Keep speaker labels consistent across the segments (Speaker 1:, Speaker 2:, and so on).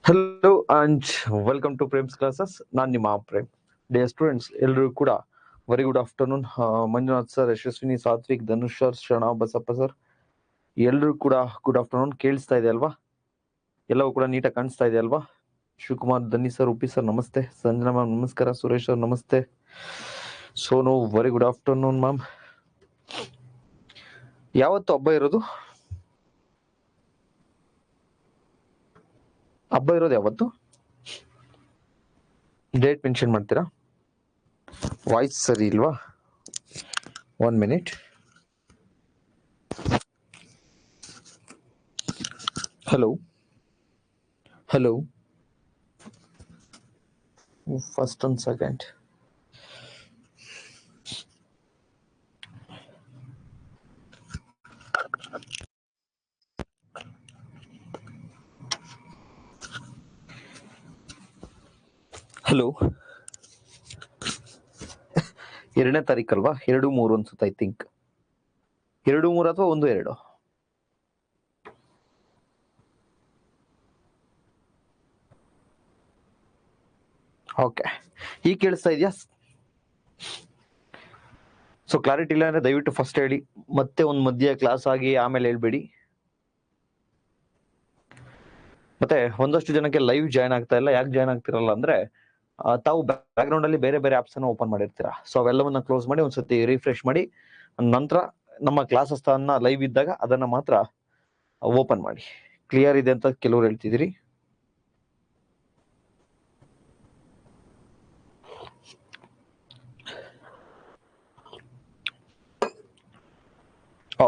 Speaker 1: Hello and welcome to Prem's classes. ನಾನು ನಿಮ್ಮ Prem. Dear students, ಎಲ್ಲರೂ ಕೂಡ very good afternoon. Manjunath sir, Yashaswini, Satvik, Dhanush sir, Sharana, Basappa sir, ಎಲ್ಲರೂ ಕೂಡ ಗುಡ್ ಆಫ್ಟರ್ನೂನ್. ಕೇಳಿಸ್ತಾ ಇದೆ ಅಲ್ವಾ? ಎಲ್ಲವೂ ಕೂಡ ನೀಟಾಗಿ ಕಾಣಿಸ್ತಾ ಇದೆ ಅಲ್ವಾ? ಶಿವಕುಮಾರ್, ಧನ್ನಿ ಸರ್, ಉಪಿ ಸರ್ ನಮಸ್ತೆ. ಸಂಜನಾ ಮ್ಯಾಮ್ ನಮಸ್ಕಾರ. ಸುರೇಶ್ ಸರ್ ನಮಸ್ತೆ. Sonu very good afternoon ma'am. ಯಾವತ್ತು ಹಬ್ಬ ಇರೋದು? ಹಬ್ಬ ಇರೋದು ಯಾವತ್ತು? ಡೇಟ್ ಮೆನ್ಷನ್ ಮಾಡ್ತೀರಾ? ವಾಯ್ಸ್ ಸರಿ ಇಲ್ವಾ? 1 minute. ಹಲೋ ಹಲೋ, ಫಸ್ಟ್ ಒಂದು ಸೆಕೆಂಡ್. ಹಲೋ, 2ನೇ ತಾರೀಕಲ್ವಾ? 2-3 ಅನ್ಸುತ್ತೆ. ಐ ಥಿಂಕ್ 2-3 ಅಥವಾ 1-2. ಓಕೆ, ಈಗ ಕೇಳಿಸ್ತಾ ಇದೆಯಾ? ಸೊ ಕ್ಲಾರಿಟಿ ಇಲ್ಲ ಅಂದ್ರೆ ದಯವಿಟ್ಟು ಫಸ್ಟ್ ಹೇಳಿ, ಮತ್ತೆ ಒಂದು ಮಧ್ಯ ಕ್ಲಾಸ್ ಆಗಿ ಆಮೇಲೆ ಹೇಳ್ಬೇಡಿ. ಮತ್ತೆ ಒಂದಷ್ಟು ಜನಕ್ಕೆ ಲೈವ್ ಜಾಯ್ನ್ ಆಗ್ತಾ ಇಲ್ಲ. ಯಾಕೆ ಜಾಯ್ನ್ ಆಗ್ತಿರಲ್ಲ ಅಂದ್ರೆ ತಾವು ಬ್ಯಾಕ್ ಗ್ರೌಂಡ್ ಅಲ್ಲಿ ಬೇರೆ ಬೇರೆ ಆಪ್ಸ್ ಅನ್ನು ಓಪನ್ ಮಾಡಿರ್ತೀರಾ. ಸೊ ಅವೆಲ್ಲವನ್ನ ಕ್ಲೋಸ್ ಮಾಡಿ ಒಂದ್ಸತಿ ರಿಫ್ರೆಶ್ ಮಾಡಿ, ನಂತರ ನಮ್ಮ ಕ್ಲಾಸಸ್ ಅನ್ನ ಲೈವ್ ಇದ್ದಾಗ ಅದನ್ನ ಮಾತ್ರ ಓಪನ್ ಮಾಡಿ. ಕ್ಲಿಯರ್ ಇದೆ ಅಂತ ಕೆಲವರು ಹೇಳ್ತಿದ್ದೀರಿ.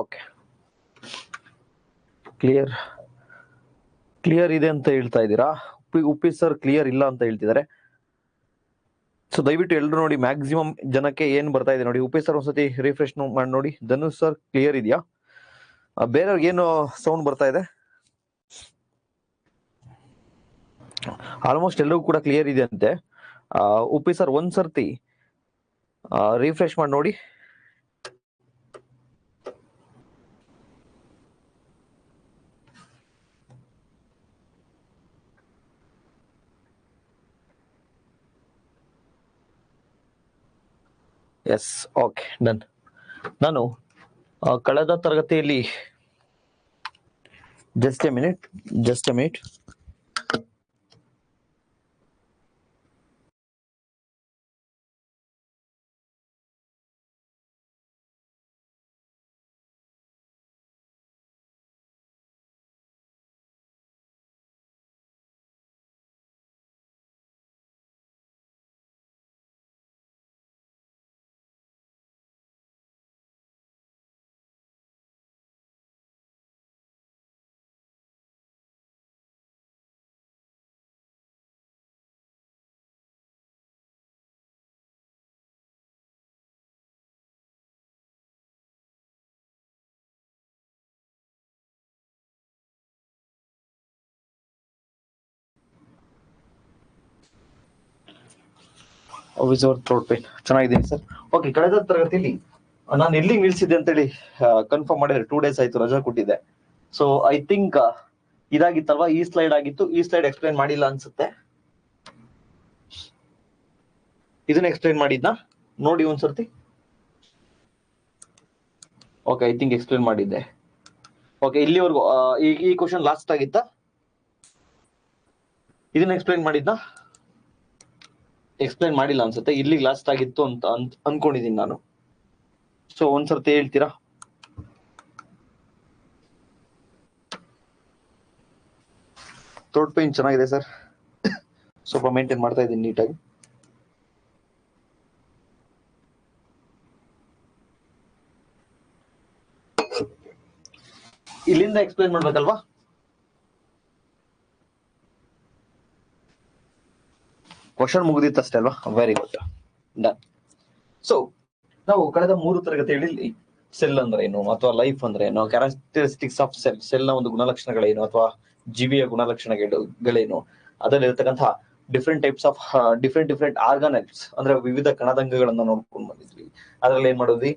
Speaker 1: ಓಕೆ, ಕ್ಲಿಯರ್ ಇದೆ ಅಂತ ಹೇಳ್ತಾ ಇದ್ದೀರಾ. ಉಪ್ಪಿ ಸರ್ ಕ್ಲಿಯರ್ ಇಲ್ಲ ಅಂತ ಹೇಳ್ತಿದ್ದಾರೆ. ಸೊ ದಯವಿಟ್ಟು ಎಲ್ಲರೂ ನೋಡಿ, ಮ್ಯಾಕ್ಸಿಮಮ್ ಜನಕ್ಕೆ ಏನ್ ಬರ್ತಾ ಇದೆ ನೋಡಿ. ಉಪಿ ಸರ್ ಒಂದ್ಸತಿ ರಿಫ್ರೆಶ್ ಮಾಡಿ ನೋಡಿ. ಧನುಷ್ ಸರ್ ಕ್ಲಿಯರ್ ಇದೆಯಾ? ಬೇರೆಯವ್ರಿಗೆ ಏನು ಸೌಂಡ್ ಬರ್ತಾ ಇದೆ? ಆಲ್ಮೋಸ್ಟ್ ಎಲ್ಲರಿಗೂ ಕೂಡ ಕ್ಲಿಯರ್ ಇದೆ ಅಂತೆ. ಉಪಿ ಸರ್ ಒಂದ್ಸರ್ತಿ ರಿಫ್ರೆಶ್ ಮಾಡಿ ನೋಡಿ. Yes, okay, done. ನಾನು ಕಳೆದ ತರಗತಿಯಲ್ಲಿ just a minute. Throat pain ಚೆನ್ನಾಗಿದ್ದೀನಿ ಸರ್. ಓಕೆ, ಕಳೆದ ತರಗತಿಯಲ್ಲಿ ನಾನು ಎಲ್ಲಿ ನಿಲ್ಸಿದ್ದೆ ಅಂತೇಳಿ ಕನ್ಫರ್ಮ್ ಮಾಡಿದ್ರೆ 2 days ಆಯ್ತು, ರಜಾ ಕೊಟ್ಟಿದ್ದೆ. ಸೊ ಐ ಥಿಂಕ್ ಇದಾಗಿತ್ತಲ್ವಾ? ಈ ಸ್ಲೈಡ್ ಆಗಿತ್ತು. ಈ ಸ್ಲೈಡ್ ಎಕ್ಸ್ಪ್ಲೈನ್ ಮಾಡಿಲ್ಲ ಅನ್ಸುತ್ತೆ. ಇದನ್ನ ಎಕ್ಸ್ಪ್ಲೈನ್ ಮಾಡಿದ್ನಾ ನೋಡಿ ಒಂದ್ಸರ್ತಿ. ಓಕೆ, ಐ ಥಿಂಕ್ ಎಕ್ಸ್ಪ್ಲೈನ್ ಮಾಡಿದ್ದೆ. ಓಕೆ, ಇಲ್ಲಿವರೆಗೂ ಈ ಕ್ವಶನ್ ಲಾಸ್ಟ್ ಆಗಿತ್ತಾ? ಇದನ್ನ ಎಕ್ಸ್ಪ್ಲೈನ್ ಮಾಡಿದ್ನಾ? ಎಕ್ಸ್ಪ್ಲೈನ್ ಮಾಡಿಲ್ಲ ಅನ್ಸುತ್ತೆ. ಇಲ್ಲಿ ಲಾಸ್ಟ್ ಆಗಿತ್ತು ಅಂತ ಅನ್ಕೊಂಡಿದೀನಿ ನಾನು. ಸೊ ಒಂದ್ಸರ್ತಿ ಹೇಳ್ತೀರಾ? ಥ್ರೋಟ್ ಪೇನ್ ಚೆನ್ನಾಗಿದೆ ಸರ್, ಸ್ವಲ್ಪ ಮೇಂಟೈನ್ ಮಾಡ್ತಾ ಇದ್ದೀನಿ ನೀಟಾಗಿ. ಇಲ್ಲಿಂದ ಎಕ್ಸ್ಪ್ಲೈನ್ ಮಾಡ್ಬೇಕಲ್ವಾ? ಕ್ವಶನ್ ಮುಗಿದಿತ್ತಷ್ಟೇ ಅಲ್ವಾ? Very good, done. ಸೊ ನಾವು ಕಳೆದ 3 ತರಗತಿಗಳಲ್ಲಿ ಸೆಲ್ ಅಂದ್ರೆ ಏನು, ಅಥವಾ ಲೈಫ್ ಅಂದ್ರೆ ಏನು, ಕ್ಯಾರೆಕ್ಟರಿಸ್ಟಿಕ್ಸ್ ಆಫ್ ಸೆಲ್ ನ ಒಂದು ಗುಣಲಕ್ಷಣಗಳೇನು, ಅಥವಾ ಜೀವಿಯ ಗುಣಲಕ್ಷಣಗಳೇನು, ಅದರಲ್ಲಿರ್ತಕ್ಕಂತಹ ಡಿಫ್ರೆಂಟ್ ಟೈಪ್ಸ್ ಆಫ್ ಡಿಫ್ರೆಂಟ್ ಆರ್ಗಾನೆಲ್ಸ್ ಅಂದ್ರೆ ವಿವಿಧ ಕಣದಂಗಗಳನ್ನ ನೋಡ್ಕೊಂಡು ಬಂದಿದ್ವಿ. ಅದ್ರಲ್ಲಿ ಏನ್ ಮಾಡಿದ್ವಿ?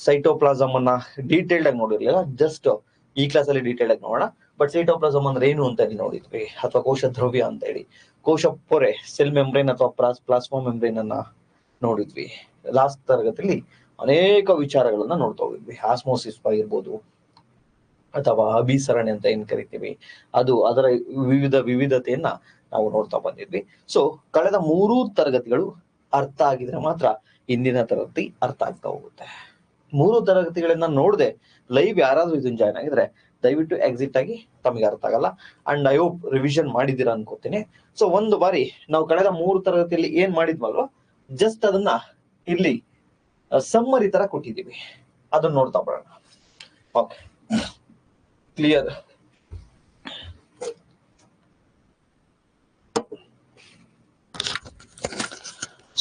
Speaker 1: ಸೈಟೋಪ್ಲಾಸಮ್ ಅನ್ನ ಡೀಟೇಲ್ಡ್ ಆಗಿ ನೋಡಿರ್ಲಿಲ್ಲ, ಜಸ್ಟ್ ಈ ಕ್ಲಾಸ್ ಅಲ್ಲಿ ಡೀಟೇಲ್ ಆಗಿ ನೋಡೋಣ. ಬಟ್ ಸೈಟೋಪ್ಲಾಸಮ್ ಅಂದ್ರೆ ಏನು ಅಂತ ಹೇಳಿ ನೋಡಿದ್ವಿ, ಅಥವಾ ಕೋಶ ದ್ರವ್ಯ ಅಂತ ಹೇಳಿ. ಕೋಶ ಪೊರೆ, ಸೆಲ್ ಮೆಂಬ್ರೇನ್ ಅಥವಾ ಪ್ಲಾಸ್ಮಾ ಮೆಂಬ್ರೇನ್ ಅನ್ನ ನೋಡಿದ್ವಿ. ಲಾಸ್ಟ್ ತರಗತಿಯಲ್ಲಿ ಅನೇಕ ವಿಚಾರಗಳನ್ನ ನೋಡ್ತಾ ಹೋಗಿದ್ವಿ. ಆಸ್ಮೋಸಿಸ್ ಆಗಿರ್ಬೋದು ಅಥವಾ ಅಭಿಸರಣೆ ಅಂತ ಏನ್ ಕರಿತೀವಿ, ಅದು ಅದರ ವಿವಿಧತೆಯನ್ನ ನಾವು ನೋಡ್ತಾ ಬಂದಿದ್ವಿ. ಸೊ ಕಳೆದ 3 ತರಗತಿಗಳು ಅರ್ಥ ಆಗಿದ್ರೆ ಮಾತ್ರ ಇಂದಿನ ತರಗತಿ ಅರ್ಥ ಆಗ್ತಾ ಹೋಗುತ್ತೆ. 3 ತರಗತಿಗಳನ್ನ ನೋಡದೆ ಲೈವ್ ಯಾರಾದ್ರೂ ಇದನ್ನ ಜಾಯ್ನ್ ಆಗಿದ್ರೆ ದಯವಿಟ್ಟು ಎಕ್ಸಿಟ್ ಆಗಿ, ತಮಗೆ ಅರ್ಥ ಆಗಲ್ಲ. ಅಂಡ್ ಐ ಹೋಪ್ ರಿವಿಷನ್ ಮಾಡಿದ್ದೀರಾ ಅನ್ಕೋತೀನಿ. ಸೊ ಒಂದು ಬಾರಿ ನಾವು ಕಳೆದ 3 ತರಗತಿಯಲ್ಲಿ ಏನ್ ಮಾಡಿದ್ವಲ್ವ, ಜಸ್ಟ್ ಅದನ್ನ ಇಲ್ಲಿ ಸಮ್ಮರಿ ತರ ಕೊಟ್ಟಿದ್ದೀವಿ, ಅದನ್ನ ನೋಡ್ತಾ ಬರೋಣ. Okay, clear?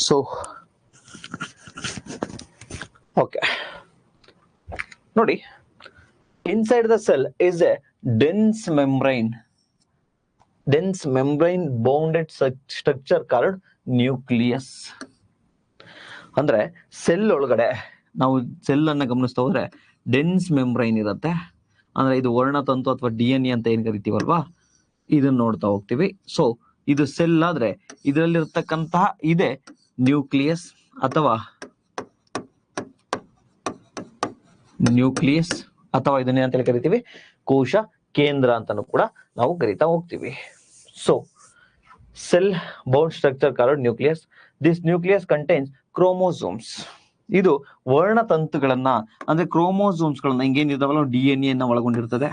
Speaker 1: ಸೊ ಓಕೆ ನೋಡಿ, inside the cell is a dense membrane bounded structure called nucleus. ಅಂದ್ರೆ ಸೆಲ್ ಒಳಗಡೆ ನಾವು ಸೆಲ್ ಅನ್ನ ಗಮನಿಸ್ತಾ ಹೋದ್ರೆ ಡೆನ್ಸ್ ಮೆಂಬ್ರೈನ್ ಇರುತ್ತೆ. ಅಂದ್ರೆ ಇದು ವರ್ಣತಂತು ಅಥವಾ DNA ಅಂತ ಏನ್ ಕರಿತೀವಲ್ವಾ, ಇದನ್ನ ನೋಡ್ತಾ ಹೋಗ್ತೀವಿ. ಸೊ ಇದು ಸೆಲ್ ಆದ್ರೆ ಇದರಲ್ಲಿರ್ತಕ್ಕಂತಹ ಇದೆ ನ್ಯೂಕ್ಲಿಯಸ್ ಅಥವಾ ಇದನ್ನೇ ಅಂತ ಹೇಳಿ ಕರಿತೀವಿ ಕೋಶ ಕೇಂದ್ರ ಅಂತಾನು ಕೂಡ ನಾವು ಕರಿತಾ ಹೋಗ್ತೀವಿ. So cell bound structure called nucleus. This nucleus contains chromosomes. ಇದು ವರ್ಣತಂತುಗಳನ್ನ ಅಂದ್ರೆ ಕ್ರೋಮೋಸೋಮ್ಸ್ ಗಳನ್ನ ಹಿಂಗೇನಿದಾವಲ್ಲ DNA ಅನ್ನ ಒಳಗೊಂಡಿರ್ತದೆ.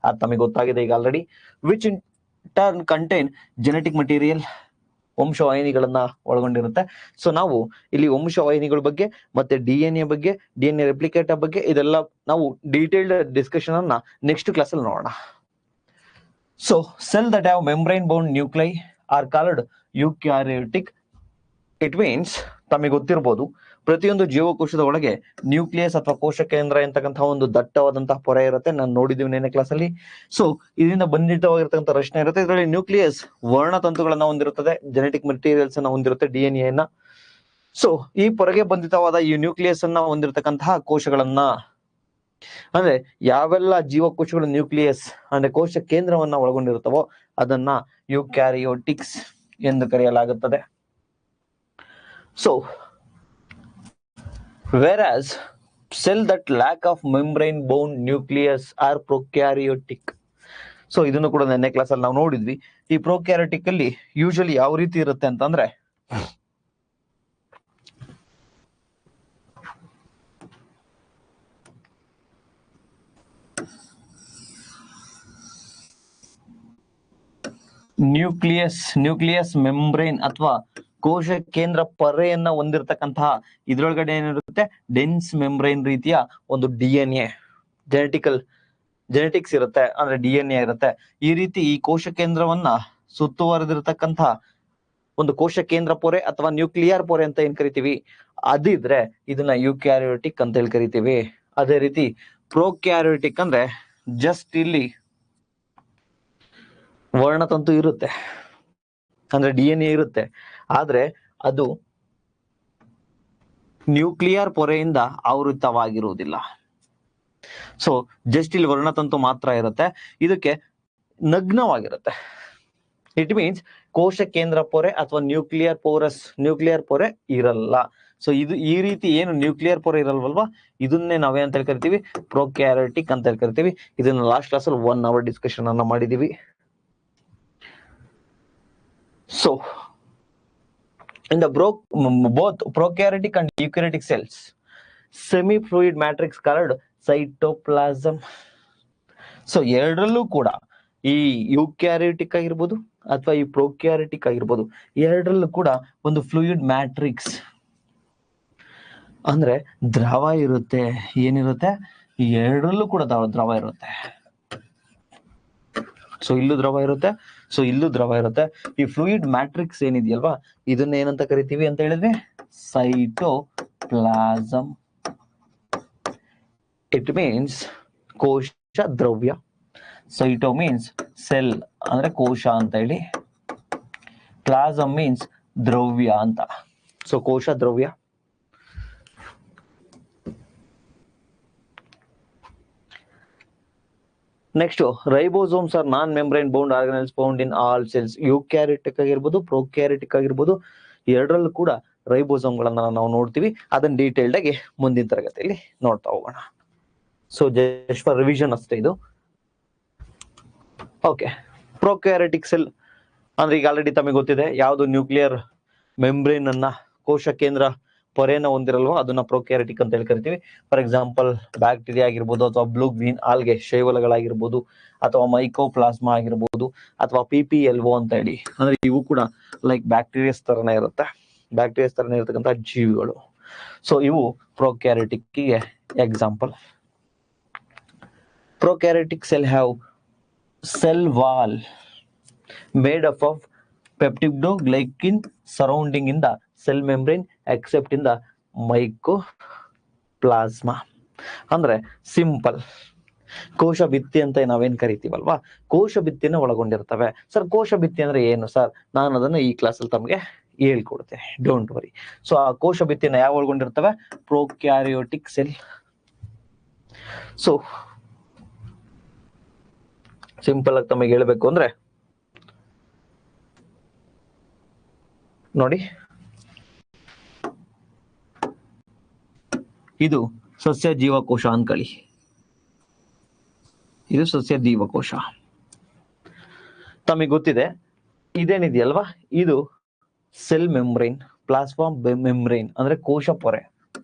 Speaker 1: ಅದು ತಮಗೆ ಗೊತ್ತಾಗಿದೆ ಈಗ already. Which in turn contain genetic material, ವಂಶವಾಹಿನಿಗಳನ್ನ ಒಳಗೊಂಡಿರುತ್ತೆ. ಸೊ ನಾವು ಇಲ್ಲಿ ವಂಶವಾಹಿನಿಗಳ ಬಗ್ಗೆ ಮತ್ತೆ DNA ರೆಪ್ಲಿಕೇಟರ್ ಬಗ್ಗೆ ಇದೆಲ್ಲ ನಾವು ಡೀಟೇಲ್ಡ್ ಡಿಸ್ಕಷನ್ ಅನ್ನ ನೆಕ್ಸ್ಟ್ ಕ್ಲಾಸ್ ಅಲ್ಲಿ ನೋಡೋಣ. So cell that have membrane bound nuclei are called eukaryotic. It means ತಮಗೆ ಗೊತ್ತಿರಬಹುದು, ಪ್ರತಿಯೊಂದು ಜೀವಕೋಶದ ಒಳಗೆ ನ್ಯೂಕ್ಲಿಯಸ್ ಅಥವಾ ಕೋಶ ಕೇಂದ್ರ ಎಂತಕ್ಕಂತಹ ಒಂದು ದಟ್ಟವಾದಂತಹ ಪೊರೆ ಇರುತ್ತೆ. ನಾನು ನೋಡಿದ್ದೀವಿ ನೆನ್ನೆ ಕ್ಲಾಸ್ ಅಲ್ಲಿ. ಸೊ ಇದರಿಂದ ಬಂಧಿತವಾಗಿರ್ತಕ್ಕಂಥ ರಚನೆ ಇರುತ್ತೆ. ಇದರಲ್ಲಿ ನ್ಯೂಕ್ಲಿಯಸ್ ವರ್ಣತಂತುಗಳನ್ನ ಹೊಂದಿರುತ್ತದೆ, ಜೆನೆಟಿಕ್ ಮೆಟೀರಿಯಲ್ಸ್ ಅನ್ನ ಹೊಂದಿರುತ್ತೆ, DNA ಅನ್ನ. ಸೊ ಈ ಪೊರೆಗೆ ಬಂಧಿತವಾದ ಈ ನ್ಯೂಕ್ಲಿಯಸ್ ಅನ್ನ ಹೊಂದಿರತಕ್ಕಂತಹ ಕೋಶಗಳನ್ನ, ಅಂದ್ರೆ ಯಾವೆಲ್ಲ ಜೀವಕೋಶಗಳು ನ್ಯೂಕ್ಲಿಯಸ್ ಅಂದ್ರೆ ಕೋಶ ಕೇಂದ್ರವನ್ನ ಒಳಗೊಂಡಿರುತ್ತವೋ ಅದನ್ನ ಯುಕ್ಯಾರಿಯೋಟಿಕ್ಸ್ ಎಂದು ಕರೆಯಲಾಗುತ್ತದೆ. So whereas cell that lack of membrane bound nucleus are prokaryotic. So ಇದನ್ನು ಕೂಡ ನೆನ್ನೆ ಕ್ಲಾಸ್ ಅಲ್ಲಿ ನಾವು ನೋಡಿದ್ವಿ. ಈ ಪ್ರೊಕ್ಯಾರಿಯೋಟಿಕ್ ಅಲ್ಲಿ ಯೂಶಲಿ ಯಾವ ರೀತಿ ಇರುತ್ತೆ ಅಂತಂದ್ರೆ, ನ್ಯೂಕ್ಲಿಯಸ್ ಮೆಂಬ್ರೇನ್ ಅಥವಾ ಕೋಶ ಕೇಂದ್ರ ಪೊರೆಯನ್ನ ಹೊಂದಿರತಕ್ಕಂತಹ ಇದ್ರೊಳಗಡೆ ಏನಿರುತ್ತೆ, ಡೆನ್ಸ್ ಮೆಂಬ್ರೈನ್ ರೀತಿಯ ಒಂದು DNA ಜೆನೆಟಿಕ್ಸ್ ಇರುತ್ತೆ, ಅಂದ್ರೆ DNA ಇರುತ್ತೆ. ಈ ರೀತಿ ಈ ಕೋಶ ಕೇಂದ್ರವನ್ನ ಸುತ್ತುವರೆದಿರತಕ್ಕಂತಹ ಒಂದು ಕೋಶ ಕೇಂದ್ರ ಪೊರೆ ಅಥವಾ ನ್ಯೂಕ್ಲಿಯರ್ ಪೊರೆ ಅಂತ ಏನ್ ಕರಿತೀವಿ, ಅದಿದ್ರೆ ಇದನ್ನ ಯುಕ್ಯಾರಿಯೋಟಿಕ್ ಅಂತ ಹೇಳಿ ಕರಿತೀವಿ. ಅದೇ ರೀತಿ ಪ್ರೊಕ್ಯಾರಿಯೋಟಿಕ್ ಅಂದ್ರೆ ಜಸ್ಟ್ ಇಲ್ಲಿ ವರ್ಣತಂತು ಇರುತ್ತೆ, ಅಂದ್ರೆ DNA ಇರುತ್ತೆ, ಆದ್ರೆ ಅದು ನ್ಯೂಕ್ಲಿಯರ್ ಪೊರೆಯಿಂದ ಆವೃತವಾಗಿರುವುದಿಲ್ಲ. ಸೊ ಜಸ್ಟ್ ಇಲ್ಲಿ ವರ್ಣತಂತು ಮಾತ್ರ ಇರುತ್ತೆ, ಇದಕ್ಕೆ ನಗ್ನವಾಗಿರುತ್ತೆ. ಇಟ್ ಮೀನ್ಸ್ ಕೋಶ ಕೇಂದ್ರ ಪೊರೆ ಅಥವಾ ನ್ಯೂಕ್ಲಿಯರ್ ಪೊರೆ ಇರಲ್ಲ. ಸೊ ಇದು ಈ ರೀತಿ ಏನು ನ್ಯೂಕ್ಲಿಯರ್ ಪೊರೆ ಇರಲ್ವಲ್ವಾ, ಇದನ್ನೇ ನಾವೇ ಅಂತ ಹೇಳಿ ಕರಿತೀವಿ ಪ್ರೊಕ್ಯಾರಿಯೋಟಿಕ್ ಅಂತ ಹೇಳಿ ಕರಿತೀವಿ. ಇದನ್ನ ಲಾಸ್ಟ್ ಕ್ಲಾಸ್ ಅಲ್ಲಿ 1 hour ಡಿಸ್ಕಷನ್ ಅನ್ನ ಮಾಡಿದೀವಿ. So in the both prokaryotic and eukaryotic cells, semi-fluid matrix called cytoplasm. So ಎರಡರಲ್ಲೂ ಕೂಡ ಈ ಯುಕ್ಯಾರಿಯೋಟಿಕ್ ಆಗಿರ್ಬೋದು ಅಥವಾ ಈ ಪ್ರೊಕ್ಯಾರಿಯೋಟಿಕ್ ಆಗಿರ್ಬೋದು, ಎರಡರಲ್ಲೂ ಕೂಡ ಒಂದು ಫ್ಲೂಯಿಡ್ ಮ್ಯಾಟ್ರಿಕ್ಸ್ ಅಂದ್ರೆ ದ್ರವ ಇರುತ್ತೆ. ಏನಿರುತ್ತೆ, ಎರಡರಲ್ಲೂ ಕೂಡ ದ್ರವ ಇರುತ್ತೆ. ಸೊ ಇಲ್ಲೂ ದ್ರವ ಇರುತ್ತೆ, ಸೊ ಇಲ್ಲೂ ದ್ರವ ಇರುತ್ತೆ. ಈ ಫ್ಲೂಯಿಡ್ ಮ್ಯಾಟ್ರಿಕ್ಸ್ ಏನಿದೆಯಲ್ವಾ, ಇದನ್ನ ಏನಂತ ಕರಿತೀವಿ ಅಂತ ಹೇಳಿದ್ರೆ ಸೈಟೋಪ್ಲಾಸಮ್. ಇಟ್ ಮೀನ್ಸ್ ಕೋಶ ದ್ರವ್ಯ. ಸೈಟೋ ಮೀನ್ಸ್ ಸೆಲ್ ಅಂದ್ರೆ ಕೋಶ ಅಂತ ಹೇಳಿ, ಪ್ಲಾಸಮ್ ಮೀನ್ಸ್ ದ್ರವ್ಯ ಅಂತ. ಸೊ ಕೋಶ ದ್ರವ್ಯ. Next ribosomes are non membrane bound organelles found in all cells. Eukaryotic ಆಗಿರ್ಬೋದು, ಪ್ರೊಕ್ಯಾರಿಟಿಕ್ ಆಗಿರ್ಬೋದು, ಎರಡರಲ್ಲೂ ಕೂಡ ರೈಬೋಸೋಮ್ಗಳನ್ನ ನಾವು ನೋಡ್ತೀವಿ. ಅದನ್ನ ಡೀಟೇಲ್ಡ್ ಆಗಿ ಮುಂದಿನ ತರಗತಿಯಲ್ಲಿ ನೋಡ್ತಾ ಹೋಗೋಣ. ಸೊ ಜಸ್ಟ್ ಫಾರ್ ರಿವಿಷನ್ ಅಷ್ಟೇ ಇದು. ಓಕೆ, ಪ್ರೊಕ್ಯಾರಿಟಿಕ್ ಸೆಲ್ ಅಂದ್ರೆ ಈಗ ಆಲ್ರೆಡಿ ತಮಗೆ ಗೊತ್ತಿದೆ, ಯಾವುದು ನ್ಯೂಕ್ಲಿಯರ್ ಮೆಂಬ್ರೇನ್ ಅನ್ನ, ಕೋಶ ಕೇಂದ್ರ ಪೊರೆನ ಹೊಂದಿರಲ್ವೋ ಅದನ್ನ ಪ್ರೊಕ್ಯಾರಿಟಿಕ್ ಅಂತ ಹೇಳಿ ಕರಿತೀವಿ. ಫಾರ್ ಎಕ್ಸಾಂಪಲ್ ಬ್ಯಾಕ್ಟೀರಿಯಾ ಆಗಿರ್ಬೋದು, ಅಥವಾ ಬ್ಲೂ ಗ್ರೀನ್ ಆಲ್ಗೆ ಶೈವಲಗಳಾಗಿರ್ಬೋದು, ಅಥವಾ ಮೈಕೋಪ್ಲಾಸ್ಮಾ ಆಗಿರ್ಬೋದು, ಅಥವಾ PPLO ಅಂತ ಹೇಳಿ, ಅಂದ್ರೆ ಇವು ಕೂಡ ಲೈಕ್ ಬ್ಯಾಕ್ಟೀರಿಯಾಸ್ ತರನೇ ಇರುತ್ತೆ, ಬ್ಯಾಕ್ಟೀರಿಯಾಸ್ ತರನೇ ಇರತಕ್ಕಂಥ ಜೀವಿಗಳು. ಸೊ ಇವು ಪ್ರೊಕ್ಯಾರಿಟಿಕ್ಗೆ example. Prokaryotic cell have cell wall made up of peptidoglycan surrounding in the cell membrane except in the mycoplasma. ಅಂದ್ರೆ ಸಿಂಪಲ್, ಕೋಶ ಭಿತ್ತಿ ಅಂತ ನಾವೇನ್ ಕರಿತೀವಲ್ವಾ, ಕೋಶ ಭಿತ್ತಿನ ಒಳಗೊಂಡಿರ್ತವೆ. ಸರ್ ಕೋಶ ಭಿತ್ತಿ ಅಂದ್ರೆ ಏನು ಸರ್? ನಾನು ಅದನ್ನ ಈ ಕ್ಲಾಸಲ್ಲಿ ತಮಗೆ ಹೇಳ್ಕೊಡ್ತೇನೆ, ಡೋಂಟ್ ವರಿ. ಸೊ ಆ ಕೋಶ ಭಿತ್ತಿನ ಯಾವ ಒಳಗೊಂಡಿರ್ತವೆ? Prokaryotic cell. ಸೊ ಸಿಂಪಲ್ ಆಗಿ ತಮಗೆ ಹೇಳ್ಬೇಕು ಅಂದ್ರೆ ನೋಡಿ, ಇದು ಸಸ್ಯ ಜೀವಕೋಶ ಅನ್ಕೊಳ್ಳಿ, ಇದು ಸಸ್ಯ ಜೀವಕೋಶ. ತಮಗೆ ಗೊತ್ತಿದೆ ಇದೇನಿದೆಯಲ್ವಾ, ಇದು ಸೆಲ್ ಮೆಂಬ್ರೇನ್, ಪ್ಲಾಸ್ಮಾ ಮೆಂಬ್ರೇನ್ ಅಂದ್ರೆ ಕೋಶ ಪೊರೆ.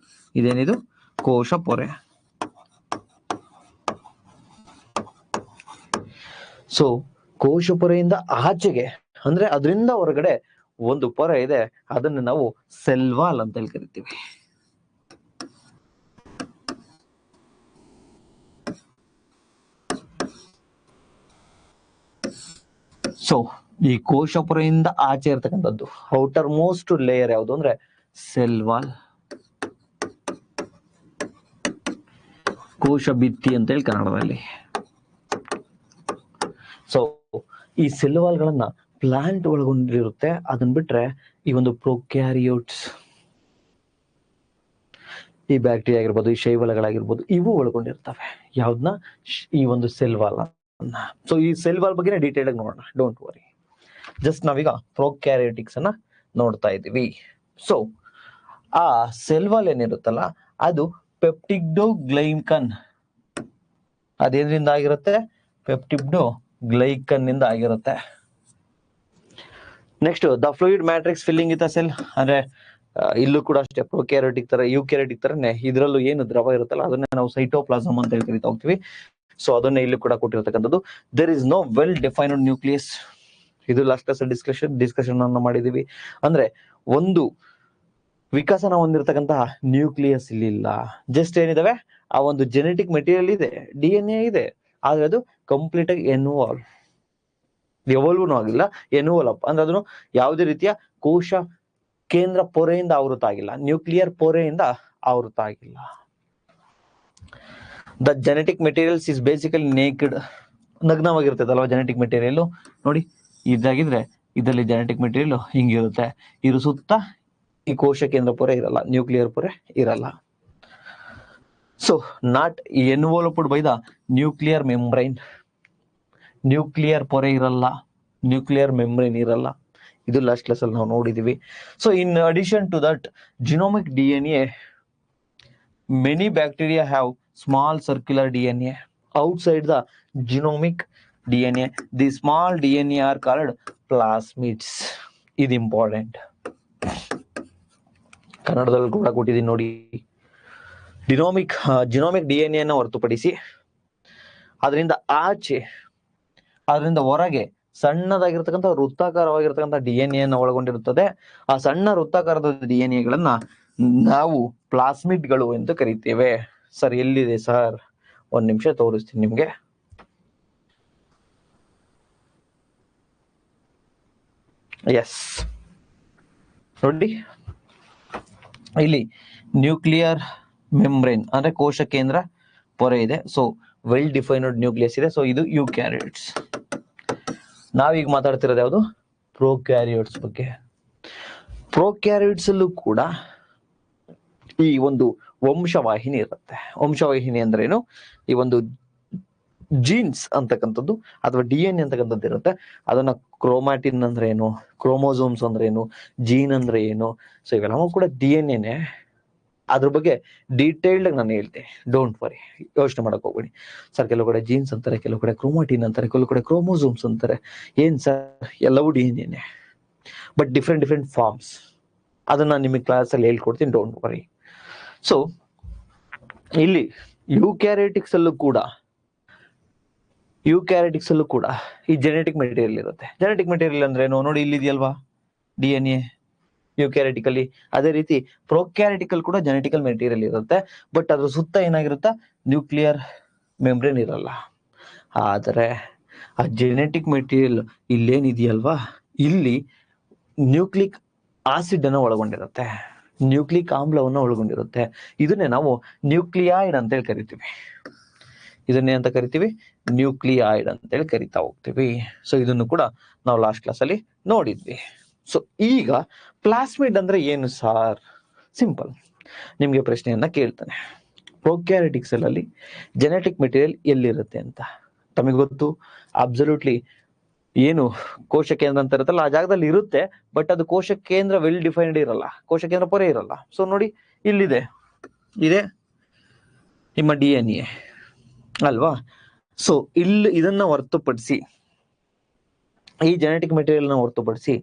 Speaker 1: ಇದೇನಿದು? ಕೋಶ ಪೊರೆ. ಸೊ ಕೋಶ ಪೊರೆಯಿಂದ ಆಚೆಗೆ ಅಂದ್ರೆ ಅದರಿಂದ ಹೊರಗಡೆ ಒಂದು ಪೊರೆ ಇದೆ, ಅದನ್ನು ನಾವು ಸೆಲ್ ವಾಲ್ ಅಂತ ಹೇಳಿ ಕರಿತೀವಿ. ಸೊ ಈ ಕೋಶ ಪೊರೆಯಿಂದ ಆಚೆ ಇರ್ತಕ್ಕಂಥದ್ದು ಔಟರ್ ಮೋಸ್ಟ್ ಲೇಯರ್ ಯಾವುದು ಅಂದ್ರೆ ಸೆಲ್ ವಾಲ್, ಕೋಶ ಭಿತ್ತಿ ಅಂತ ಹೇಳಿ ಕನ್ನಡದಲ್ಲಿ. ಸೊ ಈ ಸೆಲ್ ವಾಲ್ ಗಳನ್ನ ಪ್ಲಾಂಟ್ ಒಳಗೊಂಡಿರುತ್ತೆ. ಅದನ್ನ ಬಿಟ್ರೆ ಈ ಒಂದು ಪ್ರೊಕ್ಯಾರಿಯೋಟ್ಸ್, ಈ ಬ್ಯಾಕ್ಟೀರಿಯಾ ಆಗಿರ್ಬೋದು, ಈ ಶೈವಲಗಳಾಗಿರ್ಬೋದು, ಇವು ಒಳಗೊಂಡಿರ್ತವೆ ಯಾವ್ದನ್ನ? ಈ ಒಂದು ಸೆಲ್ ವಾಲ್ ಅನ್ನ. ಸೊ ಈ ಸೆಲ್ ವಾಲ್ ಬಗ್ಗೆ ಡೀಟೇಲ್ ಆಗಿ ನೋಡೋಣ, ಡೋಂಟ್ ವರಿ. ಜಸ್ಟ್ ನಾವೀಗ ಪ್ರೊಕ್ಯಾರಿಯೋಟಿಕ್ಸ್ ಅನ್ನ ನೋಡ್ತಾ ಇದೀವಿ. ಸೊ ಆ ಸೆಲ್ ವಾಲ್ ಏನಿರುತ್ತಲ್ಲ, ಅದು ಪೆಪ್ಟಿಡೋಗ್ಲೈಕನ್, ಅದೇದ್ರಿಂದ ಆಗಿರುತ್ತೆ? ಪೆಪ್ಟಿಡೋಗ್ಲೈಕನ್ ನಿಂದ ಆಗಿರುತ್ತೆ. Next the fluid matrix filling with a cell, ಅಂದ್ರೆ ಇಲ್ಲೂ ಕೂಡ ಅಷ್ಟೇ ಪ್ರೊಕ್ಯಾರಿಯೋಟಿಕ್ ತರ ಯುಕ್ಯಾರಿಯೋಟಿಕ್ ತರನೇ ಇದರಲ್ಲೂ ಏನು ದ್ರವ ಇರುತ್ತಲ್ಲ ಅದನ್ನ ನಾವು ಸೈಟೋಪ್ಲಾಸಮ್ ಅಂತ ಹೇಳಿ ಕರಿತಾ ಹೋಗ್ತೀವಿ. ಸೊ ಅದನ್ನೇ ಇಲ್ಲಿ ಕೂಡ ಕೊಟ್ಟಿರ್ತಕ್ಕಂಥದ್ದು. There is no well defined nucleus. ಇದು ಲಾಸ್ಟ್ ಕ್ಲಾಸ್ ಡಿಸ್ಕಷನ್ ಅನ್ನು ಮಾಡಿದೀವಿ. ಅಂದ್ರೆ ಒಂದು ವಿಕಸನ ಹೊಂದಿರತಕ್ಕಂತಹ ನ್ಯೂಕ್ಲಿಯಸ್ ಇಲ್ಲಿಲ್ಲ. ಜಸ್ಟ್ ಏನಿದಾವೆ, ಆ ಒಂದು ಜೆನೆಟಿಕ್ ಮೆಟೀರಿಯಲ್ ಇದೆ, DNA ಇದೆ, ಆದ್ರೆ ಅದು ಕಂಪ್ಲೀಟ್ ಆಗಿ ಎವಲ್ವ್ನೂ ಆಗಿಲ್ಲ, ಎನ್ವಲಪ್ ಅಂದ್ರೆ ಅದನ್ನು ಯಾವುದೇ ರೀತಿಯ ಕೋಶ ಕೇಂದ್ರ ಪೊರೆಯಿಂದ ಆವೃತ ಆಗಿಲ್ಲ, ನ್ಯೂಕ್ಲಿಯರ್ ಪೊರೆಯಿಂದ ಆವೃತ ಆಗಿಲ್ಲ. The genetic materials is basically naked, ನಗ್ನವಾಗಿರ್ತದಲ್ವಾ ಜೆನೆಟಿಕ್ ಮೆಟೀರಿಯಲ್. ನೋಡಿ ಇದಾಗಿದ್ರೆ ಇದರಲ್ಲಿ ಜೆನೆಟಿಕ್ ಮೆಟೀರಿಯಲ್ ಹಿಂಗಿರುತ್ತೆ, ಇದ್ರ ಸುತ್ತ ಈ ಕೋಶ ಕೇಂದ್ರ ಪೊರೆ ಇರಲ್ಲ, ನ್ಯೂಕ್ಲಿಯರ್ ಪೊರೆ ಇರಲ್ಲ. So not enveloped by the nuclear membrane, nuclear ಪೊರೆ ಇರಲ್ಲ, ನ್ಯೂಕ್ಲಿಯರ್ ಮೆಂಬ್ರೇನ್ ಇರಲ್ಲ. ಇದು ಲಾಸ್ಟ್ ಕ್ಲಾಸ್ ಅಲ್ಲಿ ನಾವು ನೋಡಿದೀವಿ. So in addition to that genomic DNA, many bacteria have small circular DNA outside the genomic DNA. The small DNA are called plasmids. ಇದು important, ಕನ್ನಡದಲ್ಲಿ ಕೂಡ ಕೊಟ್ಟಿದ್ದೀನಿ ನೋಡಿ. ಜಿನೋಮಿಕ್ DNA ಅನ್ನು ಹೊರತುಪಡಿಸಿ ಅದರಿಂದ ಆಚೆ, ಅದರಿಂದ ಹೊರಗೆ ಸಣ್ಣದಾಗಿರ್ತಕ್ಕಂಥ ವೃತ್ತಾಕಾರವಾಗಿರ್ತಕ್ಕಂಥ DNA ಅನ್ನು ಒಳಗೊಂಡಿರುತ್ತದೆ. ಆ ಸಣ್ಣ ವೃತ್ತಾಕಾರದ DNA ಗಳನ್ನ ನಾವು ಪ್ಲಾಸ್ಮಿಡ್ಗಳು ಎಂದು ಕರಿತೇವೆ. ಸರ್ ಎಲ್ಲಿದೆ ಸರ್? ಒಂದ್ ನಿಮಿಷ ತೋರಿಸ್ತೀನಿ ನಿಮ್ಗೆ. ಎಸ್ ನೋಡಿ, ಇಲ್ಲಿ ನ್ಯೂಕ್ಲಿಯರ್ ಮೆಂಬ್ರೇನ್ ಅಂದ್ರೆ ಕೋಶ ಕೇಂದ್ರ ಪೊರೆ ಇದೆ. ಸೊ ವೆಲ್ ಡಿಫೈನ್ಡ್ ನ್ಯೂಕ್ಲಿಯಸ್ ಇದೆ. ಸೊ ಇದು ಯುಕ್ಯಾರಿಯೋಟ್ಸ್. ನಾವೀಗ ಮಾತಾಡ್ತಿರೋದು ಯಾವುದು? ಪ್ರೊಕ್ಯಾರಿಯೋಟ್ಸ್ ಬಗ್ಗೆ. ಪ್ರೊಕ್ಯಾರಿಯೋಟ್ಸ್ ಅಲ್ಲೂ ಕೂಡ ಈ ಒಂದು ವಂಶವಾಹಿನಿ ಇರುತ್ತೆ. ವಂಶವಾಹಿನಿ ಅಂದ್ರೇನು? ಈ ಒಂದು ಜೀನ್ಸ್ ಅಂತಕ್ಕಂಥದ್ದು ಅಥವಾ DNA ಅಂತಕ್ಕಂಥದ್ದು ಇರುತ್ತೆ. ಅದನ್ನ ಕ್ರೋಮ್ಯಾಟಿನ್ ಅಂದ್ರೆ ಏನು, ಕ್ರೋಮೋಸೋಮ್ಸ್ ಅಂದ್ರೆ ಏನು, ಜೀನ್ ಅಂದ್ರೆ ಏನು, ಸೊ ಇವೆಲ್ಲವೂ ಕೂಡ DNA. ಅದ್ರ ಬಗ್ಗೆ ಡೀಟೇಲ್ಡ್ ನಾನು ಹೇಳ್ತೀನಿ, ಡೋಂಟ್ ವರಿ, ಯೋಚನೆ ಮಾಡಕ್ ಹೋಗ್ಬೇಡಿ. ಸರ್ ಕೆಲವು ಕಡೆ ಜೀನ್ಸ್ ಅಂತಾರೆ, ಕೆಲವು ಕಡೆ ಕ್ರೋಮಾಟಿನ್ ಅಂತಾರೆ, ಕೆಲವು ಕಡೆ ಕ್ರೋಮೋಸೋಮ್ಸ್ ಅಂತಾರೆ. ಏನ್ ಸರ್, ಎಲ್ಲವೂ DNA, ಬಟ್ ಡಿಫ್ರೆಂಟ್ ಫಾರ್ಮ್ಸ್. ಅದನ್ನ ನಿಮಗೆ ಕ್ಲಾಸಲ್ಲಿ ಹೇಳ್ಕೊಡ್ತೀನಿ, ಡೋಂಟ್ ವರಿ. ಸೊ ಇಲ್ಲಿ ಯೂಕ್ಯಾರಿಯೋಟಿಕ್ಸ್ ಅಲ್ಲೂ ಕೂಡ ಈ ಜೆನೆಟಿಕ್ ಮೆಟೀರಿಯಲ್ ಇರುತ್ತೆ. ಜೆನೆಟಿಕ್ ಮೆಟೀರಿಯಲ್ ಅಂದ್ರೆ ಏನು ನೋಡಿ, ಇಲ್ಲಿದೆಯಲ್ವಾ DNA ಯೂಕ್ಯಾರಿಟಿಕಲಿ. ಅದೇ ರೀತಿ ಪ್ರೊಕ್ಯಾರಿಟಿಕಲ್ ಕೂಡ ಜೆನೆಟಿಕಲ್ ಮೆಟೀರಿಯಲ್ ಇರುತ್ತೆ, ಬಟ್ ಅದ್ರ ಸುತ್ತ ಏನಾಗಿರುತ್ತೆ, ನ್ಯೂಕ್ಲಿಯರ್ ಮೆಂಬ್ರೇನ್ ಇರಲ್ಲ. ಆದರೆ ಆ ಜೆನೆಟಿಕ್ ಮೆಟೀರಿಯಲ್ ಇಲ್ಲೇನಿದೆಯಲ್ವಾ, ಇಲ್ಲಿ ನ್ಯೂಕ್ಲಿಕ್ ಆಸಿಡ್ ಅನ್ನು ಒಳಗೊಂಡಿರುತ್ತೆ, ನ್ಯೂಕ್ಲಿಕ್ ಆಮ್ಲವನ್ನು ಒಳಗೊಂಡಿರುತ್ತೆ. ಇದನ್ನೇ ನಾವು ನ್ಯೂಕ್ಲಿಯಾಯ್ಡ್ ಅಂತೇಳಿ ಕರಿತೀವಿ. ಇದನ್ನೇ ಅಂತ ಕರಿತೀವಿ, ನ್ಯೂಕ್ಲಿಯಾಯ್ಡ್ ಅಂತೇಳಿ ಕರಿತಾ ಹೋಗ್ತೀವಿ. ಸೊ ಇದನ್ನು ಕೂಡ ನಾವು ಲಾಸ್ಟ್ ಕ್ಲಾಸಲ್ಲಿ ನೋಡಿದ್ವಿ. ಸೊ ಈಗ ಪ್ಲಾಸ್ಮಿಡ್ ಅಂದ್ರೆ ಏನು ಸಾರ್? ಸಿಂಪಲ್, ನಿಮ್ಗೆ ಪ್ರಶ್ನೆಯನ್ನ ಕೇಳ್ತಾನೆ, ಪ್ರೊಕ್ಯಾರಿಟಿಕ್ಸ್ ಅಲ್ಲಿ ಜೆನೆಟಿಕ್ ಮೆಟೀರಿಯಲ್ ಎಲ್ಲಿರುತ್ತೆ ಅಂತ ತಮಗೆ ಗೊತ್ತು. ಅಬ್ಸಲ್ಯೂಟ್ಲಿ ಏನು ಕೋಶ ಕೇಂದ್ರ ಅಂತ ಇರುತ್ತಲ್ಲ, ಆ ಜಾಗದಲ್ಲಿ ಇರುತ್ತೆ, ಬಟ್ ಅದು ಕೋಶ ಕೇಂದ್ರ ವೆಲ್ ಡಿಫೈನ್ಡ್ ಇರಲ್ಲ, ಕೋಶ ಕೇಂದ್ರ ಪೊರೆ ಇರಲ್ಲ. ಸೊ ನೋಡಿ, ಇಲ್ಲಿದೆ, ಇದೆ ನಿಮ್ಮ DNA ಅಲ್ವಾ. ಸೊ ಇದನ್ನ ಹೊರತುಪಡಿಸಿ, ಈ ಜೆನೆಟಿಕ್ ಮೆಟೀರಿಯಲ್ ನ ಹೊರತುಪಡಿಸಿ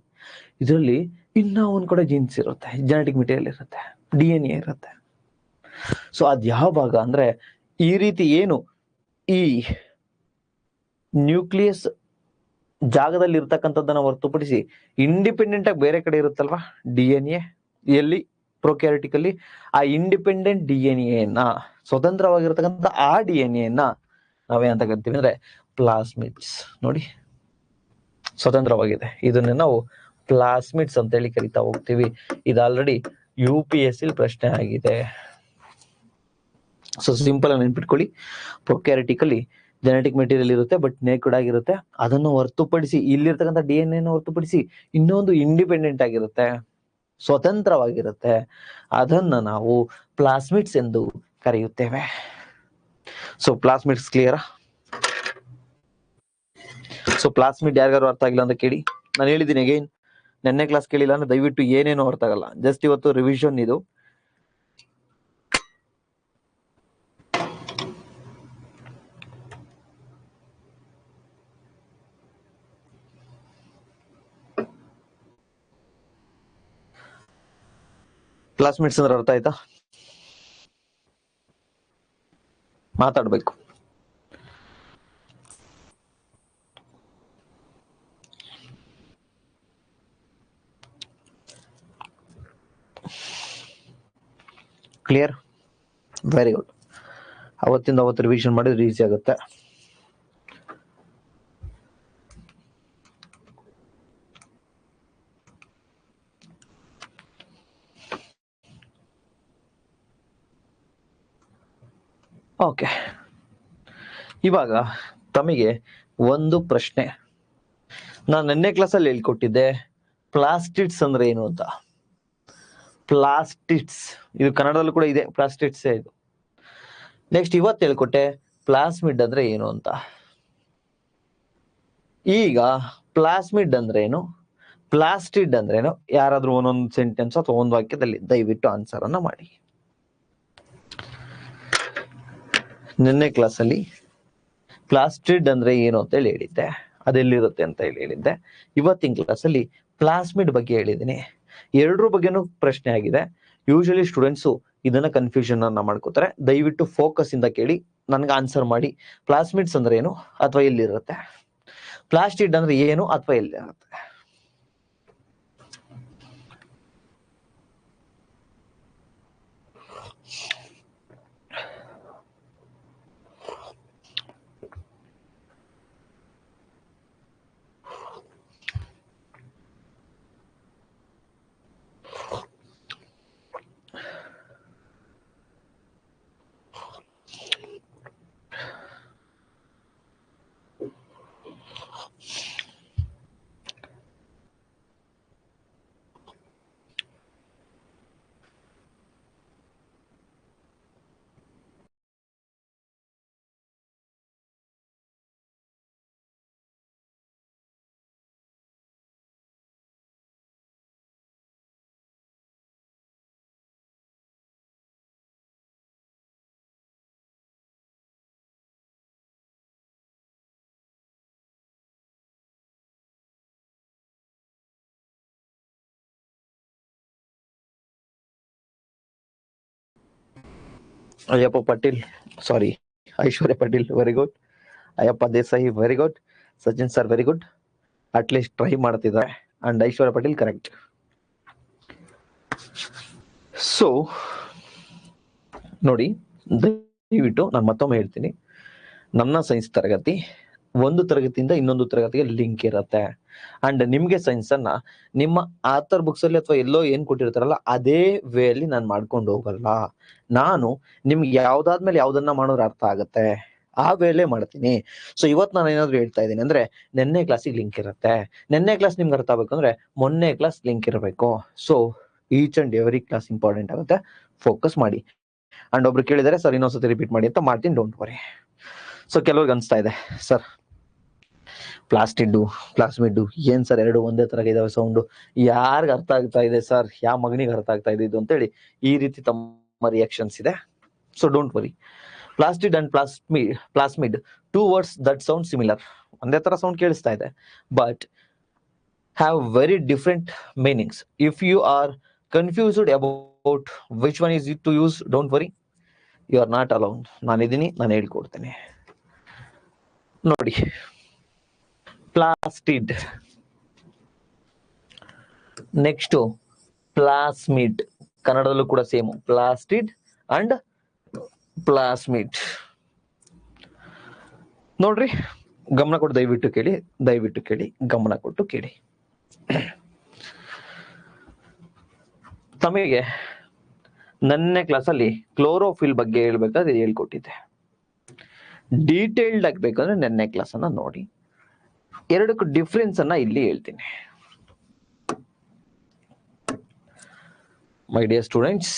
Speaker 1: ಇದರಲ್ಲಿ ಇನ್ನ ಒಂದ್ ಕಡೆ ಜೀನ್ಸ್ ಇರುತ್ತೆ, ಜೆನೆಟಿಕ್ ಮೆಟೀರಿಯಲ್ ಇರುತ್ತೆ, DNA ಇರುತ್ತೆ. ಸೊ ಅದ್ ಯಾವ ಭಾಗ ಅಂದ್ರೆ, ಈ ರೀತಿ ಏನು ಈ ನ್ಯೂಕ್ಲಿಯಸ್ ಜಾಗದಲ್ಲಿ ಇರ್ತಕ್ಕಂಥದ್ದನ್ನ ಹೊರತುಪಡಿಸಿ ಇಂಡಿಪೆಂಡೆಂಟ್ ಆಗಿ ಬೇರೆ ಕಡೆ ಇರುತ್ತಲ್ವಾ DNA, ಎಲ್ಲಿ ಪ್ರೊಕ್ಯಾರಿಟಿಕಲ್ಲಿ, ಆ ಇಂಡಿಪೆಂಡೆಂಟ್ DNA ಸ್ವತಂತ್ರವಾಗಿರ್ತಕ್ಕಂಥ ಆ DNA ನಾವೇನಂತ ಕರಿತೀವಿ ಅಂದ್ರೆ ಪ್ಲಾಸ್ಮಿಡ್ಸ್. ನೋಡಿ, ಸ್ವತಂತ್ರವಾಗಿದೆ, ಇದನ್ನ ನಾವು ಪ್ಲಾಸ್ಮಿಡ್ಸ್ ಅಂತ ಹೇಳಿ ಕರಿತಾ ಹೋಗ್ತೀವಿ. ಇದು ಆಲ್ರೆಡಿ UPSC ಪ್ರಶ್ನೆ ಆಗಿದೆ. ಸೊ ಸಿಂಪಲ್ ಆಗಿ ನೆನ್ಪಿಟ್ಕೊಳ್ಳಿ, ಪ್ರೊಕ್ಯಾರಿಟಿಕಲ್ಲಿ ಜೆನೆಟಿಕ್ ಮೆಟೀರಿಯಲ್ ಇರುತ್ತೆ, ಬಟ್ ನೇಕ್ಡ್ ಆಗಿರುತ್ತೆ. ಅದನ್ನು ಹೊರತುಪಡಿಸಿ, ಇಲ್ಲಿರ್ತಕ್ಕಂಥ DNA ಹೊರತುಪಡಿಸಿ ಇನ್ನೊಂದು ಇಂಡಿಪೆಂಡೆಂಟ್ ಆಗಿರುತ್ತೆ, ಸ್ವತಂತ್ರವಾಗಿರುತ್ತೆ. ಅದನ್ನ ನಾವು ಪ್ಲಾಸ್ಮಿಡ್ಸ್ ಎಂದು ಕರೆಯುತ್ತೇವೆ. ಸೊ ಪ್ಲಾಸ್ಮಿಡ್ಸ್ ಕ್ಲಿಯರಾ? ಸೊ ಪ್ಲಾಸ್ಮಿಡ್ ಯಾರಿಗಾರು ಅರ್ಥ ಆಗಿಲ್ಲ ಅಂತ ಕೇಳಿ, ನಾನು ಹೇಳಿದ್ದೀನಿ ಅಗೈನ್, ನೆನ್ನೆ ಕ್ಲಾಸ್ ಕೇಳಿಲ್ಲ ಅಂದ್ರೆ ದಯವಿಟ್ಟು ಏನೇನು ಅರ್ಥ ಆಗಲ್ಲ, ಜಸ್ಟ್ ಇವತ್ತು ರಿವಿಷನ್ ಇದು. ಪ್ಲಾಸ್ಮಿಡ್ಸ್ ಅಂದ್ರೆ ಅರ್ಥ ಆಯ್ತಾ? ಮಾತಾಡ್ಬೇಕು. ಕ್ಲಿಯರ್? Very good. ಅವತ್ತಿಂದ ಅವತ್ತು ರಿವಿಷನ್ ಮಾಡಿದ್ರೆ ಈಸಿ ಆಗುತ್ತೆ. ಓಕೆ, ಇವಾಗ ತಮಗೆ ಒಂದು ಪ್ರಶ್ನೆ. ನಾನು ನೆನ್ನೆ ಕ್ಲಾಸಲ್ಲಿ ಹೇಳ್ಕೊಟ್ಟಿದ್ದೆ ಪ್ಲಾಸ್ಟಿಡ್ಸ್ ಅಂದ್ರೆ ಏನು ಅಂತ. ಪ್ಲಾಸ್ಟಿಡ್ಸ್, ಇದು ಕನ್ನಡದಲ್ಲೂ ಕೂಡ ಇದೆ, ಪ್ಲಾಸ್ಟಿಡ್ಸ್ ಇದು. ನೆಕ್ಸ್ಟ್ ಇವತ್ತು ಹೇಳ್ಕೊಟ್ಟೆ ಪ್ಲಾಸ್ಮಿಡ್ ಅಂದ್ರೆ ಏನು ಅಂತ. ಈಗ ಪ್ಲಾಸ್ಮಿಡ್ ಅಂದ್ರೆ ಏನು, ಪ್ಲಾಸ್ಟಿಡ್ ಅಂದ್ರೆ ಏನು, ಯಾರಾದ್ರೂ ಒಂದೊಂದು ಸೆಂಟೆನ್ಸ್ ಅಥವಾ ಒಂದು ವಾಕ್ಯದಲ್ಲಿ ದಯವಿಟ್ಟು ಆನ್ಸರ್ ಅನ್ನ ಮಾಡಿ. ನಿನ್ನೆ ಕ್ಲಾಸಲ್ಲಿ ಪ್ಲಾಸ್ಟಿಡ್ ಅಂದ್ರೆ ಏನು ಅಂತ ಹೇಳಿ ಹೇಳಿದ್ದೆ, ಅದೆಲ್ಲಿರುತ್ತೆ ಅಂತ ಹೇಳಿ ಹೇಳಿದ್ದೆ. ಇವತ್ತಿನ ಕ್ಲಾಸಲ್ಲಿ ಪ್ಲಾಸ್ಮಿಡ್ ಬಗ್ಗೆ ಹೇಳಿದ್ದೀನಿ. ಎರಡರ ಬಗ್ಗೆನೂ ಪ್ರಶ್ನೆ ಆಗಿದೆ. ಯೂಶಲಿ ಸ್ಟೂಡೆಂಟ್ಸು ಇದನ್ನ ಕನ್ಫ್ಯೂಷನ್ ಅನ್ನ ಮಾಡ್ಕೋತಾರೆ. ದಯವಿಟ್ಟು ಫೋಕಸ್ ಇಂದ ಕೇಳಿ, ನನ್ಗೆ ಆನ್ಸರ್ ಮಾಡಿ. ಪ್ಲಾಸ್ಮಿಡ್ಸ್ ಅಂದ್ರೆ ಏನು ಅಥವಾ ಎಲ್ಲಿರುತ್ತೆ, ಪ್ಲಾಸ್ಟಿಡ್ ಅಂದ್ರೆ ಏನು ಅಥವಾ ಎಲ್ಲಿರುತ್ತೆ. Ayyappa Patil, sorry, Aishwarya Patil, very good. Ayyappa Desai, very good. Sachin sir, very good. At least try ಮಾಡ್ತಿದ್ದಾರೆ. And Aishwarya Patil correct. So ನೋಡಿ, ದಯವಿಟ್ಟು ನಾನು ಮತ್ತೊಮ್ಮೆ ಹೇಳ್ತೀನಿ, ನನ್ನ ಸೈನ್ಸ್ ತರಗತಿ ಒಂದು ತರಗತಿಯಿಂದ ಇನ್ನೊಂದು ತರಗತಿಗೆ ಲಿಂಕ್ ಇರುತ್ತೆ. ಅಂಡ್ ನಿಮ್ಗೆ ಸೈನ್ಸ್ ಅನ್ನ ನಿಮ್ಮ ಆಥರ್ ಬುಕ್ಸ್ ಅಲ್ಲಿ ಅಥವಾ ಎಲ್ಲೋ ಏನ್ ಕೊಟ್ಟಿರ್ತಾರಲ್ಲ ಅದೇ ವೇ ಅಲ್ಲಿ ನಾನು ಮಾಡ್ಕೊಂಡು ಹೋಗಲ್ಲ. ನಾನು ನಿಮ್ಗೆ ಯಾವ್ದಾದ್ಮೇಲೆ ಯಾವ್ದನ್ನ ಮಾಡೋದ್ರ ಅರ್ಥ ಆಗತ್ತೆ ಆ ವೇಳೆ ಮಾಡ್ತೀನಿ. ಸೊ ಇವತ್ತು ನಾನು ಏನಾದ್ರು ಹೇಳ್ತಾ ಇದ್ದೀನಿ ಅಂದ್ರೆ ನೆನ್ನೆ ಕ್ಲಾಸಿಗೆ ಲಿಂಕ್ ಇರುತ್ತೆ. ನೆನ್ನೆ ಕ್ಲಾಸ್ ನಿಮ್ಗೆ ಅರ್ಥ ಆಗ್ಬೇಕು ಅಂದ್ರೆ ಮೊನ್ನೆ ಕ್ಲಾಸ್ ಲಿಂಕ್ ಇರಬೇಕು. So each and every class important ಆಗುತ್ತೆ, ಫೋಕಸ್ ಮಾಡಿ. ಅಂಡ್ ಒಬ್ರು ಕೇಳಿದರೆ ಸರ್ ಇನ್ನೊಂದ್ಸತಿ ರಿಪೀಟ್ ಮಾಡಿ ಅಂತ ಮಾಡ್ತೀನಿ, ಡೋಂಟ್ ವರಿ. ಸೊ ಕೆಲವ್ರಿಗೆ ಅನ್ಸ್ತಾ ಇದೆ ಸರ್ ಪ್ಲಾಸ್ಮಿಡ್ ಏನ್ ಸರ್ ಎರಡು ಒಂದೇ ತರ ಇದಾವೆ ಸೌಂಡು, ಯಾರಿಗ ಅರ್ಥ ಆಗ್ತಾ ಇದೆ ಸರ್, ಯಾವ ಮಗನಿಗೆ ಅರ್ಥ ಆಗ್ತಾ ಇದೆ ಇದು ಅಂತೇಳಿ ಈ ರೀತಿ ತಮ್ಮ ರಿಯಾಕ್ಷನ್ಸ್ ಇದೆ. So don't worry, plastid and plasmid two words that sound similar, ಒಂದೇ ತರ ಸೌಂಡ್ ಕೇಳಿಸ್ತಾ ಇದೆ, but have very different meanings. If you are confused about which one is it to use, don't worry, you are not alone. ನಾನಿದ್ದೀನಿ, ನಾನು ಹೇಳ್ಕೊಡ್ತೇನೆ. ನೋಡಿ, ಪ್ಲಾಸ್ಟಿಡ್, next plasmid, ಕನ್ನಡದಲ್ಲೂ ಕೂಡ same, ಪ್ಲಾಸ್ಟಿಡ್ and plasmid. ನೋಡ್ರಿ, ಗಮನ ಕೊಟ್ಟು ದಯವಿಟ್ಟು ಕೇಳಿ, ಗಮನ ಕೊಟ್ಟು ಕೇಳಿ. ತಮಗೆ ನನ್ನೇ ಕ್ಲಾಸಲ್ಲಿ ಕ್ಲೋರೋಫಿಲ್ ಬಗ್ಗೆ ಹೇಳ್ಬೇಕಾದ್ರೆ ಹೇಳ್ಕೊಟ್ಟಿದ್ದೆ. ಡೀಟೇಲ್ಡ್ ಆಗ್ಬೇಕಂದ್ರೆ ನೆನ್ನೆ ಕ್ಲಾಸ್ ಅನ್ನ ನೋಡಿ. ಎರಡಕ್ಕೂ ಡಿಫ್ರೆನ್ಸ್ ಅನ್ನ ಇಲ್ಲಿ ಹೇಳ್ತೀನಿ. My dear students,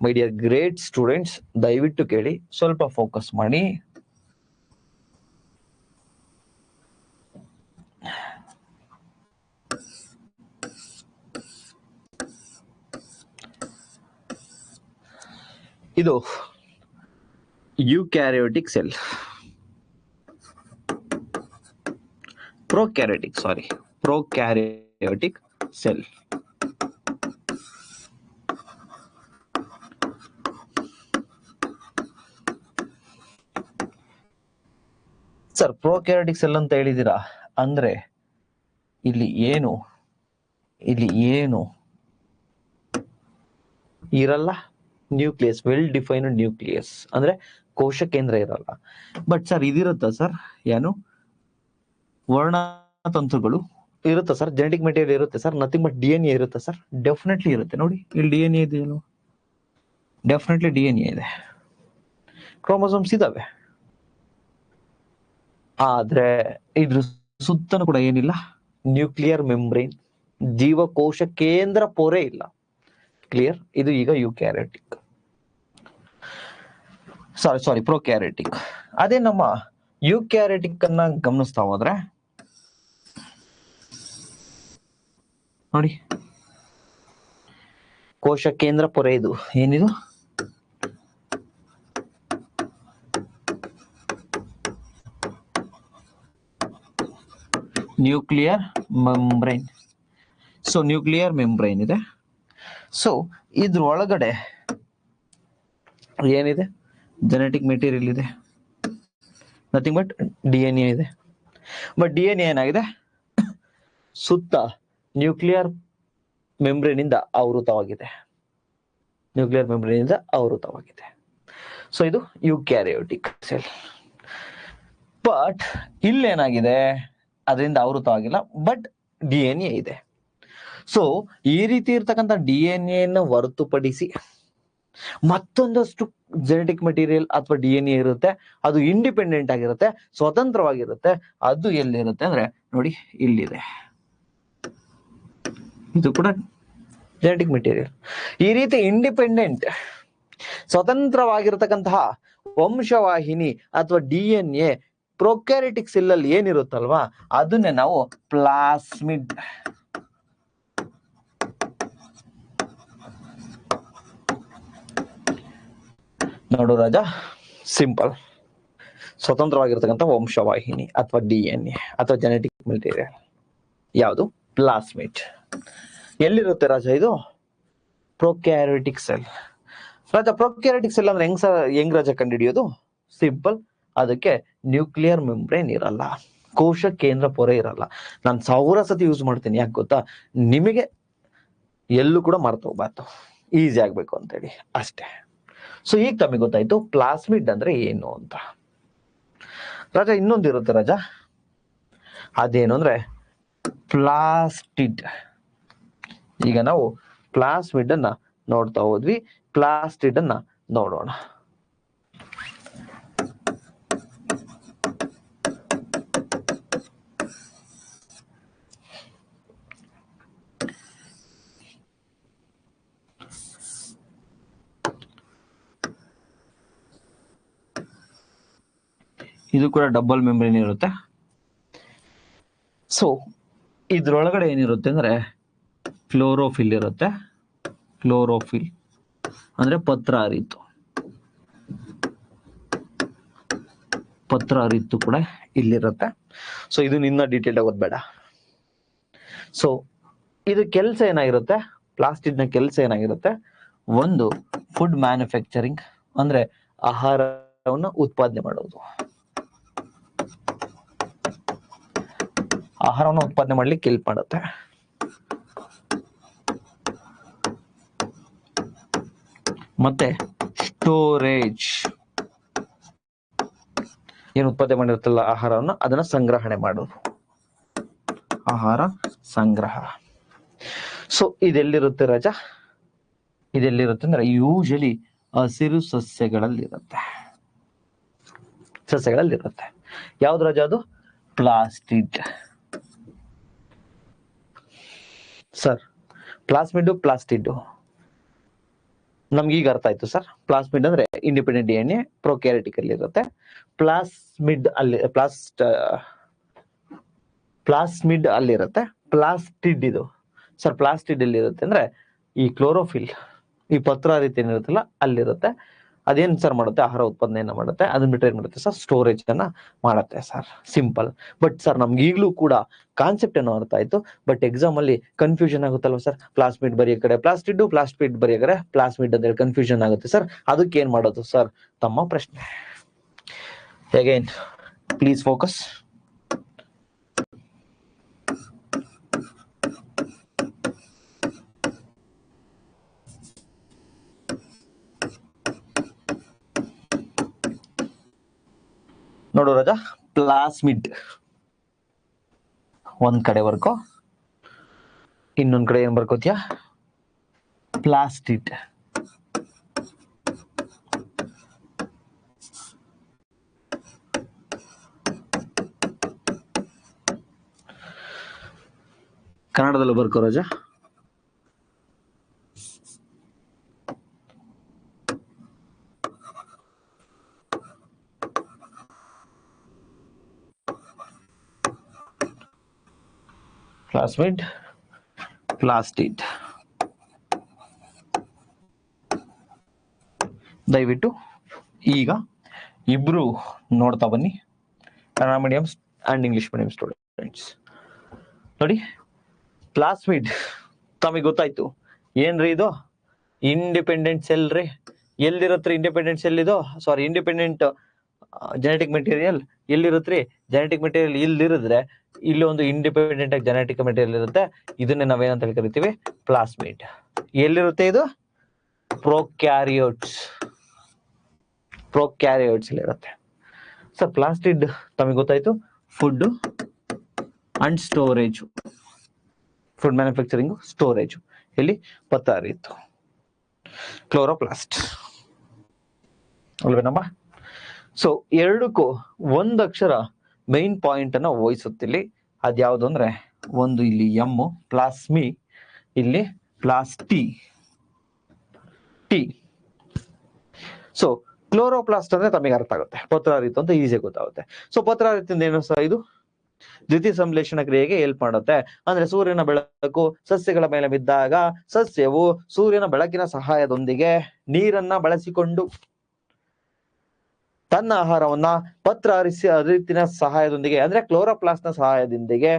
Speaker 1: my dear great students, ದಯವಿಟ್ಟು ಕೇಳಿ, ಸ್ವಲ್ಪ ಫೋಕಸ್ ಮಾಡಿ. ಇದು eukaryotic cell, prokaryotic cell. Sir prokaryotic cell ಅಂತ ಹೇಳಿದಿರಾ ಅಂದ್ರೆ ಇಲ್ಲಿ ಏನು ಇರಲ್ಲ, ನ್ಯೂಕ್ಲಿಯಸ್, ವೆಲ್ ಡಿಫೈನ್ಡ್ ನ್ಯೂಕ್ಲಿಯಸ್ ಅಂದ್ರೆ ಕೋಶ ಕೇಂದ್ರ ಇರಲ್ಲ. ಬಟ್ ಸರ್ ಇದಿರುತ್ತಾ ಸರ್, ಏನು ವರ್ಣತಂತುಗಳು ಇರುತ್ತೆ ಸರ್, ಜೆನೆಟಿಕ್ ಮೆಟೀರಿಯಲ್ ಇರುತ್ತೆ ಸರ್, ನಥಿಂಗ್ ಬಟ್ DNA ಇರುತ್ತೆ ಸರ್, ಡೆಫಿನೆಟ್ಲಿ ಇರುತ್ತೆ. ನೋಡಿ ಇಲ್ಲಿ DNA ಇದೆಯಲ್ಲ, ಡೆಫಿನೆಟ್ಲಿ DNA ಇದೆ, ಕ್ರೋಮೋಸೋಮ್ಸ್ ಇದಾವೆ, ಆದ್ರೆ ಇದ್ರ ಸುತ್ತನೂ ಕೂಡ ಏನಿಲ್ಲ, ನ್ಯೂಕ್ಲಿಯರ್ ಮೆಂಬ್ರೇನ್, ಜೀವಕೋಶ ಕೇಂದ್ರ ಪೊರೆ ಇಲ್ಲ. ಕ್ಲಿಯರ್? ಇದು ಈಗ ಯುಕ್ಯಾರಿಯೋಟಿಕ್, ಸಾರಿ ಪ್ರೊಕ್ಯಾರಿಯೋಟಿಕ್. ಅದೇ ನಮ್ಮ ಯುಕ್ಯಾರಿಯೋಟಿಕ್ ಅನ್ನ ಗಮನಿಸ್ತಾ ಹೋದ್ರೆ ನೋಡಿ, ಕೋಶ ಕೇಂದ್ರ ಪೊರೆ, ಇದು ಏನಿದು, nuclear membrane. So nuclear membrane ಇದೆ. ಸೊ ಇದ್ರ ಒಳಗಡೆ ಏನಿದೆ, ಜೆನೆಟಿಕ್ ಮೆಟೀರಿಯಲ್ ಇದೆ, ನಥಿಂಗ್ ಬಟ್ DNA ಇದೆ. ಬಟ್ DNA ಏನಾಗಿದೆ, ಸುತ್ತ ನ್ಯೂಕ್ಲಿಯರ್ ಮೆಂಬ್ರೇನ್ ಇಂದ ಆವೃತವಾಗಿದೆ. ಸೊ ಇದು ಯುಕ್ಯಾರಿಯೋಟಿಕ್ ಸೆಲ್. ಬಟ್ ಇಲ್ಲೇನಾಗಿದೆ, ಅದರಿಂದ ಆವೃತವಾಗಿಲ್ಲ, ಬಟ್ DNA ಇದೆ. ಸೊ ಈ ರೀತಿ ಇರ್ತಕ್ಕಂಥ DNA ಹೊರತುಪಡಿಸಿ ಮತ್ತೊಂದಷ್ಟು ಜೆನೆಟಿಕ್ ಮೆಟೀರಿಯಲ್ ಅಥವಾ DNA ಇರುತ್ತೆ, ಅದು ಇಂಡಿಪೆಂಡೆಂಟ್ ಆಗಿರುತ್ತೆ, ಸ್ವತಂತ್ರವಾಗಿರುತ್ತೆ. ಅದು ಎಲ್ಲಿರುತ್ತೆ ಅಂದ್ರೆ ನೋಡಿ, ಇಲ್ಲಿದೆ. ಇದು ಕೂಡ ಜೆನೆಟಿಕ್ ಮೆಟೀರಿಯಲ್. ಈ ರೀತಿ ಇಂಡಿಪೆಂಡೆಂಟ್, ಸ್ವತಂತ್ರವಾಗಿರತಕ್ಕಂತಹ ವಂಶವಾಹಿನಿ ಅಥವಾ DNA ಪ್ರೊಕ್ಯಾರಿಯೋಟಿಕ್ ಸೆಲ್ ಅಲ್ಲಿ ಏನಿರುತ್ತಲ್ವಾ, ಅದನ್ನೇ ನಾವು ಪ್ಲಾಸ್ಮಿಡ್, ನೋಡು ರಾಜ, ಸಿಂಪಲ್, ಸ್ವತಂತ್ರವಾಗಿರ್ತಕ್ಕಂಥ ವಂಶವಾಹಿನಿ ಅಥವಾ DNA ಅಥವಾ ಜೆನೆಟಿಕ್ ಮೆಟೀರಿಯಲ್ ಯಾವುದು, ಪ್ಲಾಸ್ಮಿಡ್. ಎಲ್ಲಿರುತ್ತೆ ರಾಜ ಇದು, ಪ್ರೊಕ್ಯಾರಿಯೋಟಿಕ್ ಸೆಲ್. ರಾಜ ಪ್ರೊಕ್ಯಾರಿಟಿಕ್ ಸೆಲ್ ಅಂದ್ರೆ ಹೆಂಗ್ ರಾಜ ಕಂಡುಹಿಡಿಯೋದು? ಸಿಂಪಲ್, ಅದಕ್ಕೆ ನ್ಯೂಕ್ಲಿಯರ್ ಮೆಂಬ್ರೇನ್ ಇರಲ್ಲ, ಕೋಶ ಕೇಂದ್ರ ಪೊರೆ ಇರಲ್ಲ. ನಾನು 1000 ಸತಿ ಯೂಸ್ ಮಾಡ್ತೀನಿ, ಯಾಕೆ ಗೊತ್ತಾ? ನಿಮಗೆ ಎಲ್ಲೂ ಕೂಡ ಮರ್ತು ಹೋಗ್ಬಾರ್ದು, ಈಸಿ ಆಗ್ಬೇಕು ಅಂತೇಳಿ ಅಷ್ಟೇ. ಸೊ ಈಗ ತಮಗೆ ಗೊತ್ತಾಯ್ತು ಪ್ಲಾಸ್ಮಿಡ್ ಅಂದ್ರೆ ಏನು ಅಂತ. ರಾಜ ಇನ್ನೊಂದು ಇರುತ್ತೆ ರಾಜ, ಅದೇನು ಅಂದ್ರೆ ಪ್ಲಾಸ್ಟಿಡ್. ಈಗ ನಾವು ಪ್ಲಾಸ್ಮಿಡ್ ಅನ್ನ ನೋಡ್ತಾ ಹೋದ್ವಿ, ಪ್ಲಾಸ್ಟಿಡ್ ಅನ್ನ ನೋಡೋಣ. ಇದು ಕೂಡ ಡಬಲ್ ಮೆಂಬ್ರೇನ್ ಇರುತ್ತೆ. ಸೊ ಇದ್ರೊಳಗಡೆ ಏನಿರುತ್ತೆ ಅಂದ್ರೆ ಕ್ಲೋರೋಫಿಲ್ ಇರುತ್ತೆ. ಕ್ಲೋರೋಫಿಲ್ ಅಂದ್ರೆ ಪತ್ರ ಹರಿತು, ಪತ್ರ ಹರಿತು ಕೂಡ ಇಲ್ಲಿರುತ್ತೆ. ಸೊ ಇದು ನಿನ್ನ ಡೀಟೇಲ್ ಓದ್ಬೇಡ. ಸೊ ಇದು ಕೆಲಸ ಏನಾಗಿರುತ್ತೆ, ಪ್ಲಾಸ್ಟಿಡ್ ನ ಕೆಲಸ ಏನಾಗಿರುತ್ತೆ? ಒಂದು ಫುಡ್ ಮ್ಯಾನುಫ್ಯಾಕ್ಚರಿಂಗ್ ಅಂದ್ರೆ ಆಹಾರವನ್ನು ಉತ್ಪಾದನೆ ಮಾಡೋದು, ಆಹಾರವನ್ನು ಉತ್ಪಾದನೆ ಮಾಡ್ಲಿಕ್ಕೆ ಹೆಲ್ಪ್ ಮಾಡುತ್ತೆ. ಮತ್ತೆ ಸ್ಟೋರೇಜ್, ಏನು ಉತ್ಪಾದನೆ ಮಾಡಿರುತ್ತಲ್ಲ ಆಹಾರವನ್ನು, ಅದನ್ನ ಸಂಗ್ರಹಣೆ ಮಾಡೋದು, ಆಹಾರ ಸಂಗ್ರಹ. ಸೊ ಇದೆಲ್ಲಿರುತ್ತೆ ರಾಜ? ಇದೆಲ್ಲಿರುತ್ತೆ ಅಂದ್ರೆ ಯೂಶಲಿ ಹಸಿರು ಸಸ್ಯಗಳಲ್ಲಿರುತ್ತೆ, ಸಸ್ಯಗಳಲ್ಲಿರುತ್ತೆ. ಯಾವ್ದು ರಾಜ ಅದು? ಪ್ಲಾಸ್ಟಿಡ್. ಸರ್ ಪ್ಲಾಸ್ಮಿಡ್ ಪ್ಲಾಸ್ಟಿಡ್ ನಮ್ಗೆ ಈಗ ಅರ್ಥ ಆಯ್ತು ಸರ್. ಪ್ಲಾಸ್ಮಿಡ್ ಅಂದ್ರೆ ಇಂಡಿಪೆಂಡೆಂಟ್ DNA ಪ್ರೊಕ್ಯಾರಿಟಿಕ್ ಅಲ್ಲಿ ಇರುತ್ತೆ. ಪ್ಲಾಸ್ಮಿಡ್ ಅಲ್ಲಿರುತ್ತೆ. ಪ್ಲಾಸ್ಟಿಡ್ ಇದು ಸರ್, ಪ್ಲಾಸ್ಟಿಡ್ ಎಲ್ಲಿ ಇರುತ್ತೆ ಅಂದ್ರೆ ಈ ಕ್ಲೋರೋಫಿಲ್, ಈ ಪತ್ರ ರೀತಿ ಏನಿರುತ್ತಲ್ಲ ಅಲ್ಲಿರುತ್ತೆ. ಅದೇನ್ ಸರ್ ಮಾಡುತ್ತೆ? ಆಹಾರ ಉತ್ಪಾದನೆಯನ್ನ ಮಾಡುತ್ತೆ. ಅದನ್ನ ಬಿಟ್ಟರೆ ಏನ್ ಮಾಡುತ್ತೆ ಸರ್? ಸ್ಟೋರೇಜ್ ಅನ್ನ ಮಾಡುತ್ತೆ ಸರ್. ಸಿಂಪಲ್. ಬಟ್ ಸರ್ ನಮ್ಗೆ ಈಗಲೂ ಕೂಡ ಕಾನ್ಸೆಪ್ಟ್ ಏನೋ ಅರ್ಥ ಆಯ್ತು, ಬಟ್ ಎಕ್ಸಾಮ್ ಅಲ್ಲಿ ಕನ್ಫ್ಯೂಷನ್ ಆಗುತ್ತಲ್ವ ಸರ್? ಪ್ಲಾಸ್ಮಿಡ್ ಬರೆಯೋ ಕಡೆ ಪ್ಲಾಸ್ಟಿಡ್, ಪ್ಲಾಸ್ಮಿಡ್ ಬರೆಯೋ ಕಡೆ ಪ್ಲಾಸ್ಮಿಡ್ ಅಂತ ಹೇಳಿ ಕನ್ಫ್ಯೂಷನ್ ಆಗುತ್ತೆ ಸರ್. ಅದಕ್ಕೆ ಏನ್ ಮಾಡೋದು ಸರ್? ತಮ್ಮ ಪ್ರಶ್ನೆ. Again please focus. ನೋಡು ರಾಜ, ಪ್ಲಾಸ್ಮಿಡ್ ಒಂದ್ ಕಡೆ ಬರ್ಕೋ, ಇನ್ನೊಂದ್ ಕಡೆ ಏನ್ ಬರ್ಕೋತಿಯಾ? ಪ್ಲಾಸ್ಟಿಡ್. ಕನ್ನಡದಲ್ಲೂ ಬರ್ಕೋ ರಾಜ. ಪ್ಲಾಸ್ಮಿಡ್, ಪ್ಲಾಸ್ಟಿಡ್. ದಯವಿಟ್ಟು ಈಗ ಇಬ್ರು ನೋಡ್ತಾ ಬನ್ನಿ, Kannada medium and English medium students. ನೋಡಿ, ಪ್ಲಾಸ್ಮಿಡ್ ತಮಗೆ ಗೊತ್ತಾಯ್ತು ಏನ್ರಿ ಇದು? ಇಂಡಿಪೆಂಡೆಂಟ್ ಸೆಲ್ ರೀ. ಎಲ್ಲಿರತ್ರಿ ಇಂಡಿಪೆಂಡೆಂಟ್ ಸೆಲ್? ಇದು ಸಾರಿ, ಇಂಡಿಪೆಂಡೆಂಟ್ ಜೆನೆಟಿಕ್ ಮೆಟೀರಿಯಲ್ ಎಲ್ಲಿರುತ್ತ್ರಿ? ಜೆನೆಟಿಕ್ ಮೆಟೀರಿಯಲ್ ಇಲ್ಲಿರಿದ್ರೆ ಇಲ್ಲಿ ಒಂದು ಇಂಡಿಪೆಂಡೆಂಟ್ ಆಗಿ ಜೆನೆಟಿಕ್ ಮೆಟೀರಿಯಲ್ ಇರುತ್ತೆ. ಇದನ್ನೇ ನಾವೇನಂತ ಕರಿತೀವಿ? ಪ್ಲಾಸ್ಮಿಡ್. ಎಲ್ಲಿರುತ್ತೆ ಇದು? ಪ್ರೊಕ್ಯಾರಿಯೋಟ್ಸ್. ಪ್ರೊಕ್ಯಾರಿಯೋಟ್ಸ್ ಇರುತ್ತೆ ಸರ್. ಪ್ಲಾಸ್ಟಿಡ್ ತಮಗೆ ಗೊತ್ತಾಯ್ತು, food and storage, food manufacturing, storage. ಇಲ್ಲಿ ಪತ್ರ ಹರಿತು, ಕ್ಲೋರೋಪ್ಲಾಸ್ಟ್ ಅಲ್ವೇನಮ್ಮ? ಸೊ ಎರಡಕ್ಕೂ ಒಂದ್ ಅಕ್ಷರ ಮೈನ್ ಪಾಯಿಂಟ್ ಅನ್ನ ವಹಿಸುತ್ತಿಲ್ಲಿ. ಅದ್ಯಾವುದು ಅಂದ್ರೆ, ಒಂದು ಇಲ್ಲಿ ಎಮ್ ಪ್ಲಾಸ್ಮಿ, ಇಲ್ಲಿ ಪ್ಲಾಸ್ಟಿ ಟಿ. ಸೊ ಕ್ಲೋರೋಪ್ಲಾಸ್ಟ್ ಅಂದ್ರೆ ತಮಗೆ ಅರ್ಥ ಆಗುತ್ತೆ, ಪತ್ರ ಹರಿತು ಅಂತ ಈಸಿ ಗೊತ್ತಾಗುತ್ತೆ. ಸೊ ಪತ್ರ ಹರಿತಿಂದ ಏನು ಸಹ ಇದು? ದ್ವಿತೀಯ ಸಂಶ್ಲೇಷಣ ಕ್ರಿಯೆಗೆ ಹೆಲ್ಪ್ ಮಾಡುತ್ತೆ. ಅಂದ್ರೆ ಸೂರ್ಯನ ಬೆಳಕು ಸಸ್ಯಗಳ ಮೇಲೆ ಬಿದ್ದಾಗ ಸಸ್ಯವು ಸೂರ್ಯನ ಬೆಳಕಿನ ಸಹಾಯದೊಂದಿಗೆ ನೀರನ್ನ ಬಳಸಿಕೊಂಡು ತನ್ನ ಆಹಾರವನ್ನ ಪತ್ರ ಹರಿತಿನ ಸಹಾಯದೊಂದಿಗೆ, ಅಂದ್ರೆ ಕ್ಲೋರೋಪ್ಲಾಸ್ಟ್ ನ ಸಹಾಯದೊಂದಿಗೆ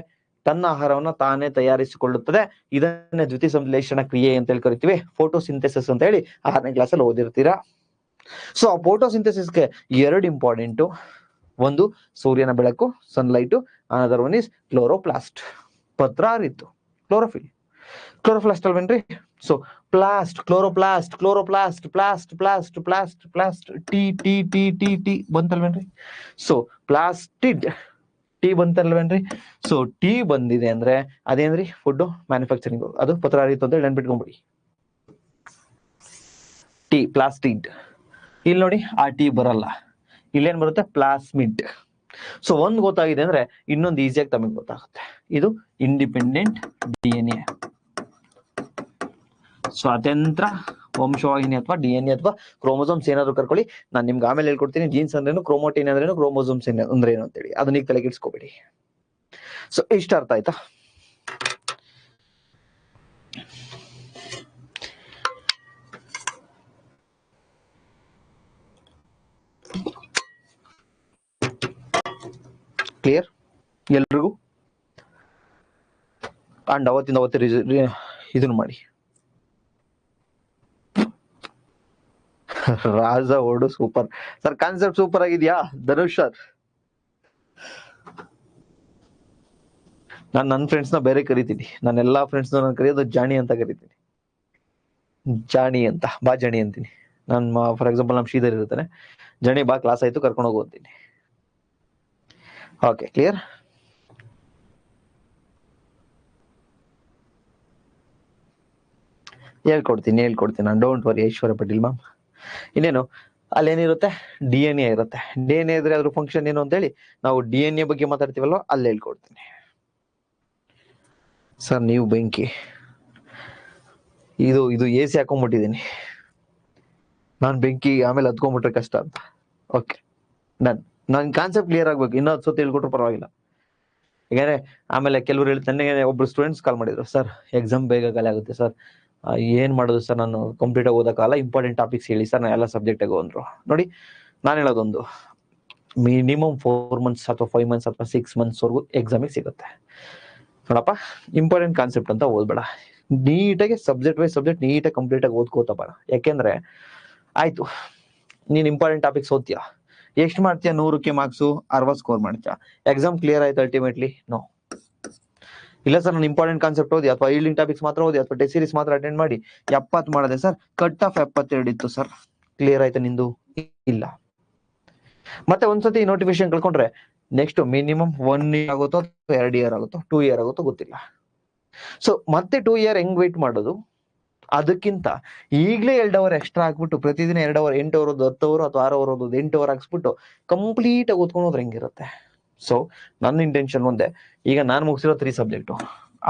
Speaker 1: ತನ್ನ ಆಹಾರವನ್ನ ತಾನೇ ತಯಾರಿಸಿಕೊಳ್ಳುತ್ತದೆ. ಇದನ್ನೇ ದ್ಯುತಿ ಸಂಶ್ಲೇಷಣ ಕ್ರಿಯೆ ಅಂತ ಹೇಳಿ ಕರಿತೀವಿ. ಫೋಟೋಸಿಂಥೆಸಿಸ್ ಅಂತ ಹೇಳಿ 6ನೇ ಕ್ಲಾಸಲ್ಲಿ ಓದಿರ್ತೀರಾ. ಸೊ ಆ ಫೋಟೋಸಿಂಥೆಸಿಸ್ಗೆ 2 ಇಂಪಾರ್ಟೆಂಟು. ಒಂದು ಸೂರ್ಯನ ಬೆಳಕು, sunlight. Another one is chloroplast, ಪತ್ರಾರಿತ್ತು. ಕ್ಲೋರೋಫಿಲ್, ಕ್ಲೋರೋಪ್ಲಾಸ್ಟ್ ಅಲ್ವೇನ್ರಿ? So plast, chloroplast, chloroplast, plast plast plast plast, T T T T T ಬಂತಲ್ವೇನ್ರಿ? ಸೊ ಪ್ಲಾಸ್ಟಿಡ್, ಟಿ ಬಂತಲ್ವೇನ್ರಿ? ಸೊ ಟಿ ಬಂದಿದೆ ಅಂದ್ರೆ ಅದೇನ್ರಿ? ಫುಡ್ ಮ್ಯಾನುಫ್ಯಾಕ್ಚರಿಂಗ್, ಅದು ಪತ್ರಾರಿತ್ತು ಅಂತ ಹೇಳಿ ನೆನ್ಪಿಟ್ಕೊಂಡ್ಬಿಡಿ. ಟಿ ಪ್ಲಾಸ್ಟಿಡ್. ಇಲ್ಲಿ ನೋಡಿ ಆ ಟಿ ಬರಲ್ಲ, ಇಲ್ಲೇನ್ ಬರುತ್ತೆ? ಪ್ಲಾಸ್ಮಿಡ್. ಸೊ ಒಂದ್ ಗೊತ್ತಾಗಿದೆ ಅಂದ್ರೆ ಇನ್ನೊಂದು ಈಸಿಯಾಗಿ ತಮಗೆ ಗೊತ್ತಾಗುತ್ತೆ. ಇದು ಇಂಡಿಪೆಂಡೆಂಟ್ ಡಿಎನ್ಎ, ಸ್ವಾತಂತ್ರ್ಯ ವಂಶವಾಹಿನಿ ಅಥವಾ ಡಿಎನ್ಎ ಅಥವಾ ಕ್ರೋಮೋಸೋಮ್ಸ್ ಏನಾದ್ರು ಕರ್ಕೊಳ್ಳಿ. ನಾನು ನಿಮ್ಗೆ ಆಮೇಲೆ ಹೇಳ್ಕೊಡ್ತೀನಿ ಜೀನ್ಸ್ ಅಂದ್ರೇನು, ಕ್ರೋಮೋಟಿನ್ ಅಂದ್ರೇನು, ಕ್ರೋಮೋಸೋಮ್ಸ್ ಅಂದ್ರೆ ಏನು ಅಂತೇಳಿ. ಅದನ್ನ ಈಗ ತಲೆಗೆಡ್ಸ್ಕೊಬೇಡಿ. ಸೊ ಇಷ್ಟ ಅರ್ಥ ಆಯ್ತಾ? ಕ್ಲಿಯರ್ ಎಲ್ರಿಗೂ? ಅಂಡ್ ಅವತ್ತಿಂದ ಇದನ್ನು ಮಾಡಿ. ರಾಜ ಓಡು ಸೂಪರ್ ಸರ್, ಕಾನ್ಸೆಪ್ಟ್ ಸೂಪರ್ ಆಗಿದ್ಯಾ ಧನುಷ್ ಸರ್? ನಾನು ನನ್ನ ಫ್ರೆಂಡ್ಸ್ನ ಬೇರೆ ಕರಿತೀನಿ. ನಾನು ಎಲ್ಲಾ ಫ್ರೆಂಡ್ಸ್ನ ನಾನು ಕರೆಯೋದು ಜಾಣಿ ಅಂತ ಕರಿತೀನಿ. ಜಾಣಿ ಅಂತ, ಬಾ ಜಾಣಿ ಅಂತೀನಿ. ನಾನು ಫಾರ್ ಎಕ್ಸಾಂಪಲ್ ನಮ್ಮ ಶ್ರೀಧರ್ ಇರ್ತಾನೆ, ಜಾಣಿ ಬಾ ಕ್ಲಾಸ್ ಆಯ್ತು ಕರ್ಕೊಂಡು ಹೋಗು ಅಂತೀನಿ. Okay clear? ಹೇಳ್ಕೊಡ್ತೀನಿ ನಾನು, don't worry Aishwarya Patel ma'am. ಇನ್ನೇನು ಅಲ್ಲೇನಿರುತ್ತೆ? ಡಿ ಎನ್ ಎ ಇರುತ್ತೆ. ಡಿ ಎನ್ ಎ ಇದ್ರೆ ಅದ್ರ ಫಂಕ್ಷನ್ ಏನು ಅಂತ ಹೇಳಿ ನಾವು ಡಿ ಎನ್ ಎ ಬಗ್ಗೆ ಮಾತಾಡ್ತೀವಲ್ವ, ಅಲ್ಲಿ ಹೇಳ್ಕೊಡ್ತೀನಿ. ಸರ್ ನೀವು ಬೆಂಕಿ, ಇದು ಎ ಸಿ ಹಾಕೊಂಡ್ಬಿಟ್ಟಿದ್ದೀನಿ ನಾನು. ಬೆಂಕಿ ಆಮೇಲೆ ಹತ್ಕೊಂಡ್ಬಿಟ್ರೆ ಕಷ್ಟ ಅಂತ. ಓಕೆ ನನ್ ಕಾನ್ಸೆಪ್ಟ್ ಕ್ಲಿಯರ್ ಆಗ್ಬೇಕು. ಇನ್ನೂ 10 ಸತಿ ಹೇಳ್ಕೊಟ್ರು ಪರವಾಗಿಲ್ಲ. ಯಾಕಂದ್ರೆ ಆಮೇಲೆ ಕೆಲವರು ಹೇಳ್ತಾನೆ, ಒಬ್ರು ಸ್ಟೂಡೆಂಟ್ಸ್ ಕಾಲ್ ಮಾಡಿದ್ರು, ಸರ್ ಎಕ್ಸಾಮ್ ಬೇಗ ಖಾಲಿ ಆಗುತ್ತೆ ಸರ್, ಏನ್ ಮಾಡೋದು ಸರ್, ನಾನು ಕಂಪ್ಲೀಟ್ ಆಗಿ ಓದಕ್ಕಾಗಲ್ಲ, ಇಂಪಾರ್ಟೆಂಟ್ ಟಾಪಿಕ್ಸ್ ಹೇಳಿ ಸರ್, ನಾನು ಎಲ್ಲ ಸಬ್ಜೆಕ್ಟ್ ಆಗಿ ಅಂದ್ರು. ನೋಡಿ ನಾನು ಹೇಳೋದೊಂದು, ಮಿನಿಮಮ್ 4 months ಅಥವಾ 5 months ಅಥವಾ 6 months ವರ್ಗು ಎಕ್ಸಾಮಿಗೆ ಸಿಗುತ್ತೆ. ನೋಡಪ್ಪ, ಇಂಪಾರ್ಟೆಂಟ್ ಕಾನ್ಸೆಪ್ಟ್ ಅಂತ ಓದ್ಬೇಡ, ನೀಟಾಗಿ ಸಬ್ಜೆಕ್ಟ್ ವೈಸ್ ಸಬ್ಜೆಕ್ಟ್ ನೀಟಾಗಿ ಕಂಪ್ಲೀಟ್ ಆಗಿ ಓದ್ಕೋತಾ ಬರ. ಯಾಕೆಂದ್ರೆ ಆಯ್ತು, ನೀನ್ ಇಂಪಾರ್ಟೆಂಟ್ ಟಾಪಿಕ್ಸ್ ಓದ್ತೀಯ, ಎಷ್ಟು ಮಾಡ್ತೀಯ? 100ಕ್ಕೆ ಮಾರ್ಕ್ಸು 60 ಸ್ಕೋರ್ ಮಾಡ್ತೀಯ. ಎಕ್ಸಾಮ್ ಕ್ಲಿಯರ್ ಆಯ್ತು ಅಲ್ಟಿಮೇಟ್ಲಿ? ನೋ. ಇಲ್ಲ ಸರ್ ನಾನು ಇಂಪಾರ್ಟೆಂಟ್ ಕಾನ್ಸೆಪ್ಟ್ ಓದಿ ಅಥವಾ ಈಲ್ಡಿಂಗ್ ಟಾಪಿಕ್ಸ್ ಮಾತ್ರ ಓದಿ ಅಥವಾ ಟೆಸ್ಟ್ ಸೀರೀಸ್ ಮಾತ್ರ ಅಟೆಂಡ್ ಮಾಡಿ 70 ಮಾಡಿದೆ ಸರ್, ಕಟ್ ಆಫ್ 72 ಇತ್ತು ಸರ್, ಕ್ಲಿಯರ್ ಆಯ್ತಾ ನಿಂದು? ಇಲ್ಲ. ಮತ್ತೆ ಒಂದ್ಸತಿ ನೋಟಿಫಿಕೇಶನ್ ಕಳ್ಕೊಂಡ್ರೆ ನೆಕ್ಸ್ಟ್ ಮಿನಿಮಮ್ 1 year ಆಗುತ್ತೋ ಅಥವಾ 2 year ಆಗುತ್ತೋ 2 year ಆಗುತ್ತೋ ಗೊತ್ತಿಲ್ಲ. ಸೊ ಮತ್ತೆ 2 year ಹೆಂಗ್ ವೇಟ್ ಮಾಡೋದು? ಅದಕ್ಕಿಂತ ಈಗಲೇ 2 hour ಎಕ್ಸ್ಟ್ರಾ ಹಾಕ್ಬಿಟ್ಟು ಪ್ರತಿದಿನ 2 hour 8 hour 10 hour ಅಥವಾ 6 hour 8 hour ಹಾಕ್ಸ್ಬಿಟ್ಟು ಕಂಪ್ಲೀಟ್ ಆಗಿ ಓದ್ಕೊಂಡು ಹೋದ್ರೆ ಹೆಂಗಿರುತ್ತೆ? ಸೊ ನನ್ನ ಇಂಟೆನ್ಷನ್ ಒಂದೇ, ಈಗ ನಾನು ಮುಗಿಸಿರೋ 3 ಸಬ್ಜೆಕ್ಟು,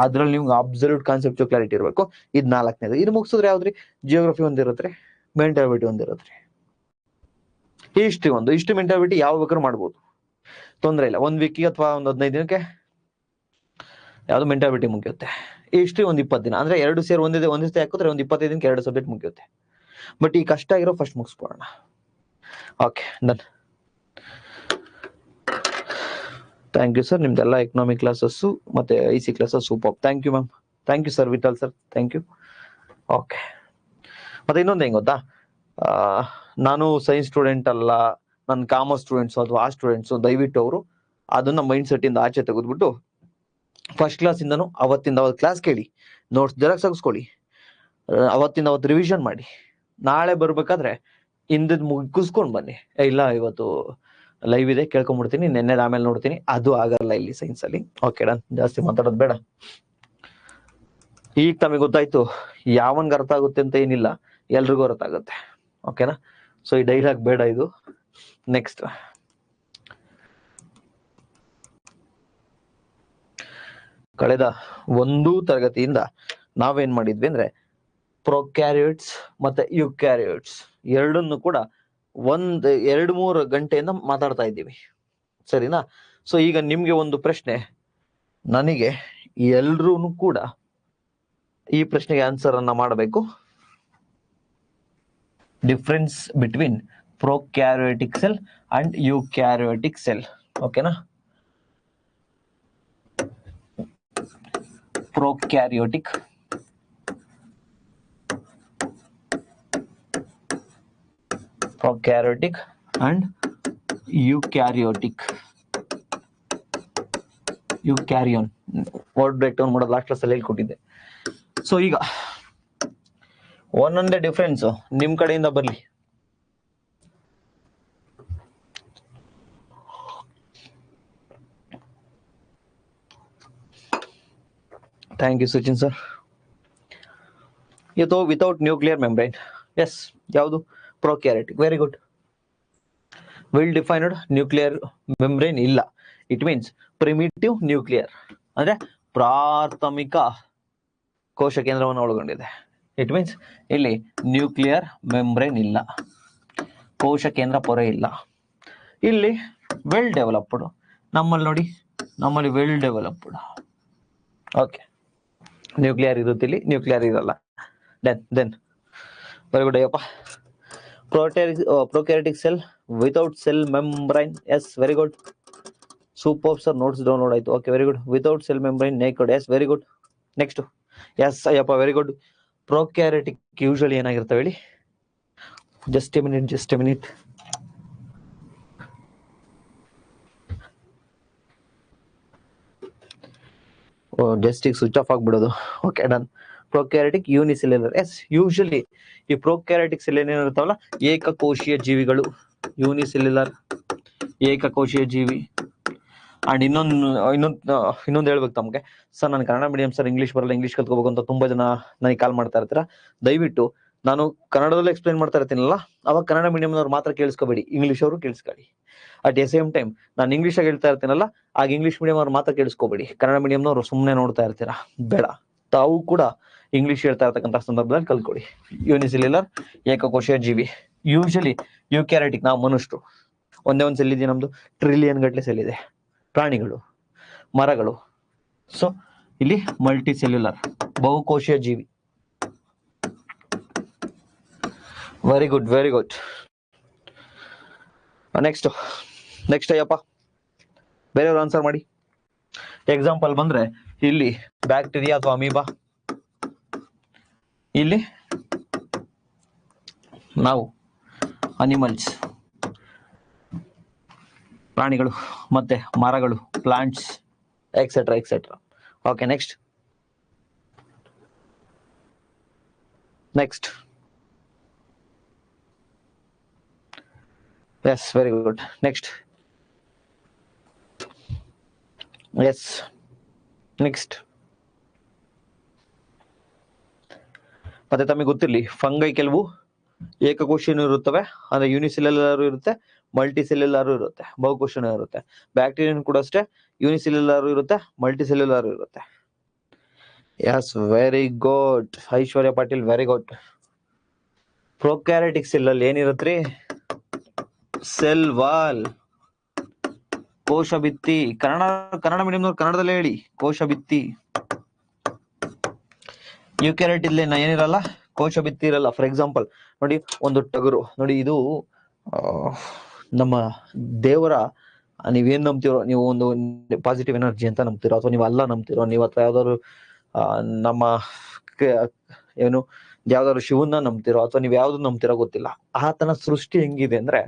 Speaker 1: ಅದ್ರಲ್ಲಿ ನಿಮ್ಗೆ ಅಬ್ಸಲ್ಯೂಟ್ ಕಾನ್ಸೆಪ್ಟ್ ಕ್ಲಾರಿಟಿ ಇರಬೇಕು. ಇದು 4ನೇದು. ಇದು ಮುಗಿಸಿದ್ರೆ ಯಾವ್ದ್ರಿ? ಜಿಯೋಗ್ರಫಿ ಒಂದಿರತ್ರಿ, ಮೆಂಟಾಲಿಟಿ ಒಂದಿರತ್ರಿ, ಹಿಸ್ಟ್ರಿ ಮೆಂಟಾಲಿಟಿ ಯಾವ ಬೇಕಾದ್ರೂ ಮಾಡ್ಬೋದು, ತೊಂದರೆ ಇಲ್ಲ. 1 week ಅಥವಾ ಒಂದು 15 ದಿನಕ್ಕೆ ಯಾವ್ದು ಮೆಂಟಾಲಿಟಿ ಮುಗಿಯುತ್ತೆ. ಹಿಸ್ಟ್ರಿ ಒಂದು 20 ದಿನ, ಅಂದ್ರೆ 2 ಸೇರಿ ಒಂದೇ ಸತಿ ಹಾಕಿದ್ರೆ ಒಂದು 25 ದಿನಕ್ಕೆ 2 ಸಬ್ಜೆಕ್ಟ್ ಮುಗಿಯುತ್ತೆ. ಬಟ್ ಈ ಕಷ್ಟ ಆಗಿರೋ ಫಸ್ಟ್ ಮುಗಿಸ್ಕೊಳ್ಳೋಣ. Okay done. Thank you sir, ನಿಮ್ದೆಲ್ಲ ಎಕನಾಮಿಕ್ ಕ್ಲಾಸಸ್ಸು ಮತ್ತೆ IC classes super. Thank you ma'am, thank you sir Vittal sir, thank you. Okay, ಮತ್ತೆ ಇನ್ನೊಂದು ಹೆಂಗ್ ಗೊತ್ತಾ, ನಾನು ಸೈನ್ಸ್ ಸ್ಟೂಡೆಂಟ್ ಅಲ್ಲ, ನನ್ನ ಕಾಮರ್ಸ್ ಸ್ಟೂಡೆಂಟ್ಸ್ ಅಥವಾ ಆ ಸ್ಟೂಡೆಂಟ್ಸು ದಯವಿಟ್ಟು ಅವರು ಅದನ್ನ ಮೈಂಡ್ ಸೆಟ್ ಇಂದ ಆಚೆ ತೆಗೆದ್ಬಿಟ್ಟು ಫಸ್ಟ್ ಕ್ಲಾಸಿಂದನೂ ಅವತ್ತಿಂದ ಅವತ್ತು ಕ್ಲಾಸ್ ಕೇಳಿ, ನೋಟ್ಸ್ ಜೆರಾಕ್ಸ್ ಹಾಕಿಸ್ಕೊಳ್ಳಿ, ಅವತ್ತಿಂದ ಅವತ್ತು ರಿವಿಷನ್ ಮಾಡಿ, ನಾಳೆ ಬರ್ಬೇಕಾದ್ರೆ ಹಿಂದದ್ ಮುಗಿಸ್ಕೊಂಡ್ ಬನ್ನಿ. ಇಲ್ಲ ಇವತ್ತು ಲೈವ್ ಇದೆ ಕೇಳ್ಕೊಂಡ್ಬಿಡ್ತೀನಿ, ನೆನ್ನೆದ ಆಮೇಲೆ ನೋಡ್ತೀನಿ, ಅದು ಆಗಲ್ಲ ಇಲ್ಲಿ ಸೈನ್ಸ್ ಅಲ್ಲಿ. ಓಕೆ ಡನ್, ಜಾಸ್ತಿ ಮಾತಾಡೋದು ಬೇಡ. ಈಗ ತಮಗೆ ಗೊತ್ತಾಯ್ತು ಯಾವನ್ಗೆ ಅರ್ಥ ಆಗುತ್ತೆ ಅಂತ ಏನಿಲ್ಲ, ಎಲ್ರಿಗೂ ಅರ್ಥ ಆಗುತ್ತೆ. ಓಕೆನಾ? ಸೊ ಈ ಡೈಲಾಗ್ ಬೇಡ ಇದು. ನೆಕ್ಸ್ಟ್, ಕಳೆದ 1 ತರಗತಿಯಿಂದ ನಾವೇನ್ ಮಾಡಿದ್ವಿ ಅಂದ್ರೆ ಪ್ರೊಕ್ಯಾರಿಯೋಟ್ಸ್ ಮತ್ತೆ ಯುಕ್ಯಾರಿಯೋಟ್ಸ್ ಎರಡನ್ನು ಕೂಡ 1-2-3 ಗಂಟೆಯಿಂದ ಮಾತಾಡ್ತಾ ಇದ್ದೀವಿ, ಸರಿನಾ? ಸೊ ಈಗ ನಿಮ್ಗೆ ಒಂದು ಪ್ರಶ್ನೆ, ನನಗೆ ಎಲ್ರೂ ಕೂಡ ಈ ಪ್ರಶ್ನೆಗೆ ಆನ್ಸರ್ ಅನ್ನ ಮಾಡಬೇಕು. Difference between prokaryotic cell and eukaryotic cell. ಓಕೆನಾ? prokaryotic, and eukaryotic. Eukaryon word break down ಮಾಡೋದು ಲಾಸ್ಟ್ ಕ್ಲಾಸ್ ಅಲ್ಲಿ ಹೇಳ್ಕೊಟ್ಟಿದ್ದೆ. ಸೊ ಈಗ ಒಂದೊಂದೇ ಡಿಫ್ರೆನ್ಸ್ ನಿಮ್ ಕಡೆಯಿಂದ ಬರ್ಲಿ. Thank you Sachin sir. ಇದು ವಿತೌಟ್ ನ್ಯೂಕ್ಲಿಯರ್ ಮೆಂಬ್ರೈನ್. ಎಸ್, ಯಾವುದು? Prokaryotic. Very good. Well defined nuclear membrane ಇಲ್ಲ. ಇಟ್ ಮೀನ್ಸ್ ಪ್ರಿಮಿಟಿವ್ ನ್ಯೂಕ್ಲಿಯರ್ ಅಂದ್ರೆ ಪ್ರಾಥಮಿಕ ಕೋಶ ಕೇಂದ್ರವನ್ನು ಒಳಗೊಂಡಿದೆ. ಇಟ್ ಮೀನ್ಸ್ ಇಲ್ಲಿ ನ್ಯೂಕ್ಲಿಯರ್ ಮೆಂಬ್ರೈನ್ ಇಲ್ಲ, ಕೋಶ ಕೇಂದ್ರ ಪೊರೆ ಇಲ್ಲ. ಇಲ್ಲಿ ವೆಲ್ ಡೆವಲಪ್ಡ್, ನಮ್ಮಲ್ಲಿ ನೋಡಿ, ನಮ್ಮಲ್ಲಿ ವೆಲ್ ಡೆವಲಪ್ಡ್. ಓಕೆ, ನ್ಯೂಕ್ಲಿಯರ್ ಇರುತ್ತೆ, ಇಲ್ಲಿ ನ್ಯೂಕ್ಲಿಯರ್ ಇರಲ್ಲ. Then very good Ayyappa. Prokaryotic cell without cell membrane. Yes, very good. Super sir, notes download ಆಯ್ತು. Okay, very good. Without cell membrane, naked. Yes, very good. Next. Yes Ayyappa, very good. Prokaryotic usually ಏನಾಗಿರ್ತವೆ ಹೇಳಿ? Just a minute. Just ಈಗ switch off ಆಗ್ಬಿಡೋದು. Okay, done. Prokaryotic unicellular. Yes, usually ಈ prokaryotic cell ಏನಿರುತ್ತವಲ್ಲ, ಏಕಕೋಶೀಯ ಜೀವಿಗಳು. Unicellular, ಏಕಕೋಶೀಯ ಜೀವಿ. And ಇನ್ನೊಂದು ಹೇಳ್ಬೇಕು ತಮ್ಗೆ. ಸರ್ ನಾನು ಕನ್ನಡ ಮೀಡಿಯಂ ಸರ್, ಇಂಗ್ಲಿಷ್ ಬರಲ್ಲ, ಇಂಗ್ಲಿಷ್ ಕಲ್ತ್ಕೋಬೇಕು ಅಂತ ತುಂಬಾ ಜನ ನನಗೆ ಕಾಲ್ ಮಾಡ್ತಾ ಇರ್ತೀರಾ. ದಯವಿಟ್ಟು ನಾನು ಕನ್ನಡದಲ್ಲಿ ಎಕ್ಸ್ಪ್ಲೈನ್ ಮಾಡ್ತಾ ಇರ್ತೀನಲ್ಲ, ಅವಾಗ ಕನ್ನಡ ಮೀಡಿಯಂನವ್ರು ಮಾತ್ರ ಕೇಳಿಸ್ಕೋಬೇಡಿ, ಇಂಗ್ಲಿಷ್ ಅವರು ಕೇಳಿಸ್ಕೊಳ್ಳಿ. ಅಟ್ ದ ಸೇಮ್ ಟೈಮ್ ನಾನು ಇಂಗ್ಲಿಷ್ ಆಗಿ ಹೇಳ್ತಾ ಇರ್ತೀನಲ್ಲ, ಆಗ ಇಂಗ್ಲಿಷ್ ಮೀಡಿಯಂ ಅವ್ರು ಮಾತ್ರ ಕೇಳಿಸ್ಕೋಬೇಡಿ. ಕನ್ನಡ ಮೀಡಿಯಂನವ್ರು ಸುಮ್ಮನೆ ನೋಡ್ತಾ ಇರ್ತೀರಾ, ಬೇಡ. ತಾವು ಕೂಡ ಇಂಗ್ಲಿಷ್ ಹೇಳ್ತಾ ಇರ್ತಕ್ಕಂಥ ಸಂದರ್ಭದಲ್ಲಿ ಕಲ್ತ್ಕೊಡಿ. ಯೂನಿಸೆಲ್ಯುಲರ್, ಏಕಕೋಶೀಯ ಜೀವಿ. ಯೂಶಲಿ ಯೂಕ್ಯಾರಿಟಿಕ್, ನಾವು ಮನುಷ್ಯರು ಒಂದೇ ಒಂದು ಸೆಲ್ ಇದೆ, ನಮ್ದು ಟ್ರಿಲಿಯನ್ ಗಟ್ಟಲೆ ಸೆಲ್ ಇದೆ. ಪ್ರಾಣಿಗಳು, ಮರಗಳು. ಸೊ ಇಲ್ಲಿ ಮಲ್ಟಿ ಸೆಲ್ಯುಲರ್, ಬಹುಕೋಶೀಯ ಜೀವಿ. Very good, very good. Next Ayyappa, ಬೇರೆಯವ್ರು ಆನ್ಸರ್ ಮಾಡಿ. ಎಕ್ಸಾಂಪಲ್ ಬಂದ್ರೆ ಇಲ್ಲಿ ಬ್ಯಾಕ್ಟೀರಿಯಾ ಅಥವಾ ಅಮೀಬಾ, ಇಲ್ಲಿ ನಾವು ಅನಿಮಲ್ಸ್, ಪ್ರಾಣಿಗಳು, ಮತ್ತೆ ಮರಗಳು, plants, etcetera etcetera. Okay, next. Yes, very good. Next. Yes, next. ಮತ್ತೆ ತಮಗೆ ಗೊತ್ತಿರಲಿ, ಫಂಗೈ ಕೆಲವು ಏಕಕೋಶೀಯನೂ ಇರುತ್ತವೆ, ಅಂದ್ರೆ ಯೂನಿಸೆಲ್ಯುಲರ್ ಇರುತ್ತೆ, ಮಲ್ಟಿ ಸೆಲ್ಯುಲರ್ ಇರುತ್ತೆ, ಬಹುಕೋಶನೂ ಇರುತ್ತೆ. ಬ್ಯಾಕ್ಟೀರಿಯನ್ ಕೂಡ ಅಷ್ಟೇ, ಯೂನಿಸೆಲ್ಯುಲರ್ ಇರುತ್ತೆ, ಮಲ್ಟಿ ಸೆಲ್ಯುಲರ್ ಇರುತ್ತೆ. ಎಸ್, ವೆರಿ ಗುಡ್ ಐಶ್ವರ್ಯ ಪಾಟೀಲ್, ವೆರಿ ಗುಡ್. ಪ್ರೊಕ್ಯಾರಿಟಿಕ್ ಸೆಲ್ ಅಲ್ಲಿ ಏನಿರುತ್ತೆ? ಸೆಲ್ ವಾಲ್, ಕೋಶ ಭಿತ್ತಿ. ಕನ್ನಡ ಮೀಡಿಯಂನವ್ರು ಕನ್ನಡದಲ್ಲೇ ಹೇಳಿ, ಕೋಶ ಭಿತ್ತಿ. ಯೂಕ್ಯಾರಿಟಿಕ್ ಏನಿರಲ್ಲ, ಕೋಶ ಭಿತ್ತಿ ಇರಲ್ಲ. ಫಾರ್ ಎಕ್ಸಾಂಪಲ್ ನೋಡಿ, ಒಂದು ಟಗರು ನೋಡಿ, ಇದು ನಮ್ಮ ದೇವರ, ನೀವೇನ್ ನಂಬ್ತಿರೋ, ನೀವು ಒಂದು ಪಾಸಿಟಿವ್ ಎನರ್ಜಿ ಅಂತ ನಂಬ್ತಿರೋ, ಅಥವಾ ನೀವು ಅಲ್ಲ ನಂಬ್ತಿರೋ, ನೀವು ಅಥವಾ ಯಾವ್ದಾದ್ರು ನಮ್ಮ ಏನು ಯಾವ್ದಾದ್ರು ಶಿವನ್ನ ನಂಬ್ತಿರೋ, ಅಥವಾ ನೀವು ಯಾವ್ದು ನಂಬ್ತಿರೋ ಗೊತ್ತಿಲ್ಲ. ಆತನ ಸೃಷ್ಟಿ ಹೆಂಗಿದೆ ಅಂದ್ರೆ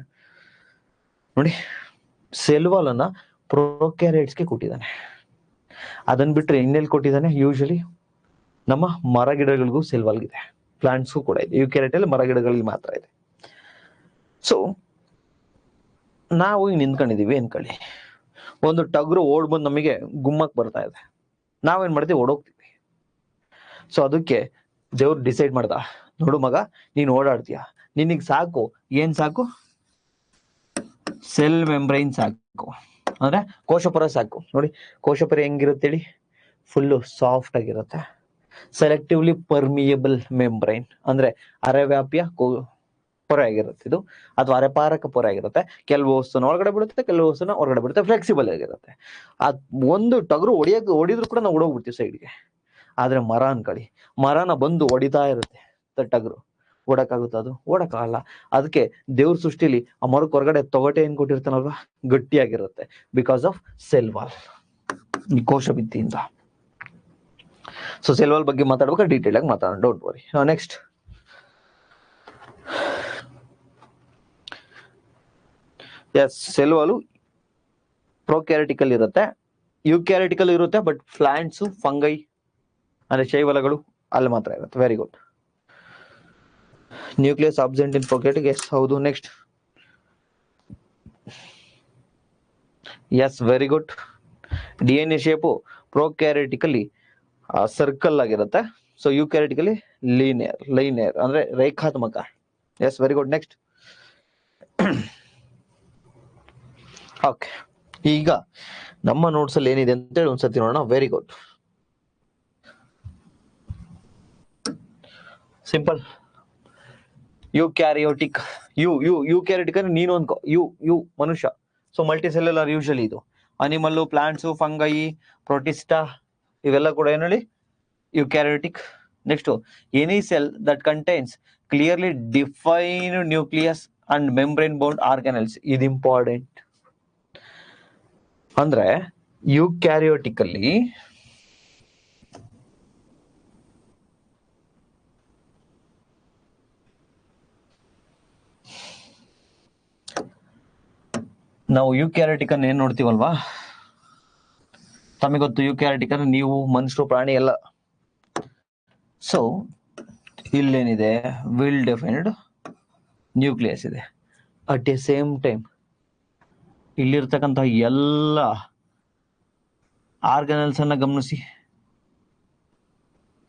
Speaker 1: ನೋಡಿ, ಸೆಲ್ವಾಲ್ ಅನ್ನ ಪ್ರೊಕ್ಯಾರಿಯಟ್ಸ್ಗೆ ಕೊಟ್ಟಿದ್ದಾನೆ. ಅದನ್ನ ಬಿಟ್ರೆ ಇನ್ನೆಲ್ಲಿ ಕೊಟ್ಟಿದ್ದಾನೆ? ಯೂಶಲಿ ನಮ್ಮ ಮರ ಗಿಡಗಳಿಗೂ ಸೆಲ್ವಾಲ್ಗಿದೆ, ಪ್ಲಾಂಟ್ಸ್ಗೂ ಕೂಡ ಇದೆ. ಯೂಕ್ಯಾರಿಯಟ್ ಅಲ್ಲಿ ಮರ ಗಿಡಗಳಿಗೆ ಮಾತ್ರ ಇದೆ. ಸೊ ನಾವು ಈಗ ನಿಂತ್ಕೊಂಡಿದೀವಿ ಅನ್ಕೊಳ್ಳಿ, ಒಂದು ಟಗರು ಓಡ್ ಬಂದು ನಮಗೆ ಗುಮ್ಮಕ್ ಬರ್ತಾ ಇದೆ, ನಾವೇನ್ ಮಾಡ್ತೀವಿ? ಓಡೋಗ್ತೀವಿ. ಸೊ ಅದಕ್ಕೆ ದೇವ್ರು ಡಿಸೈಡ್ ಮಾಡ್ದ, ನೋಡು ಮಗ, ನೀನ್ ಓಡಾಡ್ತೀಯ, ನಿನಗ್ ಸಾಕು, ಏನ್ ಸಾಕು? ಸೆಲ್ ಮೆಂಬ್ರೈನ್ ಸಾಕು, ಅಂದ್ರೆ ಕೋಶಪೊರೆ ಸಾಕು. ನೋಡಿ ಕೋಶಪೊರೆ ಹೆಂಗಿರುತ್ತೆ ಹೇಳಿ? ಫುಲ್ಲು ಸಾಫ್ಟ್ ಆಗಿರುತ್ತೆ. ಸೆಲೆಕ್ಟಿವ್ಲಿ ಪರ್ಮಿಯಬಲ್ ಮೆಂಬ್ರೈನ್ ಅಂದ್ರೆ ಅರೆವ್ಯಾಪಿಯ ಪೊರೆ ಆಗಿರುತ್ತೆ ಇದು, ಅಥವಾ ಅರೆಪಾರಕ ಪೊರೆ ಆಗಿರುತ್ತೆ. ಕೆಲವು ವಸ್ತುನ ಒಳಗಡೆ ಬಿಡುತ್ತೆ, ಕೆಲವು ವಸ್ತುನ ಹೊರಗಡೆ ಬಿಡುತ್ತೆ, ಫ್ಲೆಕ್ಸಿಬಲ್ ಆಗಿರುತ್ತೆ. ಒಂದು ಟಗರು ಹೊಡಿದ್ರು ಕೂಡ ನಾವು ಓಡೋಗ್ಬಿಡ್ತೀವಿ ಸೈಡ್ಗೆ. ಆದ್ರೆ ಮರ ಅನ್ಕೊಳ್ಳಿ, ಮರನ ಬಂದು ಹೊಡಿತಾ ಇರುತ್ತೆ ಟಗರು, ಓಡಕ್ಕಾಗುತ್ತೆ? ಅದು ಓಡಕ್ಕಾಗಲ್ಲ. ಅದಕ್ಕೆ ದೇವ್ರ ಸೃಷ್ಟಿಲಿ ಆ ಮರಕ್ಕೆ ಹೊರಗಡೆ ತೊಗಟೆ ಏನ್ ಕೊಟ್ಟಿರ್ತಾನಲ್ವಾ, ಗಟ್ಟಿಯಾಗಿರುತ್ತೆ, ಬಿಕಾಸ್ ಆಫ್ ಸೆಲ್ ವಾಲ್, ಈ ಕೋಶ ಭಿತ್ತಿಯಿಂದ. ಸೊ ಸೆಲ್ ವಾಲ್ ಬಗ್ಗೆ ಮಾತಾಡ್ಬೇಕಾದ್ರೆ ಡೀಟೇಲ್ ಆಗಿ ಮಾತಾಡೋಣ, don't worry. Next yes, cell wall ಪ್ರೊಕ್ಯಾರಿಟಿಕಲ್ ಇರುತ್ತೆ, ಯುಕ್ಯಾರಿಟಿಕಲ್ ಇರುತ್ತೆ, ಬಟ್ ಪ್ಲಾಂಟ್ಸ್ ಫಂಗೈ ಅಂದ್ರೆ ಶೈವಲಗಳು ಅಲ್ಲಿ ಮಾತ್ರ ಇರುತ್ತೆ. Very good. Nucleus absent in prokaryotic, yes ಹೌದು. Next yes, very good. DNA shape ಪ್ರೊಕ್ಯಾರಿಟಿಕಲಿ ಸರ್ಕಲ್ ಆಗಿರುತ್ತೆ, ಸೊ ಯುಕ್ಯಾರಿಟಿಕಲಿ ಲೈನಿಯರ್ ಅಂದ್ರೆ ರೇಖಾತ್ಮಕ. Yes, very good. Next okay, ಈಗ ನಮ್ಮ ನೋಟ್ಸ್ ಅಲ್ಲಿ ಏನಿದೆ ಅಂತೇಳಿ ಒಂದ್ಸತಿ ನೋಡೋಣ. Very good, simple. Eukaryotic, eukaryotic ಅಂದ್ರೆ ನೀನು ಅನ್ಕೋ, ಯು ಮನುಷ್ಯ. ಸೊ ಮಲ್ಟಿ ಸೆಲ್ಯುಲರ್ ಯೂಶಲಿ ಇದು ಅನಿಮಲ್, ಪ್ಲಾಂಟ್ಸ್, ಫಂಗೈ, ಪ್ರೋಟಿಸ್ಟಾ ಇವೆಲ್ಲ ಕೂಡ ಏನು ಹೇಳಿ eukaryotic. Next, any cell that contains clearly defined nucleus and membrane bound organelles. ಇದು ಇಂಪಾರ್ಟೆಂಟ್. ಅಂದ್ರೆ ಯುಕ್ಯಾರಿಯೋಟಿಕ್ ಅಲ್ಲಿ ನಾವು ಯುಕ್ಯಾರಿಯೋಟಿಕ್ ಅನ್ನು ಏನ್ ನೋಡ್ತೀವಲ್ವಾ, ತಮಗೆ ಗೊತ್ತು ಯುಕ್ಯಾರಿಯೋಟಿಕ್ ಅಂದ್ರೆ ನೀವು ಮನುಷ್ಯರು, ಪ್ರಾಣಿ ಎಲ್ಲ. ಸೊ ಇಲ್ಲೇನಿದೆ, ವಿಲ್ ಡಿಫೈನ್ಡ್ ನ್ಯೂಕ್ಲಿಯಸ್ ಇದೆ. ಅಟ್ ಎ ಸೇಮ್ ಟೈಮ್ ಇಲ್ಲಿರ್ತಕ್ಕಂಥ ಎಲ್ಲ ಆರ್ಗನಲ್ಸ್ ಅನ್ನ ಗಮನಿಸಿ.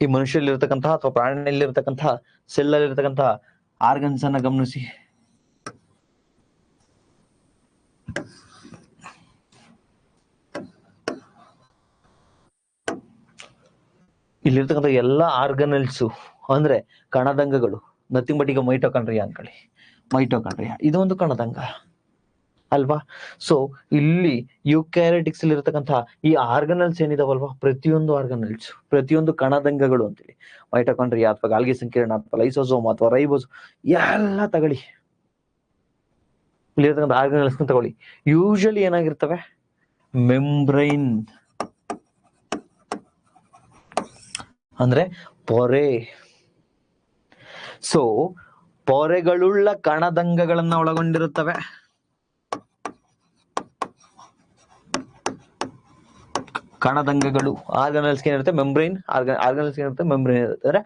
Speaker 1: ಈ ಮನುಷ್ಯಲ್ಲಿರ್ತಕ್ಕಂತಹ ಅಥವಾ ಪ್ರಾಣಿಯಲ್ಲಿರ್ತಕ್ಕಂತಹ ಸೆಲ್ ಅಲ್ಲಿ ಇರ್ತಕ್ಕಂತಹ ಆರ್ಗನ್ಸ್ ಅನ್ನ ಗಮನಿಸಿ. ಇಲ್ಲಿರ್ತಕ್ಕಂಥ ಎಲ್ಲ ಆರ್ಗನಲ್ಸು ಅಂದ್ರೆ ಕಣದಂಗಗಳು, ನಥಿಂಗ್ ಬಟ್ ಈಗ ಮೈಟೋಕಾಂಡ್ರಿಯಾ ಅನ್ಕೊಳ್ಳಿ. ಮೈಟೋಕಾಂಡ್ರಿಯಾ ಇದು ಒಂದು ಕಣದಂಗ ಅಲ್ವಾ. ಸೊ ಇಲ್ಲಿ ಯುಕ್ಯಾರಿಯೋಟಿಕ್ಸ್ ಅಲ್ಲಿ ಇರತಕ್ಕಂತಹ ಈ ಆರ್ಗನಲ್ಸ್ ಏನಿದಾವಲ್ವಾ, ಪ್ರತಿಯೊಂದು ಆರ್ಗನಲ್ಸ್, ಪ್ರತಿಯೊಂದು ಕಣದಂಗಗಳು ಅಂತೇಳಿ, ಮೈಟೋಕಾಂಡ್ರಿಯಾ ಅಥವಾ ಗಾಲ್ಗಿ ಸಂಕೀರ್ಣ ಅಥವಾ ಲೈಸೋಸೋಮ್ ಅಥವಾ ರೈಬೋಸ್ ಎಲ್ಲ ತಗೊಳ್ಳಿ, ಇಲ್ಲಿರ್ತಕ್ಕಂಥ ಆರ್ಗನಲ್ಸ್ ತಗೊಳ್ಳಿ, ಯೂಶಲಿ ಏನಾಗಿರ್ತವೆ, ಮೆಂಬ್ರೈನ್ ಅಂದ್ರೆ ಪೊರೆ. ಸೊ ಪೊರೆಗಳುಳ್ಳ ಕಣದಂಗಗಳನ್ನ ಒಳಗೊಂಡಿರುತ್ತವೆ. ಕಣದಂಗಗಳು, ಆರ್ಗನಲ್ಸ್ ಏನಿರುತ್ತೆ ಮೆಂಬ್ರೈನ್, ಆರ್ಗನಲ್ಸ್ ಏನಿರುತ್ತೆ ಮೆಂಬ್ರೈನ್ ಇರುತ್ತೆ, ಅಂದ್ರೆ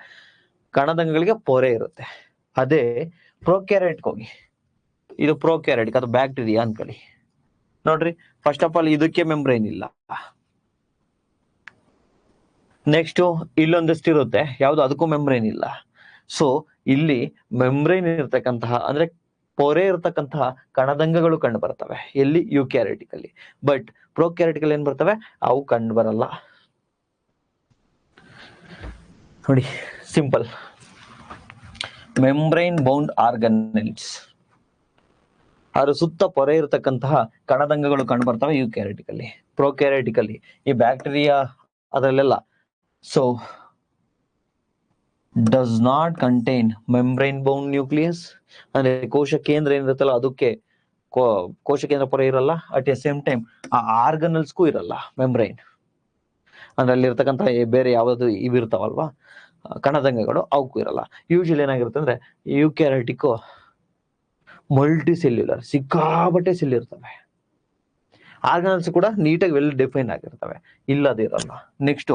Speaker 1: ಕಣದಂಗಗಳಿಗೆ ಪೊರೆ ಇರುತ್ತೆ. ಅದೇ ಪ್ರೊಕ್ಯಾರಿಯೋಟಿಕ್ ಹೋಗಿ, ಇದು ಪ್ರೊಕ್ಯಾರಿಯೋಟಿಕ್ ಅದು ಬ್ಯಾಕ್ಟೀರಿಯಾ ಅನ್ಕೊಳ್ಳಿ. ನೋಡ್ರಿ, ಫಸ್ಟ್ ಆಫ್ ಆಲ್ ಇದಕ್ಕೆ ಮೆಂಬ್ರೈನ್ ಇಲ್ಲ. ನೆಕ್ಸ್ಟ್ ಇಲ್ಲೊಂದಷ್ಟು ಇರುತ್ತೆ, ಯಾವ್ದು ಅದಕ್ಕೂ ಮೆಂಬ್ರೈನ್ ಇಲ್ಲ. ಸೊ ಇಲ್ಲಿ ಮೆಂಬ್ರೈನ್ ಇರ್ತಕ್ಕಂತಹ ಅಂದ್ರೆ ಪೊರೆ ಇರ್ತಕ್ಕಂತಹ ಕಣದಂಗಗಳು ಕಂಡು ಬರ್ತವೆ ಎಲ್ಲಿ, ಯುಕ್ಯಾರಿಯೋಟಿಕ್ ಅಲ್ಲಿ. ಬಟ್ ಪ್ರೊಕ್ಯಾರಿಯೋಟಿಕ್ ಅಲ್ಲಿ ಏನ್ ಬರ್ತವೆ, ಅವು ಕಂಡು ಬರಲ್ಲ. ನೋಡಿ ಸಿಂಪಲ್, ಮೆಂಬ್ರೈನ್ ಬೌಂಡ್ ಆರ್ಗನಲ್ಸ್, ಅದ್ರ ಸುತ್ತ ಪೊರೆ ಇರತಕ್ಕಂತಹ ಕಣದಂಗಗಳು ಕಂಡು ಬರ್ತವೆ ಯುಕ್ಯಾರಿಯೋಟಿಕ್ ಅಲ್ಲಿ. ಪ್ರೊಕ್ಯಾರಿಯೋಟಿಕ್ ಅಲ್ಲಿ ಈ ಬ್ಯಾಕ್ಟೀರಿಯಾ ಅದರಲ್ಲೆಲ್ಲ so does not contain membrane bound nucleus, ಅಂದ್ರೆ ಕೋಶ ಕೇಂದ್ರ ಏನಿರುತ್ತಲ್ಲ ಅದಕ್ಕೆ ಕೋಶ ಕೇಂದ್ರ ಪೊರೆ ಇರಲ್ಲ. ಅಟ್ ಎ ಸೇಮ್ ಟೈಮ್ ಆ ಆರ್ಗನಲ್ಸ್ಗೂ ಇರಲ್ಲ ಮೆಂಬ್ರೈನ್, ಅಂದ್ರೆ ಅಲ್ಲಿ ಇರ್ತಕ್ಕಂಥ ಬೇರೆ ಯಾವ್ದು ಇವಿರ್ತಾವಲ್ವಾ ಕಣದಂಗಗಳು, ಅವಕ್ಕೂ ಇರಲ್ಲ. ಯೂಶಲಿ ಏನಾಗಿರುತ್ತೆ ಅಂದ್ರೆ ಯುಕ್ಯಾರಿಯೋಟಿಕ್ ಮಲ್ಟಿ ಸೆಲ್ಯುಲರ್, ಸಿಕ್ಕಾಬಟ್ಟೆ ಸೆಲ್ ಇರ್ತವೆ, ಆರ್ಗನಲ್ಸ್ ಕೂಡ ನೀಟಾಗಿ ವೆಲ್ ಡಿಫೈನ್ ಆಗಿರ್ತವೆ, ಇಲ್ಲದಿರಲ್ಲ. ನೆಕ್ಸ್ಟ್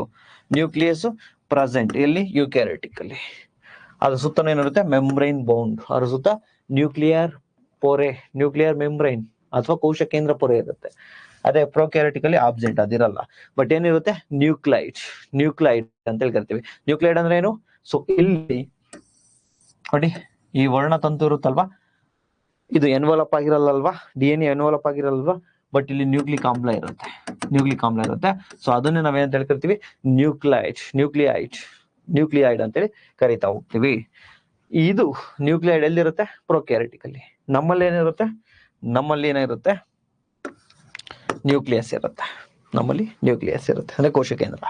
Speaker 1: ನ್ಯೂಕ್ಲಿಯಸ್ ಪ್ರೆಸೆಂಟ್ ಎಲ್ಲಿ, ಯುಕ್ಯಾರಿಯೋಟಿಕ್ ಅಲ್ಲಿ. ಅದ್ರ ಸುತ್ತ ಏನಿರುತ್ತೆ, ಮೆಂಬ್ರೈನ್ ಬೌಂಡ್, ಅದ್ರ ಸುತ್ತ ನ್ಯೂಕ್ಲಿಯರ್ ಪೊರೆ, ನ್ಯೂಕ್ಲಿಯರ್ ಮೆಂಬ್ರೈನ್ ಅಥವಾ ಕೋಶ ಕೇಂದ್ರ ಪೊರೆ ಇರುತ್ತೆ. ಅದೇ ಪ್ರೊಕ್ಯಾರಿಯೋಟಿಕ್ ಅಲ್ಲಿ ಆಬ್ಸೆಂಟ್, ಅದಿರಲ್ಲ. ಬಟ್ ಏನಿರುತ್ತೆ, ನ್ಯೂಕ್ಲೈಡ್ ಅಂತ ಹೇಳಿ ಕರಿತೀವಿ. ನ್ಯೂಕ್ಲೈಡ್ ಅಂದ್ರೆ ಏನು, ಸೊ ಇಲ್ಲಿ ನೋಡಿ ಈ ವರ್ಣತಂತು ಇರುತ್ತಲ್ವಾ, ಇದು ಎನ್ವಲಪ್ ಆಗಿರಲ್ಲಲ್ವಾ, DNA ಎನ್ವಲಪ್ ಆಗಿರಲ್ವಾ, ಬಟ್ ಇಲ್ಲಿ ನ್ಯೂಕ್ಲಿಕ್ ಆಮ್ಲ ಇರುತ್ತೆ. ಸೊ ಅದನ್ನೇ ನಾವೇನಂತ ಹೇಳ್ತಿರ್ತೀವಿ, ನ್ಯೂಕ್ಲಿಯೈಡ್ ಅಂತೇಳಿ ಕರಿತಾ ಹೋಗ್ತೀವಿ. ಇದು ನ್ಯೂಕ್ಲಿಯೈಡ್ ಎಲ್ಲಿರುತ್ತೆ, ಪ್ರೊಕ್ಯಾರಿಯೋಟಿಕ್ ಅಲ್ಲಿ. ನಮ್ಮಲ್ಲಿ ಏನಿರುತ್ತೆ, ನ್ಯೂಕ್ಲಿಯಸ್ ಇರುತ್ತೆ, ಅಂದ್ರೆ ಕೋಶ ಕೇಂದ್ರ.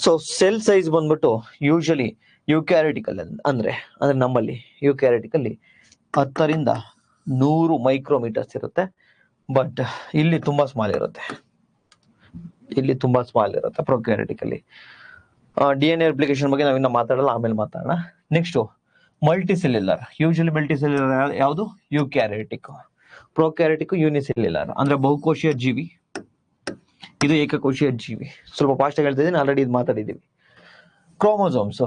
Speaker 1: ಸೊ ಸೆಲ್ ಸೈಜ್ ಬಂದ್ಬಿಟ್ಟು ಯೂಶಲಿ ಯುಕ್ಯಾರಿಯೋಟಿಕ್ ಅಲ್ಲಿ ಅಂದ್ರೆ ನಮ್ಮಲ್ಲಿ ಯುಕ್ಯಾರಿಯೋಟಿಕ್ ಅಲ್ಲಿ 10 ರಿಂದ 100 ಮೈಕ್ರೋಮೀಟರ್ಸ್ ಇರುತ್ತೆ. ಬಟ್ ಇಲ್ಲಿ ತುಂಬಾ ಸ್ಮಾಲ್ ಇರುತ್ತೆ, ಪ್ರೊಕ್ಯಾರಿಯೋಟಿಕ್ ಅಲ್ಲಿ. DNA ರೆಪ್ಲಿಕೇಶನ್ ಬಗ್ಗೆ ನಾವಿನ್ನ ಮಾತಾಡಲ್ಲ, ಆಮೇಲೆ ಮಾತಾಡೋಣ. Next multicellular. ಯೂಶಲಿ ಮಲ್ಟಿಸೆಲ್ಯುಲರ್ ಯಾವುದು? ಯುಕ್ಯಾರಿಯೋಟಿಕ್. ಪ್ರೊಕ್ಯಾರಿಯೋಟಿಕ್ ಯೂನಿಸೆಲ್ಯುಲರ್ ಅಂದ್ರೆ ಬಹುಕೋಶೀಯ ಜೀವಿ, ಇದು ಏಕಕೋಶೀಯ ಜೀವಿ. ಸ್ವಲ್ಪ ಫಾಸ್ಟ್ ಆಗಿ ಹೇಳ್ತಾ ಇದ್ದೀನಿ, ಆಲ್ರೆಡಿ ಇದು ಮಾತಾಡಿದ್ದೀವಿ. Chromosomes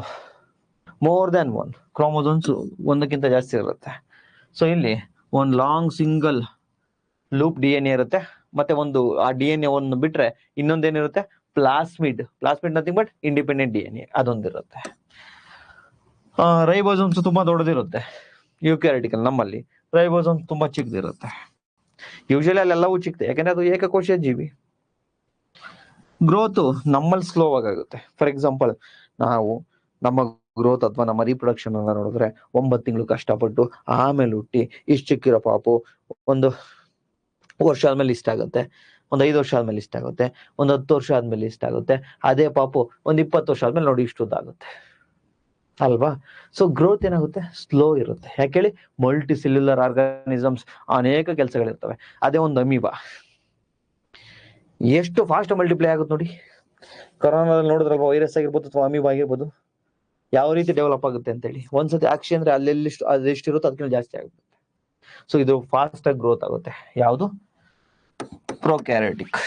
Speaker 1: more than one. Chromosomes ಒಂದಕ್ಕಿಂತ ಜಾಸ್ತಿ ಇರುತ್ತೆ. ಸೊ ಇಲ್ಲಿ ಒಂದು ಲಾಂಗ್ ಸಿಂಗಲ್ ಲೂಪ್ DNA ಇರುತ್ತೆ, ಮತ್ತೆ ಒಂದು ಆ DNA ಒಂದು ಬಿಟ್ರೆ ಇನ್ನೊಂದೇನಿರುತ್ತೆ? Plasmid. Plasmid nothing but independent DNA ಅದೊಂದಿರುತ್ತೆ. ರೈಬೋಸೋಮ್ಸ್ ತುಂಬಾ ದೊಡ್ಡದಿರುತ್ತೆ ಯುಕ್ಯಾರಿಯೋಟಿಕಲ್. ನಮ್ಮಲ್ಲಿ ರೈಬೋಸೋಮ್ಸ್ ತುಂಬಾ ಚಿಕ್ಕದಿರುತ್ತೆ. ಯೂಶಲಿ ಅಲ್ಲೆಲ್ಲವೂ ಚಿಕ್ಕದೆ, ಯಾಕಂದ್ರೆ ಅದು ಏಕಕೋಶೀಯ ಜೀವಿ. ಗ್ರೋತ್ ನಮ್ಮಲ್ಲಿ ಸ್ಲೋ ಆಗುತ್ತೆ. ಫಾರ್ ಎಕ್ಸಾಂಪಲ್, ನಾವು ನಮ್ಮ ಗ್ರೋತ್ ಅಥವಾ ನಮ್ಮ ರೀಪ್ರೊಡಕ್ಷನ್ ಅನ್ನ ನೋಡಿದ್ರೆ 9 ತಿಂಗಳು ಕಷ್ಟಪಟ್ಟು ಆಮೇಲೆ ಹುಟ್ಟಿ ಇಷ್ಟು ಚಿಕ್ಕಿರೋ ಪಾಪು ಒಂದು ವರ್ಷ ಆದ್ಮೇಲೆ ಇಷ್ಟ ಆಗುತ್ತೆ, ಒಂದು 5 ವರ್ಷ ಆದ್ಮೇಲೆ ಇಷ್ಟ ಆಗುತ್ತೆ, ಒಂದು 10 ವರ್ಷ ಆದ್ಮೇಲೆ ಇಷ್ಟ ಆಗುತ್ತೆ. ಅದೇ ಪಾಪು ಒಂದು 20 ವರ್ಷ ಆದ್ಮೇಲೆ ನೋಡಿ ಇಷ್ಟು ಉದ್ದಾಗುತ್ತೆ ಅಲ್ವಾ? ಸೊ ಗ್ರೋತ್ ಏನಾಗುತ್ತೆ? ಸ್ಲೋ ಇರುತ್ತೆ. ಯಾಕೆ ಹೇಳಿ? ಮಲ್ಟಿ ಸೆಲ್ಯುಲರ್ ಆರ್ಗಾನಿಸಮ್ಸ್ ಅನೇಕ ಕೆಲಸಗಳಿರ್ತವೆ. ಅದೇ ಒಂದು ಅಮೀಬಾ ಎಷ್ಟು ಫಾಸ್ಟ್ ಮಲ್ಟಿಪ್ಲೈ ಆಗುತ್ತೆ ನೋಡಿ. ಕೊರೋನಾದಲ್ಲಿ ನೋಡಿದ್ರೆ ವೈರಸ್ ಆಗಿರ್ಬೋದು ಅಥವಾ ಅಮೀಬಾ ಆಗಿರ್ಬೋದು ಯಾವ ರೀತಿ ಡೆವಲಪ್ ಆಗುತ್ತೆ ಅಂತ ಹೇಳಿ. ಒಂದ್ಸತಿ ಅಕ್ಷಿ ಅಂದ್ರೆ ಅಲ್ಲೆಲ್ಲಿ ಅದೆಷ್ಟಿರುತ್ತೋ ಅದಕ್ಕಿಂತ ಜಾಸ್ತಿ ಆಗುತ್ತೆ. ಸೊ ಇದು ಫಾಸ್ಟ್ ಆಗಿ ಗ್ರೋತ್ ಆಗುತ್ತೆ. ಯಾವುದು? ಪ್ರೊಕ್ಯಾರಿಯೋಟಿಕ್.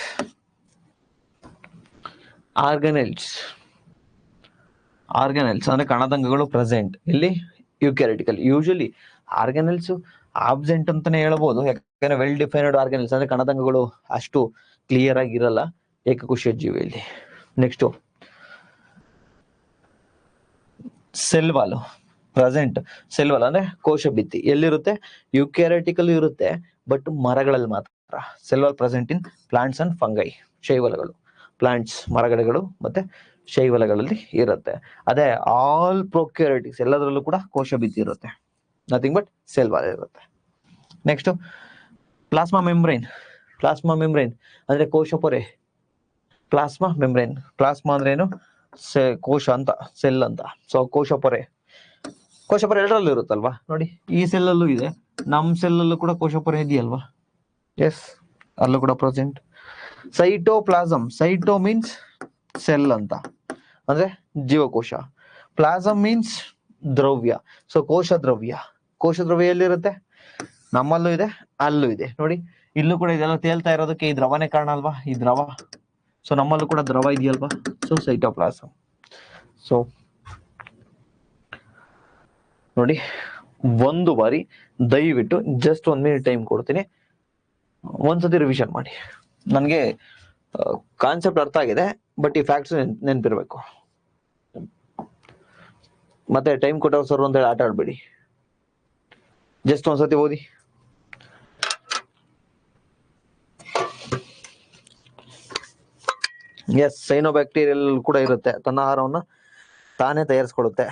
Speaker 1: ಆರ್ಗನೆಲ್ಸ್. ಆರ್ಗನೆಲ್ಸ್ ಅಂದ್ರೆ ಕಣದಂಗಗಳು ಪ್ರೆಸೆಂಟ್ ಇಲ್ಲಿ ಯುಕ್ಯಾರಿಯೋಟಿಕಲ್. ಯೂಶಲಿ ಆರ್ಗನೆಲ್ಸ್ ಆಬ್ಸೆಂಟ್ ಅಂತಾನೆ ಹೇಳ್ಬೋದು, ಯಾಕಂದ್ರೆ ವೆಲ್ ಡಿಫೈನ್ಡ್ ಆರ್ಗನೆಲ್ಸ್ ಅಂದ್ರೆ ಕಣದಂಗಗಳು ಅಷ್ಟು ಕ್ಲಿಯರ್ ಆಗಿರಲ್ಲ ಏಕಕೋಶೀಯ ಜೀವಿಯಲ್ಲಿ. Next cell wall. Present cell wall ಅಂದ್ರೆ ಕೋಶ ಭಿತ್ತಿ ಎಲ್ಲಿರುತ್ತೆ? ಯುಕ್ಯಾರಿಯೋಟಿಕಲ್ ಇರುತ್ತೆ, ಬಟ್ ಮರಗಳಲ್ಲಿ ಮಾತ್ರ. Cell wall present in plants and fungi. ಶೈವಲಗಳು, ಪ್ಲಾಂಟ್ಸ್ ಮರಗಿಡಗಳು ಮತ್ತೆ ಶೈವಲಗಳಲ್ಲಿ ಇರುತ್ತೆ. ಅದೇ ಆಲ್ ಪ್ರೊಕ್ಯಾರಿಯೋಟಿಕ್ಸ್ ಎಲ್ಲದರಲ್ಲೂ ಕೂಡ ಕೋಶ ಭಿತ್ತಿ ಇರುತ್ತೆ, ನಥಿಂಗ್ ಬಟ್ ಸೆಲ್ ವಾಲ್ ಇರುತ್ತೆ. Next plasma membrane. Plasma membrane ಅಂದ್ರೆ ಕೋಶ ಪೊರೆ. ಪ್ಲಾಸ್ಮಾ ಮೆಂಬ್ರೈನ್, ಪ್ಲಾಸ್ಮಾ ಅಂದ್ರೆ ಏನು? ಕೋಶ ಅಂತ, ಸೆಲ್ ಅಂತ. ಸೊ ಕೋಶ ಪೊರೆ. ಕೋಶ ಪೊರೆ ಎಲ್ಲರಲ್ಲೂ ಇರುತ್ತಲ್ವಾ ನೋಡಿ, ಈ ಸೆಲ್ ಅಲ್ಲೂ ಇದೆ, ನಮ್ ಸೆಲ್ ಅಲ್ಲೂ ಕೂಡ ಕೋಶ ಪೊರೆ ಇದೆಯಲ್ವಾ? ಎಸ್, ಅಲ್ಲೂ ಕೂಡ ಪ್ರೆಸೆಂಟ್. ಸೈಟೋಪ್ಲಾಸಮ್. ಸೈಟೋ ಮೀನ್ಸ್ ಸೆಲ್ ಅಂತ, ಅಂದ್ರೆ ಜೀವಕೋಶ. ಪ್ಲಾಸಮ್ ಮೀನ್ಸ್ ದ್ರವ್ಯ. ಸೊ ಕೋಶ ದ್ರವ್ಯ. ಕೋಶ ದ್ರವ್ಯ ಎಲ್ಲಿರುತ್ತೆ? ನಮ್ಮಲ್ಲೂ ಇದೆ, ಅಲ್ಲೂ ಇದೆ ನೋಡಿ. ಇಲ್ಲೂ ಕೂಡ ಇದೆಲ್ಲ ತೇಲ್ತಾ ಇರೋದಕ್ಕೆ ಈ ದ್ರವನೇ ಕಾರಣ ಅಲ್ವಾ? ಈ ದ್ರವ. ಸೊ ನಮ್ಮಲ್ಲೂ ಕೂಡ ದ್ರವ ಇದೆಯಲ್ವಾ? So cytoplasm. ಸೊ ನೋಡಿ, ಒಂದು ಬಾರಿ ದಯವಿಟ್ಟು ಜಸ್ಟ್ 1 ಮಿನಿಟ್ ಟೈಮ್ ಕೊಡ್ತೀನಿ, ಒಂದ್ಸತಿ ರಿವಿಷನ್ ಮಾಡಿ. ನನಗೆ ಕಾನ್ಸೆಪ್ಟ್ ಅರ್ಥ ಆಗಿದೆ, ಬಟ್ ಈ ಫ್ಯಾಕ್ಟ್ಸ್ ನೆನ್ಪಿರ್ಬೇಕು. ಮತ್ತೆ ಟೈಮ್ ಕೊಟ್ಟವ್ರು ಸರ್ ಅಂತ ಹೇಳಿ ಆಟ ಆಡ್ಬೇಡಿ. ಜಸ್ಟ್ ಒಂದ್ಸತಿ ಓದಿ. ಎಸ್, ಸೈನೋಬ್ಯಾಕ್ಟೀರಿಯಲ್ ಕೂಡ ಇರುತ್ತೆ, ತನ್ನ ಆಹಾರವನ್ನ ತಾನೇ ತಯಾರಿಸ್ಕೊಳ್ಳುತ್ತೆ.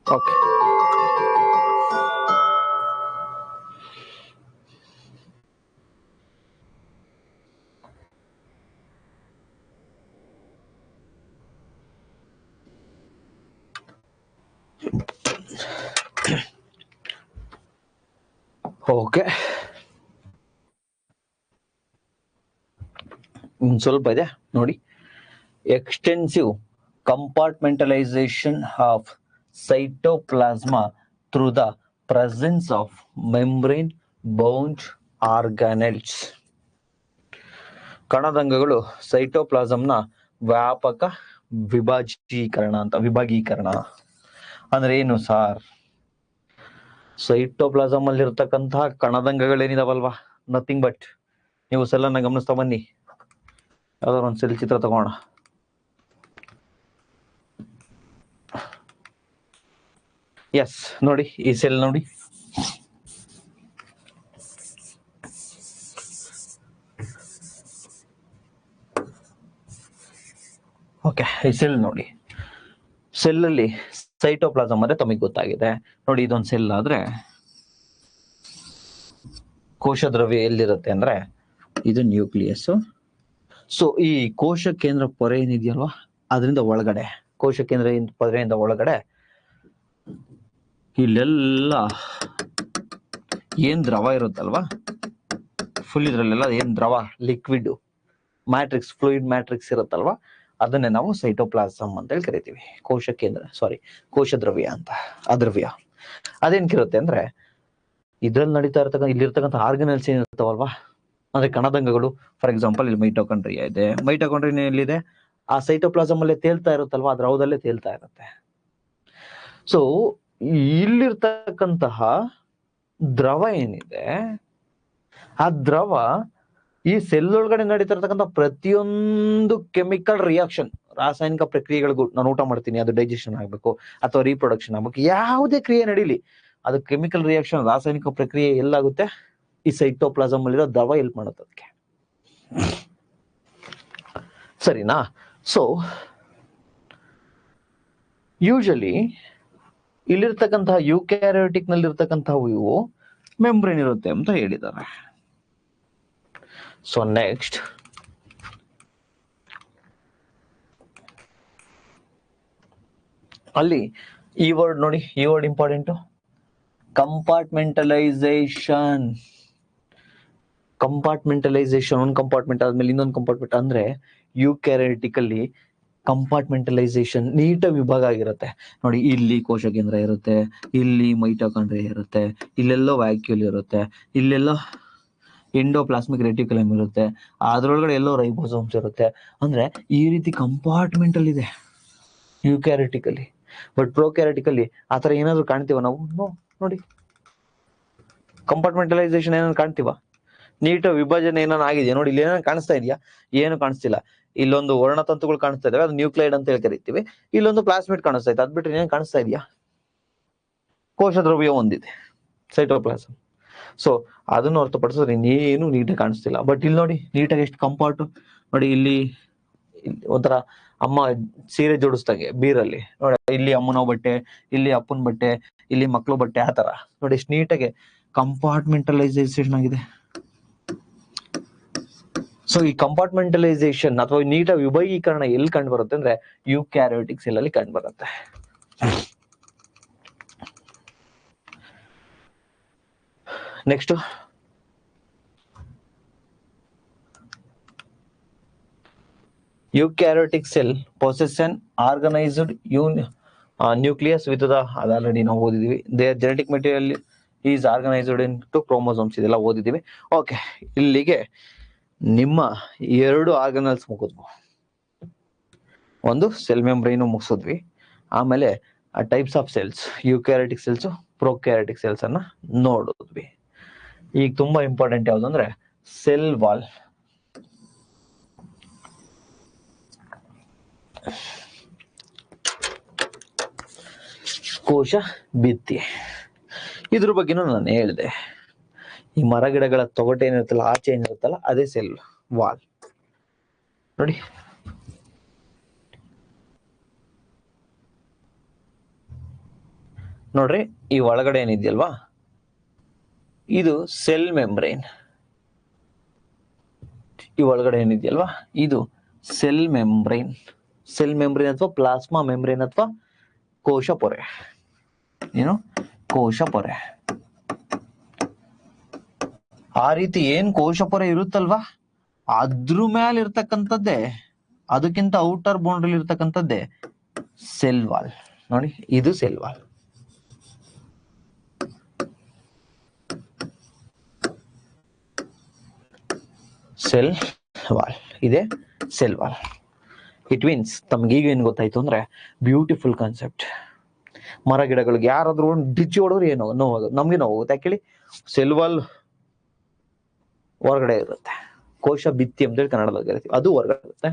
Speaker 1: ಓಕೆ. ಓಕೆ, ಸ್ವಲ್ಪ ಇದೆ ನೋಡಿ. Extensive compartmentalization of cytoplasma through the presence of membrane bound organelles. ಕಣದಂಗಗಳು ಸೈಟೋಪ್ಲಾಸಂನ ವ್ಯಾಪಕ ವಿಭಾಗೀಕರಣ ಅಂದ್ರೆ ಏನು ಸಾರ್? ಸೈಟೋಪ್ಲಾಸಮ್ ಅಲ್ಲಿ ಇರ್ತಕ್ಕಂತಹ ಕಣದಂಗಗಳೇನಿದಾವಲ್ವಾ, ನಥಿಂಗ್ ಬಟ್, ನೀವು ಸೆಲ್ ಅನ್ನ ಗಮನಿಸ್ತಾ ಬನ್ನಿ. ಯಾವ್ದಾದ್ರು ಒಂದು ಸೆಲ್ ಚಿತ್ರ ತಗೋಣ. ಎಸ್, ನೋಡಿ ಈ ಸೆಲ್ ನೋಡಿ. ಓಕೆ, ಈ ಸೆಲ್ ನೋಡಿ. ಸೆಲ್ ಅಲ್ಲಿ ಸೈಟೋಪ್ಲಾಸಮ್ ಅಂದ್ರೆ ತಮಗೆ ಗೊತ್ತಾಗಿದೆ ನೋಡಿ. ಇದೊಂದು ಸೆಲ್ ಆದ್ರೆ ಕೋಶ ದ್ರವ್ಯ ಎಲ್ಲಿರುತ್ತೆ ಅಂದ್ರೆ ಇದು ನ್ಯೂಕ್ಲಿಯಸ್. ಸೊ ಈ ಕೋಶ ಕೇಂದ್ರ ಪೊರೆ ಏನಿದೆಯಲ್ವಾ, ಅದರಿಂದ ಒಳಗಡೆ, ಕೋಶ ಕೇಂದ್ರ ಪೊರೆಯಿಂದ ಒಳಗಡೆ ಇಲ್ಲೆಲ್ಲ ಏನ್ ದ್ರವ ಇರುತ್ತಲ್ವಾ, ಫುಲ್ ಇದ್ರಲ್ಲೆಲ್ಲ ಏನ್ ದ್ರವ, ಲಿಕ್ವಿಡ್ ಮ್ಯಾಟ್ರಿಕ್ಸ್, ಫ್ಲೂಯಿಡ್ ಮ್ಯಾಟ್ರಿಕ್ಸ್ ಇರುತ್ತಲ್ವಾ, ಅದನ್ನೇ ನಾವು ಸೈಟೋಪ್ಲಾಸಮ್ ಅಂತ ಹೇಳಿ ಕರಿತೀವಿ. ಕೋಶ ದ್ರವ್ಯ ಅಂತ. ಅದ್ರವ್ಯ ಅದೇನ್ಕಿರುತ್ತೆ ಅಂದ್ರೆ ಇದ್ರಲ್ಲಿ ನಡೀತಾ ಇಲ್ಲಿರ್ತಕ್ಕಂಥ ಆರ್ಗನಲ್ಸ್ ಏನಿರ್ತಾವಲ್ವಾ, ಅಂದ್ರೆ ಕಣದಂಗಗಳು. ಫಾರ್ ಎಕ್ಸಾಂಪಲ್ ಇಲ್ಲಿ ಮೈಟೋಕಾಂಡ್ರಿಯಾ ಇದೆ. ಮೈಟೋಕಾಂಡ್ರಿಯಾ ಎಲ್ಲಿದೆ? ಆ ಸೈಟೋಪ್ಲಾಸಮ್ ಅಲ್ಲೇ ತೇಲ್ತಾ ಇರುತ್ತಲ್ವಾ, ಆ ದ್ರವದಲ್ಲೇ ತೇಲ್ತಾ ಇರುತ್ತೆ. ಸೊ ಇಲ್ಲಿರ್ತಕ್ಕಂತಹ ದ್ರವ ಏನಿದೆ, ಆ ದ್ರವ ಈ ಸೆಲ್ ಒಳಗಡೆ ನಡೀತಾ ಇರ್ತಕ್ಕಂಥ ಪ್ರತಿಯೊಂದು ಕೆಮಿಕಲ್ ರಿಯಾಕ್ಷನ್, ರಾಸಾಯನಿಕ ಪ್ರಕ್ರಿಯೆಗಳಿಗೂ, ನಾನು ಊಟ ಮಾಡ್ತೀನಿ ಅದು ಡೈಜೆಷನ್ ಆಗ್ಬೇಕು ಅಥವಾ ರೀಪ್ರೊಡಕ್ಷನ್ ಆಗ್ಬೇಕು, ಯಾವುದೇ ಕ್ರಿಯೆ ನಡೀಲಿ, ಅದು ಕೆಮಿಕಲ್ ರಿಯಾಕ್ಷನ್, ರಾಸಾಯನಿಕ ಪ್ರಕ್ರಿಯೆ ಎಲ್ಲಾಗುತ್ತೆ, ಈ ಸೈಟೋಪ್ಲಾಸಮ್ ಅಲ್ಲಿರೋ ದ್ರವ ಹೆಲ್ಪ್ ಮಾಡುತ್ತೆ ಅದಕ್ಕೆ. ಸರಿನಾ? ಸೊ ಯೂಶಲಿ ಇಲ್ಲಿರ್ತಕ್ಕಂತಹ ಯೂಕ್ಯಾರಿಯೋಟಿಕ್ ನಲ್ಲಿ ಇರ್ತಕ್ಕಂಥವು ಇವು ಮೆಂಬ್ರೇನ್ ಇರುತ್ತೆ ಅಂತ ಹೇಳಿದ್ದಾರೆ. ಸೊ ನೆಕ್ಸ್ಟ್ ಅಲ್ಲಿ ಈ ವರ್ಡ್ ನೋಡಿ, ಈ ವರ್ಡ್ ಇಂಪಾರ್ಟೆಂಟ್. ಕಂಪಾರ್ಟ್ಮೆಂಟಲೈಸೇಷನ್. ಒಂದು ಕಂಪಾರ್ಟ್ಮೆಂಟ್ ಆದ್ಮೇಲೆ ಇನ್ನೊಂದು ಕಂಪಾರ್ಟ್ಮೆಂಟ್. ಅಂದ್ರೆ ಯೂಕ್ಯಾರಿಯೋಟಿಕ್ ಅಲ್ಲಿ ಕಂಪಾರ್ಟ್ಮೆಂಟಲೈಸೇಷನ್ ನೀಟಾಗಿ ವಿಭಾಗ ಆಗಿರುತ್ತೆ ನೋಡಿ. ಇಲ್ಲಿ ಕೋಶ ಕೇಂದ್ರ ಇರುತ್ತೆ, ಇಲ್ಲಿ ಮೈಟೋಕಾಂಡ್ರಿಯಾ ಇರುತ್ತೆ, ಇಲ್ಲೆಲ್ಲೋ ವ್ಯಾಕ್ಯೂಲ್ ಇರುತ್ತೆ, ಇಲ್ಲೆಲ್ಲೋ ಎಂಡೋಪ್ಲಾಸ್ಮಿಕ್ ರೆಟಿಕ್ಯುಲಮ್ ಇರುತ್ತೆ, ಅದ್ರೊಳಗಡೆ ಎಲ್ಲೋ ರೈಬೋಸೋಮ್ಸ್ ಇರುತ್ತೆ. ಅಂದ್ರೆ ಈ ರೀತಿ ಕಂಪಾರ್ಟ್ಮೆಂಟ್ ಅಲ್ಲಿ ಇದೆ ಯೂಕ್ಯಾರಿಯೋಟಿಕ್ ಅಲ್ಲಿ. ಬಟ್ ಪ್ರೋಕ್ಯಾರಿಯೋಟಿಕ್ ಅಲ್ಲಿ ಆತರ ಏನಾದ್ರು ಕಾಣ್ತೀವ ನಾವು? ನೋಡಿ, ಕಂಪಾರ್ಟ್ಮೆಂಟಲೈಸೇಷನ್ ಏನಾದ್ರು ಕಾಣ್ತೀವ? ನೀಟ ವಿಭಜನೆ ಏನಾದ್ರು ಆಗಿದೆಯಾ ನೋಡಿ? ಇಲ್ಲಿ ಏನಾದ್ರು ಕಾಣಿಸ್ತಾ ಇದೆಯಾ? ಏನು ಕಾಣಿಸ್ತಿಲ್ಲ. ಇಲ್ಲೊಂದು ವರ್ಣತಂತುಗಳು ಕಾಣಿಸ್ತಾ ಇದಾವೆ, ಅದು ನ್ಯೂಕ್ಲೈಡ್ ಅಂತ ಹೇಳಿ ಕರಿತೀವಿ. ಇಲ್ಲೊಂದು ಪ್ಲಾಸ್ಮಿಡ್ ಕಾಣಿಸ್ತಾ ಇದೆ, ಅದ್ ಬಿಟ್ರೆ ಏನ್ ಕಾಣಿಸ್ತಾ ಇದೆಯಾ? ಕೋಶ ದ್ರವ್ಯ ಒಂದಿದೆ, ಸೈಟೋಪ್ಲಾಸಮ್. ಸೊ ಅದನ್ನು ಹೊರತುಪಡಿಸಿದ್ರೆ ಇನ್ನೇನು ನೀಟಾಗಿ ಕಾಣಿಸ್ತಿಲ್ಲ. ಬಟ್ ಇಲ್ಲಿ ನೋಡಿ ನೀಟಾಗಿ ಎಷ್ಟು ಕಂಪಾರ್ಟ್ ನೋಡಿ. ಇಲ್ಲಿ ಒಂಥರ ಅಮ್ಮ ಸೀರೆ ಜೋಡಿಸ್ದಾಗೆ ಬೀರಲ್ಲಿ ನೋಡಿ, ಇಲ್ಲಿ ಅಮ್ಮನ ಬಟ್ಟೆ, ಇಲ್ಲಿ ಅಪ್ಪನ ಬಟ್ಟೆ, ಇಲ್ಲಿ ಮಕ್ಳು ಬಟ್ಟೆ, ಆ ತರ ನೋಡಿ ಎಷ್ಟು ನೀಟಾಗಿ ಕಂಪಾರ್ಟ್ಮೆಂಟಲೈಸೇಷನ್ ಆಗಿದೆ. ಸೊ ಈ ಕಂಪಾರ್ಟ್ಮೆಂಟಲೈಸೇಷನ್ ಅಥವಾ ನೀಟಾಗಿ ವಿಭಾಗೀಕರಣ ಎಲ್ಲಿ ಕಂಡು ಬರುತ್ತೆ ಅಂದ್ರೆ ಯೂಕ್ಯಾರಿಯೋಟಿಕ್ ಸೆಲ್ ಅಲ್ಲಿ ಕಂಡು ಬರುತ್ತೆ. Next eukaryotic cell possess an organized nucleus with the, ಅದು ಆಲ್ರೆಡಿ ನಾವು ಓದಿದೀವಿ. their genetic material is organized into chromosomes, ಇದೆಲ್ಲ ಓದಿದೀವಿ. ಓಕೆ, ಇಲ್ಲಿಗೆ ನಿಮ್ಮ 2 ಆರ್ಗನಲ್ಸ್ ಮುಗಿದ್ವು. ಒಂದು ಸೆಲ್ ಮೆಂಬ್ರೇನ್ ಮುಗಿಸಿದ್ವಿ, ಆಮೇಲೆ types of cells, eukaryotic cells, prokaryotic cells ಅನ್ನ ನೋಡಿದ್ವಿ. ಈಗ ತುಂಬಾ ಇಂಪಾರ್ಟೆಂಟ್ ಯಾವ್ದು ಅಂದ್ರೆ ಸೆಲ್ ವಾಲ್. ಕೋಶ ಭಿತ್ತಿ, ಇದ್ರ ಬಗ್ಗೆನೂ ನಾನು ಹೇಳಿದೆ. ಈ ಮರ ಗಿಡಗಳ ತೊಗಟೆ ಏನಿರುತ್ತಲ್ಲ, ಆಚೆ ಏನಿರುತ್ತಲ್ಲ, ಅದೇ ಸೆಲ್ ವಾಲ್ ನೋಡಿ. ನೋಡ್ರಿ, ಈ ಒಳಗಡೆ ಏನಿದೆಯಲ್ವಾ, ಇದು ಸೆಲ್ ಮೆಂಬ್ರೇನ್. ಈ ಒಳಗಡೆ ಏನಿದೆಯಲ್ವಾ, ಇದು ಸೆಲ್ ಮೆಂಬ್ರೇನ್. ಸೆಲ್ ಮೆಂಬ್ರೇನ್ ಅಥವಾ ಪ್ಲಾಸ್ಮಾ ಮೆಂಬ್ರೇನ್ ಅಥವಾ ಕೋಶ ಪೊರೆ. ಏನು? ಕೋಶ ಪೊರೆ. ಆ ರೀತಿ ಏನ್ ಕೋಶ ಪೊರೆ ಇರುತ್ತಲ್ವಾ, ಅದ್ರ ಮೇಲೆ ಇರ್ತಕ್ಕಂಥದ್ದೇ, ಅದಕ್ಕಿಂತ ಔಟರ್ ಬೌಂಡ್ರಿ ಇರ್ತಕ್ಕಂಥದ್ದೇ ಸೆಲ್ ವಾಲ್. ನೋಡಿ, ಇದು ಸೆಲ್ ವಾಲ್. ಸೆಲ್ ವಾಲ್ ಇದೆ ಸೆಲ್ ವಾಲ್. ಇಟ್ ಮೀನ್ಸ್ ತಮ್ಗೆ ಈಗ ಏನ್ ಗೊತ್ತಾಯ್ತು ಅಂದ್ರೆ, ಬ್ಯೂಟಿಫುಲ್ ಕಾನ್ಸೆಪ್ಟ್. ಮರ ಗಿಡಗಳಿಗೆ ಯಾರಾದ್ರೂ ಒಂದು ಡಿಚ್ಚಿ ಹೊಡೋರು ಏನೋ ನೋವಾಗುತ್ತೆ, ನಮ್ಗೆ ನೋವಾಗುತ್ತೆ. ಯಾಕೆ ಹೇಳಿ? ಸೆಲ್ ವಾಲ್ ಹೊರಗಡೆ ಇರುತ್ತೆ, ಕೋಶ ಭಿತ್ತಿ ಅಂತೇಳಿ ಕನ್ನಡದಲ್ಲಿ ಕರಿತೀವಿ, ಅದು ಹೊರಗಡೆ ಇರುತ್ತೆ.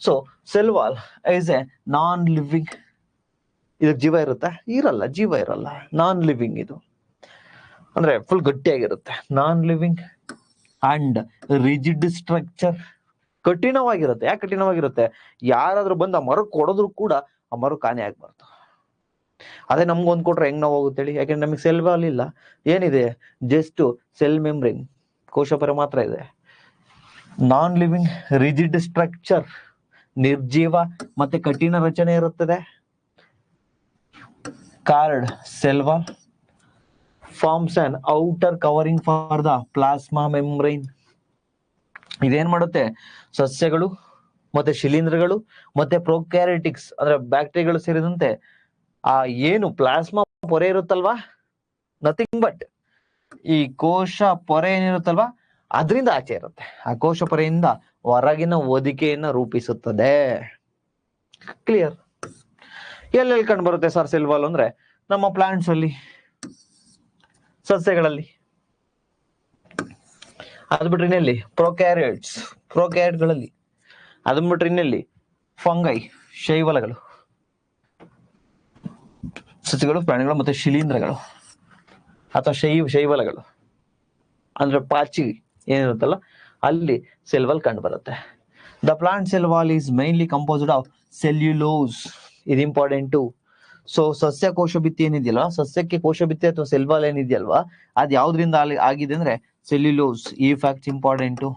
Speaker 1: So cell wall is A non living. ಇದಕ್ಕೆ ಜೀವ ಇರುತ್ತೆ? ಇರಲ್ಲ, ಜೀವ ಇರಲ್ಲ. ನಾನ್ ಲಿವಿಂಗ್ ಇದು, ಅಂದ್ರೆ ಫುಲ್ ಗಟ್ಟಿಯಾಗಿರುತ್ತೆ. Non living and rigid structure. ಕಠಿಣವಾಗಿರುತ್ತೆ. ಯಾಕೆ ಕಠಿಣವಾಗಿರುತ್ತೆ? ಯಾರಾದ್ರೂ ಬಂದು ಆ ಮರಕ್ಕೆ ಕೊಡೋದ್ರು ಕೂಡ ಆ ಮರ ಕಾಣೆ ಆಗ್ಬಾರ್ದು. ಅದೇ ನಮ್ಗೆ ಒಂದ್ ಕೊಟ್ರೆ ಹೆಂಗ್ ನಾವು ಹೋಗುತ್ತೆ ಹೇಳಿ? ಯಾಕಂದ್ರೆ ನಮಗೆ ಸೆಲ್ ವಾಲ್ ಇಲ್ಲ. ಏನಿದೆ? ಜಸ್ಟ್ ಸೆಲ್ ಮೆಂಬ್ರೇನ್, ಕೋಶ ಪೊರೆ ಮಾತ್ರ ಇದೆ. ನಾನ್ ಲಿವಿಂಗ್, ರಿಜಿಡ್ ಸ್ಟ್ರಕ್ಚರ್, ನಿರ್ಜೀವ ಮತ್ತೆ ಕಠಿಣ ರಚನೆ ಇರುತ್ತದೆ. Card cell wall forms an outer covering for the plasma membrane. ಇದೇನ್ ಮಾಡುತ್ತೆ? ಸಸ್ಯಗಳು ಮತ್ತೆ ಶಿಲೀಂಧ್ರಗಳು ಮತ್ತೆ ಪ್ರೊಕ್ಯಾರಿಟಿಕ್ಸ್ ಅಂದ್ರೆ ಬ್ಯಾಕ್ಟೀರಿಯಾಗಳು ಸೇರಿದಂತೆ ಆ ಏನು ಪ್ಲಾಸ್ಮಾ ಪೊರೆ ಇರುತ್ತಲ್ವಾ, ನಥಿಂಗ್ ಬಟ್ ಈ ಕೋಶ ಪೊರೆ ಏನಿರುತ್ತಲ್ವಾ ಅದರಿಂದ ಆಚೆ ಇರುತ್ತೆ. ಆ ಕೋಶ ಪೊರೆಯಿಂದ ಹೊರಗಿನ ಹೊದಿಕೆಯನ್ನ ರೂಪಿಸುತ್ತದೆ. ಕ್ಲಿಯರ್? ಎಲ್ಲೆಲ್ಲಿ ಕಂಡು ಬರುತ್ತೆ ಸರ್ ಸೆಲ್ ವಾಲ್ ಅಂದ್ರೆ? ನಮ್ಮ ಪ್ಲಾಂಟ್ಸ್ ಅಲ್ಲಿ, ಸಸ್ಯಗಳಲ್ಲಿ. ಅದ್ ಬಿಟ್ರೆ ಇನ್ನೆಲ್ಲಿ? ಪ್ರೊಕ್ಯಾರಿಯಟ್ಗಳಲ್ಲಿ. ಅದನ್ ಬಿಟ್ರೆ ಇನ್ನೆಲ್ಲಿ? ಫಂಗೈ, ಶೈವಲಗಳು, ಸಸ್ಯಗಳು, ಪ್ರಾಣಿಗಳು ಮತ್ತೆ ಶಿಲೀಂಧ್ರಗಳು ಅಥವಾ ಶೈವಲಗಳು ಅಂದ್ರೆ ಪಾಚಿ ಏನಿರುತ್ತಲ್ಲ ಅಲ್ಲಿ ಸೆಲ್ ವಾಲ್ ಕಂಡು ಬರುತ್ತೆ. The plant cell wall is mainly composed of cellulose. ಇದು ಇಂಪಾರ್ಟೆಂಟು. ಸೊ ಸಸ್ಯ ಕೋಶ ಭಿತ್ತಿ ಏನಿದೆಯಲ್ವಾ, ಸಸ್ಯಕ್ಕೆ ಕೋಶ ಭಿತ್ತಿ ಅಥವಾ ಸೆಲ್ ವಾಲ್ ಏನಿದೆಯಲ್ವಾ, ಅದ್ ಯಾವ್ದ್ರಿಂದ ಆಗಿದೆ ಅಂದ್ರೆ ಸೆಲ್ಯುಲೋಸ್. ಈ ಫ್ಯಾಕ್ಟ್ ಇಂಪಾರ್ಟೆಂಟು.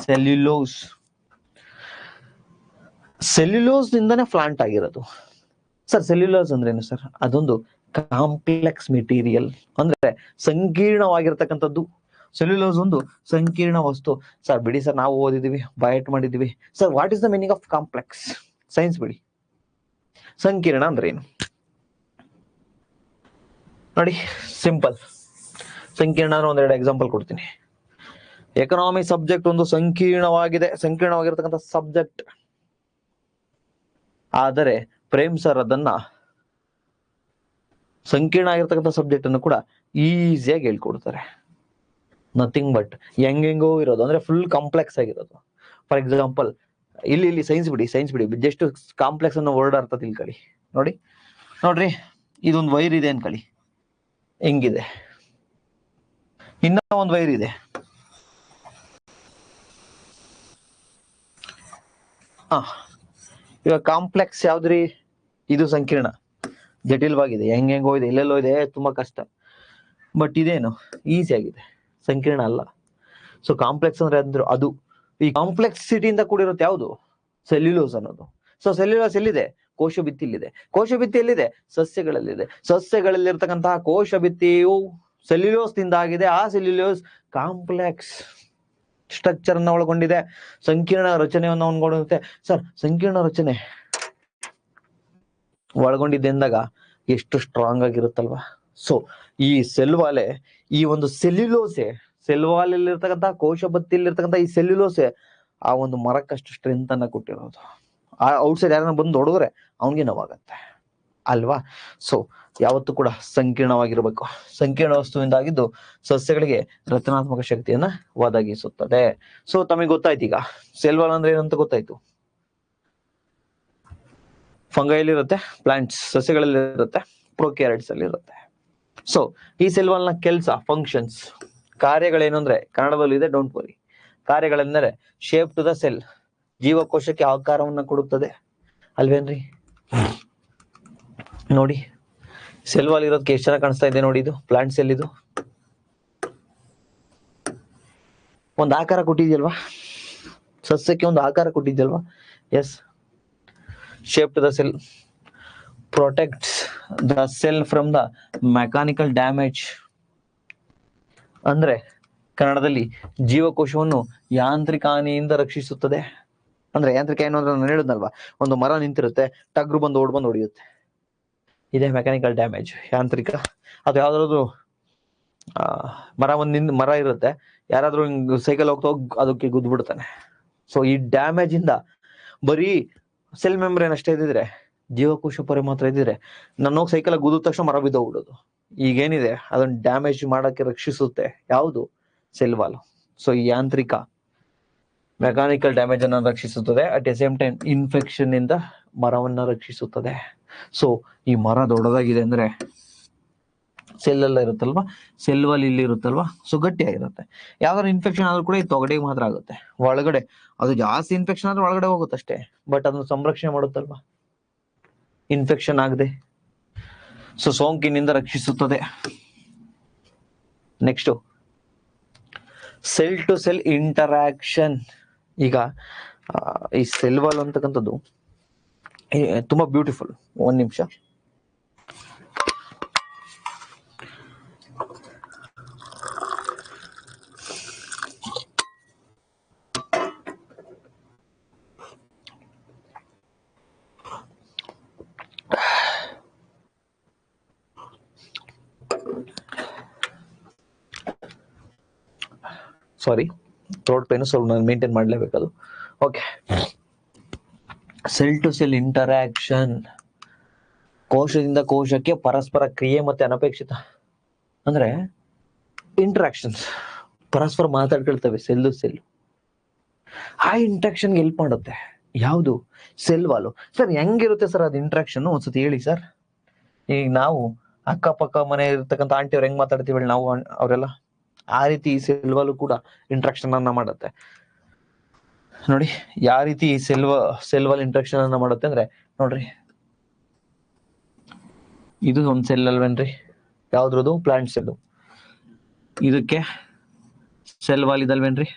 Speaker 1: ಸೆಲ್ಯುಲೋಸ್, ಸೆಲ್ಯುಲೋಸ್ ನಿಂದಾನೇ ಪ್ಲಾಂಟ್ ಆಗಿರೋದು. ಸರ್ ಸೆಲ್ಯುಲೋಸ್ ಅಂದ್ರೆ ಏನು ಸರ್? ಅದೊಂದು ಕಾಂಪ್ಲೆಕ್ಸ್ ಮೆಟೀರಿಯಲ್, ಅಂದ್ರೆ ಸಂಕೀರ್ಣವಾಗಿರ್ತಕ್ಕಂಥದ್ದು. ಸೆಲ್ಯುಲೋಸ್ ಒಂದು ಸಂಕೀರ್ಣ ವಸ್ತು. ಸರ್ ಬಿಡಿ ಸರ್, ನಾವು ಓದಿದೀವಿ, ಬಯಟ್ ಮಾಡಿದೀವಿ. Sir what is the meaning of complex? Science ಬಿಡಿ. ಸಂಕೀರ್ಣ ಅಂದ್ರೆ ಏನು ನೋಡಿ, ಸಿಂಪಲ್. ಸಂಕೀರ್ಣ ಅಂದ್ರೆ ಒಂದೆರಡು ಎಕ್ಸಾಂಪಲ್ ಕೊಡ್ತೀನಿ. ಎಕನಾಮಿ ಸಬ್ಜೆಕ್ಟ್ ಒಂದು ಸಂಕೀರ್ಣವಾಗಿರ್ತಕ್ಕಂಥ ಸಬ್ಜೆಕ್ಟ್. ಆದರೆ ಪ್ರೇಮ್ ಸರ್ ಅದನ್ನ ಸಂಕೀರ್ಣ ಆಗಿರ್ತಕ್ಕಂಥ ಸಬ್ಜೆಕ್ಟ್ ಅನ್ನು ಕೂಡ ಈಸಿಯಾಗಿ ಹೇಳ್ಕೊಡ್ತಾರೆ. ನಥಿಂಗ್ ಬಟ್ ಹೆಂಗೆಂಗೋ ಇರೋದು, ಅಂದ್ರೆ ಫುಲ್ ಕಾಂಪ್ಲೆಕ್ಸ್ ಆಗಿರೋದು. ಫಾರ್ ಎಕ್ಸಾಂಪಲ್, ಇಲ್ಲಿ ಸೈನ್ಸ್ ಬಿಡಿ, ಜಸ್ಟ್ ಕಾಂಪ್ಲೆಕ್ಸ್ ಅನ್ನೋ ವರ್ಡ್ ಅರ್ಥ ತಿಳ್ಕೊಳ್ಳಿ. ನೋಡ್ರಿ, ಇದೊಂದು ವೈರ್ ಇದೆ ಅನ್ಕೊಳ್ಳಿ, ಹೆಂಗಿದೆ. ಇನ್ನ ಒಂದು ವೈರ್ ಇದೆ, ಇವಾಗ ಕಾಂಪ್ಲೆಕ್ಸ್ ಯಾವ್ದ್ರಿ? ಇದು ಸಂಕೀರ್ಣ, ಜಟಿಲವಾಗಿದೆ, ಹೆಂಗೆಂಗೋ ಇದೆ, ಎಲ್ಲೆಲ್ಲೋ ಇದೆ, ತುಂಬಾ ಕಷ್ಟ. ಬಟ್ ಇದೇನು ಈಸಿ ಆಗಿದೆ, ಸಂಕೀರ್ಣ ಅಲ್ಲ. ಸೊ ಕಾಂಪ್ಲೆಕ್ಸ್ ಅಂದ್ರೆ ಅದು ಈ ಕಾಂಪ್ಲೆಕ್ಸಿಟಿಯಿಂದ ಕೂಡಿರುತ್ತೆ. ಯಾವುದು? ಸೆಲ್ಯುಲೋಸ್ ಅನ್ನೋದು. ಸೊ ಸೆಲ್ಯುಲೋಸ್ ಎಲ್ಲಿದೆ? ಕೋಶ ಭಿತ್ತಿಯಲ್ಲಿದೆ. ಕೋಶ ಭಿತ್ತಿ ಎಲ್ಲಿದೆ? ಸಸ್ಯಗಳಲ್ಲಿದೆ. ಸಸ್ಯಗಳಲ್ಲಿರ್ತಕ್ಕಂತಹ ಕೋಶ ಭಿತ್ತಿಯು ಸೆಲ್ಯುಲೋಸ್ ನಿಂದ ಆಗಿದೆ. ಆ ಸೆಲ್ಯುಲೋಸ್ ಕಾಂಪ್ಲೆಕ್ಸ್ ಸ್ಟ್ರಕ್ಚರ್ ಅನ್ನ ಒಳಗೊಂಡಿದೆ, ಸಂಕೀರ್ಣ ರಚನೆಯನ್ನು ಒಳಗೊಂಡಿರುತ್ತೆ. ಸರ್ ಸಂಕೀರ್ಣ ರಚನೆ ಒಳಗೊಂಡಿದ್ದೆ ಎಂದಾಗ ಎಷ್ಟು ಸ್ಟ್ರಾಂಗ್ ಆಗಿರುತ್ತಲ್ವಾ? ಸೊ ಈ ಸೆಲ್ ವಾಲೆ, ಈ ಒಂದು ಸೆಲ್ಯುಲೋಸೆ, ಸೆಲ್ ವಾಲ್ ಇರ್ತಕ್ಕಂಥ ಕೋಶ ಭಿತ್ತಿಯಲ್ಲಿರ್ತಕ್ಕಂಥ ಈ ಸೆಲ್ಯುಲೋಸೆ ಆ ಒಂದು ಮರಕ್ಕಷ್ಟು ಸ್ಟ್ರೆಂತ್ ಅನ್ನ ಕೊಟ್ಟಿರೋದು. ಆ ಔಟ್ಸೈಡ್ ಯಾರನ್ನ ಬಂದು ಹೊಡೆದ್ರೆ ಅವನಿಗೆ ನೋವಾಗತ್ತೆ ಅಲ್ವಾ? ಸೊ ಯಾವತ್ತೂ ಕೂಡ ಸಂಕೀರ್ಣವಾಗಿರ್ಬೇಕು. ಸಂಕೀರ್ಣ ವಸ್ತುವಿಂದಾಗಿದ್ದು ಸಸ್ಯಗಳಿಗೆ ರಚನಾತ್ಮಕ ಶಕ್ತಿಯನ್ನ ಒದಗಿಸುತ್ತದೆ. ಸೊ ತಮಗೆ ಗೊತ್ತಾಯ್ತು ಈಗ ಸೆಲ್ ವಾಲ್ ಅಂದ್ರೆ ಏನಂತ ಗೊತ್ತಾಯ್ತು. ಫಂಗೈಲಿ ಇರುತ್ತೆ, ಪ್ಲಾಂಟ್ಸ್ ಸಸ್ಯಗಳಲ್ಲಿ ಇರುತ್ತೆ, ಪ್ರೊಕ್ಯಾರಿಯಟ್ಸ್ ಅಲ್ಲಿ ಇರುತ್ತೆ. ಸೊ ಈ ಸೆಲ್ ವಾಲ್ ನ ಕೆಲಸ, ಫಂಕ್ಷನ್ಸ್, ಕಾರ್ಯಗಳೇನು ಅಂದ್ರೆ ಕನ್ನಡದಲ್ಲಿ ಇದೆ, ಡೋಂಟ್ ವರಿ. ಕಾರ್ಯಗಳೆಂದರೆ ಶೇಪ್ ಟು ದ ಸೆಲ್, ಜೀವಕೋಶಕ್ಕೆ ಆಕಾರವನ್ನ ಕೊಡುತ್ತದೆ ಅಲ್ವೇನ್ರಿ? ನೋಡಿ, ಸೆಲ್ ವಾಲ್ ಇರೋದಕ್ಕೆ ಎಷ್ಟು ಚೆನ್ನಾಗಿ ಕಾಣಿಸ್ತಾ ಇದೆ ನೋಡಿ, ಇದು ಪ್ಲಾಂಟ್ ಸೆಲ್. ಇದು ಒಂದು ಆಕಾರ ಕೊಟ್ಟಿದ್ಯಲ್ವಾ, ಸಸ್ಯಕ್ಕೆ ಒಂದು ಆಕಾರ ಕೊಟ್ಟಿದ್ಯಲ್ವಾ. Yes, shape the cell protects the cell from the mechanical damage. ಅಂದ್ರೆ ಕನ್ನಡದಲ್ಲಿ ಜೀವಕೋಶವನ್ನು ಯಾಂತ್ರಿಕ ಹಾನಿಯಿಂದ ರಕ್ಷಿಸುತ್ತದೆ. ಅಂದ್ರೆ ಯಾಂತ್ರಿಕ ಏನು ಅಂದ್ರೆ ನಾನು ಹೇಳಿದ್ನಲ್ವಾ, ಒಂದು ಮರ ನಿಂತಿರುತ್ತೆ, ಟಗ್ರು ಬಂದು ಓಡ್ ಹೊಡಿಯುತ್ತೆ, ಇದೇ ಮೆಕ್ಯಾನಿಕಲ್ ಡ್ಯಾಮೇಜ್, ಯಾಂತ್ರಿಕ. ಅದು ಯಾವ್ದಾದ್ರು ಮರ ಇರುತ್ತೆ, ಯಾರಾದ್ರೂ ಸೈಕಲ್ ಹೋಗ್ತಾ ಅದಕ್ಕೆ ಗುದ್ದು ಬಿಡ್ತಾನೆ. ಸೊ ಈ ಡ್ಯಾಮೇಜ್ ಇಂದ ಬರೀ ಸೆಲ್ ಮೆಂಬ್ರೇನ್ ಅಷ್ಟೇ ಇದ್ದಿದ್ರೆ, ಜೀವಕೋಶ ಪೊರೆ ಮಾತ್ರ ಇದ್ದಿದ್ರೆ, ನಾನು ಸೈಕಲ್ ಗುದ್ದ ತಕ್ಷಣ ಮರ ಬಿದ್ದೋಗ್ಬಿಡೋದು. ಈಗೇನಿದೆ ಅದನ್ನ ಡ್ಯಾಮೇಜ್ ಮಾಡಕ್ಕೆ ರಕ್ಷಿಸುತ್ತೆ ಯಾವುದು, ಸೆಲ್ ವಾಲ್. ಸೊ ಈ ಯಾಂತ್ರಿಕ ಮೆಕ್ಯಾನಿಕಲ್ ಡ್ಯಾಮೇಜ್ ಅನ್ನ ರಕ್ಷಿಸುತ್ತದೆ. At the same time infection ಇಂದ ಮರವನ್ನ ರಕ್ಷಿಸುತ್ತದೆ. ಸೊ ಈ ಮರ ದೊಡ್ಡದಾಗಿದೆ ಅಂದ್ರೆ ಸೆಲ್ ಎಲ್ಲ ಇರುತ್ತಲ್ವಾ, ಸೆಲ್ ವಾಲ್ ಇಲ್ಲಿ ಇರುತ್ತಲ್ವಾ, ಸೊ ಗಟ್ಟಿಯಾಗಿರುತ್ತೆ. ಯಾವ್ದಾದ್ರು ಇನ್ಫೆಕ್ಷನ್ ಆದ್ರೂ ಕೂಡ ಈ ತೊಗಡೆಗೆ ಮಾತ್ರ ಆಗುತ್ತೆ, ಒಳಗಡೆ ಅದು ಜಾಸ್ತಿ ಇನ್ಫೆಕ್ಷನ್ ಆದ್ರೆ ಒಳಗಡೆ ಹೋಗುತ್ತಷ್ಟೇ, ಬಟ್ ಅದನ್ನ ಸಂರಕ್ಷಣೆ ಮಾಡುತ್ತಲ್ವಾ, ಇನ್ಫೆಕ್ಷನ್ ಆಗದೆ. ಸೊ ಸೋಂಕಿನಿಂದ ರಕ್ಷಿಸುತ್ತದೆ. Next, cell to cell interaction. ಈಗ ಈ ಸೆಲ್ ವಾಲ್ ಅಂತಕ್ಕಂಥದ್ದು ತುಂಬಾ ಬ್ಯೂಟಿಫುಲ್. ಒಂದ್ ನಿಮಿಷ. ಸಾರಿ, ಥ್ರೋಟ್ ಪೇನ್ ಸ್ವಲ್ಪ ನಾನು ಮೇಂಟೈನ್ ಮಾಡಲೇಬೇಕದು. Okay, cell to cell interaction, ಕೋಶದಿಂದ ಕೋಶಕ್ಕೆ ಪರಸ್ಪರ ಕ್ರಿಯೆ ಮತ್ತೆ ಅನಪೇಕ್ಷಿತ ಅಂದ್ರೆ ಇಂಟರಾಕ್ಷನ್ಸ್, ಪರಸ್ಪರ ಮಾತಾಡ್ಕೊಳ್ತವೆ ಸೆಲ್ ಟು ಸೆಲ್. ಆ ಇಂಟ್ರಾಕ್ಷನ್ ಹೆಲ್ಪ್ ಮಾಡುತ್ತೆ ಯಾವುದು, ಸೆಲ್ ವಾಲು. ಸರ್ ಹೆಂಗಿರುತ್ತೆ ಸರ್ ಅದು ಇಂಟ್ರಾಕ್ಷನ್, ಒಂದ್ಸತಿ ಹೇಳಿ ಸರ್. ಈಗ ನಾವು ಅಕ್ಕಪಕ್ಕ ಮನೆ ಇರ್ತಕ್ಕಂಥ ಆಂಟಿ ಅವ್ರು ಹೆಂಗ್ ಮಾತಾಡ್ತೀವಿ ನಾವು ಅವರೆಲ್ಲ, ಆ ರೀತಿ ಸೆಲ್ ವಾಲು ಕೂಡ ಇಂಟ್ರಾಕ್ಷನ್ ಅನ್ನ ಮಾಡುತ್ತೆ ನೋಡಿ. ಯಾವ ರೀತಿ ಸೆಲ್ ವಾಲ್ ಇಂಟ್ರಾಕ್ಷನ್ ಅನ್ನ ಮಾಡುತ್ತೆ ಅಂದ್ರೆ ನೋಡ್ರಿ, ಇದು ಒಂದ್ ಸೆಲ್ ಅಲ್ವೇನ್ರಿ, ಯಾವ್ದ್ರದ್ದು, ಪ್ಲಾಂಟ್ ಸೆಲ್. ಇದಕ್ಕೆ ಸೆಲ್ ವಾಲ್ ಇದಲ್ವೇನ್ರಿ,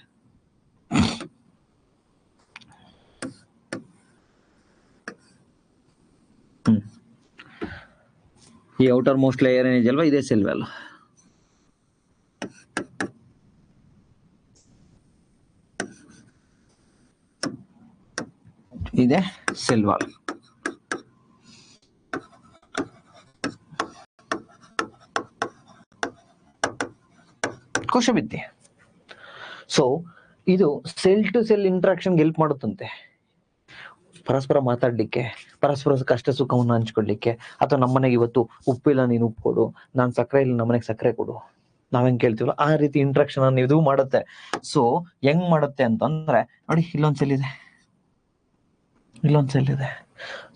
Speaker 1: ಈ ಔಟರ್ ಮೋಸ್ಟ್ ಲೇಯರ್ ಏನಿದೆಯಲ್ವಾ, ಇದೇ ಸೆಲ್ ವಾಲ್. ಇದೆ ಸೆಲ್ ವಾಲ್. ಕೋಶಭಿತ್ತಿ. ಸೊ ಇದು cell to cell interaction help ಮಾಡುತ್ತಂತೆ, ಪರಸ್ಪರ ಮಾತಾಡ್ಲಿಕ್ಕೆ, ಪರಸ್ಪರ ಕಷ್ಟ ಸುಖವನ್ನು ಹಂಚ್ಕೊಡ್ಲಿಕ್ಕೆ. ಅಥವಾ ನಮ್ಮನೆಗೆ ಇವತ್ತು ಉಪ್ಪಿಲ್ಲ ನೀನು ಉಪ್ಪು ಕೊಡು, ನಾನು ಸಕ್ಕರೆ ಇಲ್ಲ ನಮ್ಮನೆಗೆ ಸಕ್ಕರೆ ಕೊಡು, ನಾವ್ ಹೆಂಗ್ ಕೇಳ್ತೀವಲ್ಲ ಆ ರೀತಿ ಇಂಟ್ರಾಕ್ಷನ್ ಅನ್ನು ಇದು ಮಾಡುತ್ತೆ. ಸೊ ಹೆಂಗ್ ಮಾಡುತ್ತೆ ಅಂತಂದ್ರೆ ನೋಡಿ, ಇಲ್ಲೊಂದ್ ಸೆಲ್ ಇದೆ, ಇಲ್ಲೊಂದ್ ಸೆಲ್ ಇದೆ.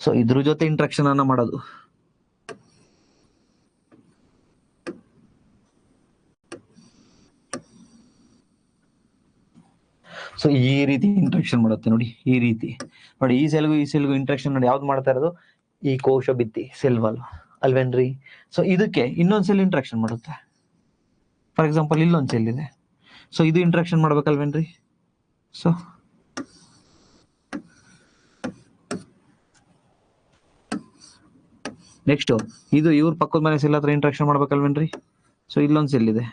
Speaker 1: ಸೊ ಇದ್ರ ಜೊತೆ ಇಂಟ್ರಾಕ್ಷನ್ ಅನ್ನ ಮಾಡೋದು. ಸೊ ಈ ರೀತಿ ಇಂಟ್ರಾಕ್ಷನ್ ಮಾಡುತ್ತೆ ನೋಡಿ, ಈ ರೀತಿ ನೋಡಿ. ಈ ಸೆಲ್ಗೂ ಇಂಟ್ರಾಕ್ಷನ್ ನೋಡಿ ಯಾವ್ದು ಮಾಡ್ತಾ ಇರೋದು, ಈ ಕೋಶ ಭಿತ್ತಿ ಸೆಲ್ ವಾಲ್ ಅಲ್ವೇನ್ರಿ. ಸೊ ಇದಕ್ಕೆ ಇನ್ನೊಂದ್ ಸೆಲ್ ಇಂಟ್ರಾಕ್ಷನ್ ಮಾಡುತ್ತೆ. ಫಾರ್ ಎಕ್ಸಾಂಪಲ್ ಇಲ್ಲೊಂದ್ ಸೆಲ್ ಇದೆ, ಸೊ ಇದು ಇಂಟ್ರಾಕ್ಷನ್ ಮಾಡ್ಬೇಕಲ್ವೇನ್ರಿ. ಸೊ ನೆಕ್ಸ್ಟ್ ಇದು ಇವ್ರ ಪಕ್ಕದ ಮನೆ ಸೆಲ್ ಹತ್ರ ಇಂಟ್ರಾಕ್ಷನ್ ಮಾಡ್ಬೇಕಲ್ವೇನ್ರಿ. ಸೊ ಇಲ್ಲೊಂದ್ ಸೆಲ್ ಇದೆ,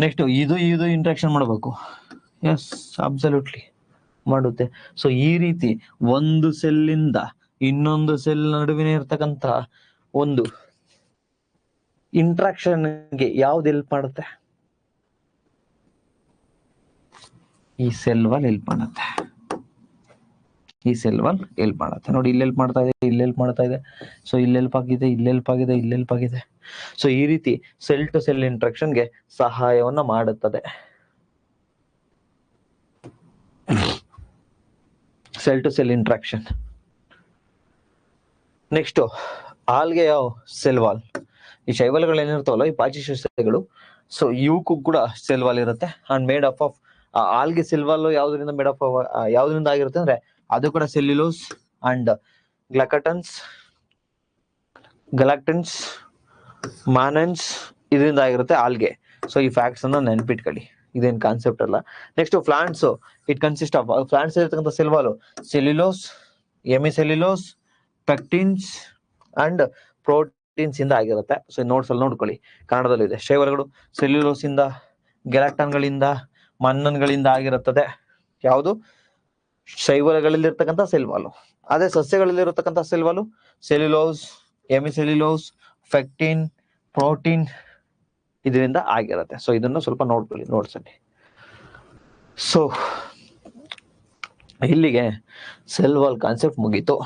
Speaker 1: ನೆಕ್ಸ್ಟ್ ಇದು ಇಂಟ್ರಾಕ್ಷನ್ ಮಾಡಬೇಕು. ಎಸ್, ಅಬ್ಸಲ್ಯೂಟ್ಲಿ ಮಾಡುತ್ತೆ. ಸೊ ಈ ರೀತಿ ಒಂದು ಸೆಲ್ಲಿಂದ ಇನ್ನೊಂದು ಸೆಲ್ ನಡುವಿನ ಇರ್ತಕ್ಕಂಥ ಒಂದು ಇಂಟ್ರಾಕ್ಷನ್ಗೆ ಯಾವ್ದು ಹೆಲ್ಪ್ ಮಾಡುತ್ತೆ, ಈ ಸೆಲ್ ವಾಲ್ ಹೆಲ್ಪ್ ಮಾಡುತ್ತೆ. ಈ ಸೆಲ್ ವಾಲ್ ಹೆಲ್ಪ್ ಮಾಡುತ್ತೆ ನೋಡಿ, ಇಲ್ಲಿ ಹೆಲ್ಪ್ ಮಾಡ್ತಾ ಇದೆ, ಇಲ್ಲಿ ಹೆಲ್ಪ್ ಮಾಡ್ತಾ ಇದೆ. ಸೊ ಇಲ್ಲಿ ಹೆಲ್ಪ್ ಆಗಿದೆ, ಇಲ್ಲಿ ಹೆಲ್ಪ್ ಆಗಿದೆ, ಇಲ್ಲಿ ಹೆಲ್ಪ್ ಆಗಿದೆ. ಸೊ ಈ ರೀತಿ ಸೆಲ್ ಟು ಸೆಲ್ ಇಂಟ್ರಾಕ್ಷನ್ಗೆ ಸಹಾಯವನ್ನ ಮಾಡುತ್ತದೆ. Cell to cell interaction. Next algae ಯಾವ ಸೆಲ್ ವಾಲ್, ಈ ಶೈವಲ್ಗಳು ಏನಿರ್ತಾವಲ್ಲ, ಈ ಪಾಚಿ ಸಸ್ಯಗಳು, ಸೊ ಇವಕ್ಕೂ ಕೂಡ ಸೆಲ್ ವಾಲ್ ಇರುತ್ತೆ. And made up of algae cell wall ಯಾವ್ದ್ರಿಂದ ಮೇಡ್ ಆಫ್ ಯಾವ್ದ್ರಿಂದ ಆಗಿರುತ್ತೆ ಅಂದ್ರೆ ಅದು ಕೂಡ ಸೆಲ್ಯುಲೋಸ್ ಅಂಡ್ ಗ್ಲಕಟನ್ಸ್ ಗಲಾಕ್ಟನ್ಸ್ ಮಾನನ್ಸ್ ಇದರಿಂದ ಆಗಿರುತ್ತೆ ಆಲ್ಗೆ. ಸೊ ಈ ಫ್ಯಾಕ್ಟ್ಸ್ ಅನ್ನ ನೆನ್ಪಿಟ್ಕೊಳ್ಳಿ, ಇದೇನ್ ಕಾನ್ಸೆಪ್ಟ್ ಅಲ್ಲ. Next plants, it consist of plants ಇರತಕ್ಕಂಥ ಸೆಲ್ವಾಲು ಸೆಲ್ಯುಲೋಸ್, ಎಮಿಸೆಲ್ಯುಲೋಸ್, ಪೆಕ್ಟಿನ್ಸ್ ಅಂಡ್ ಪ್ರೋಟೀನ್ಸ್ ಇಂದ ಆಗಿರುತ್ತೆ. ಸೊ ನೋಟ್ಸ್ ಅಲ್ಲಿ ನೋಡ್ಕೊಳ್ಳಿ, ಕನ್ನಡದಲ್ಲಿ ಇದೆ. ಶೈವಲಗಳು ಸೆಲ್ಯುಲೋಸ್ ಇಂದ, ಗೆಲಾಕ್ಟಾನ್ಗಳಿಂದ, ಮನ್ನನ್ಗಳಿಂದ ಆಗಿರುತ್ತದೆ. ಯಾವುದು? ಶೈವಲಗಳಲ್ಲಿರ್ತಕ್ಕಂಥ ಸೆಲ್ವಾಲು. ಅದೇ ಸಸ್ಯಗಳಲ್ಲಿರತಕ್ಕಂಥ ಸೆಲ್ವಾಲು ಸೆಲ್ಯುಲೋಸ್, ಎಮಿಸೆಲ್ಯುಲೋಸ್, ಫೆಕ್ಟಿನ್, ಪ್ರೋಟೀನ್ ಇದರಿಂದ ಆಗಿರುತ್ತೆ. ಸೊ ಇದನ್ನು ಸ್ವಲ್ಪ ನೋಡ್ಕೊಳ್ಳಿ ನೋಟ್ಸ್ ಅಲ್ಲಿ. ಸೊ ಇಲ್ಲಿಗೆ ಸೆಲ್ ವಾಲ್ ಕಾನ್ಸೆಪ್ಟ್ ಮುಗೀತು.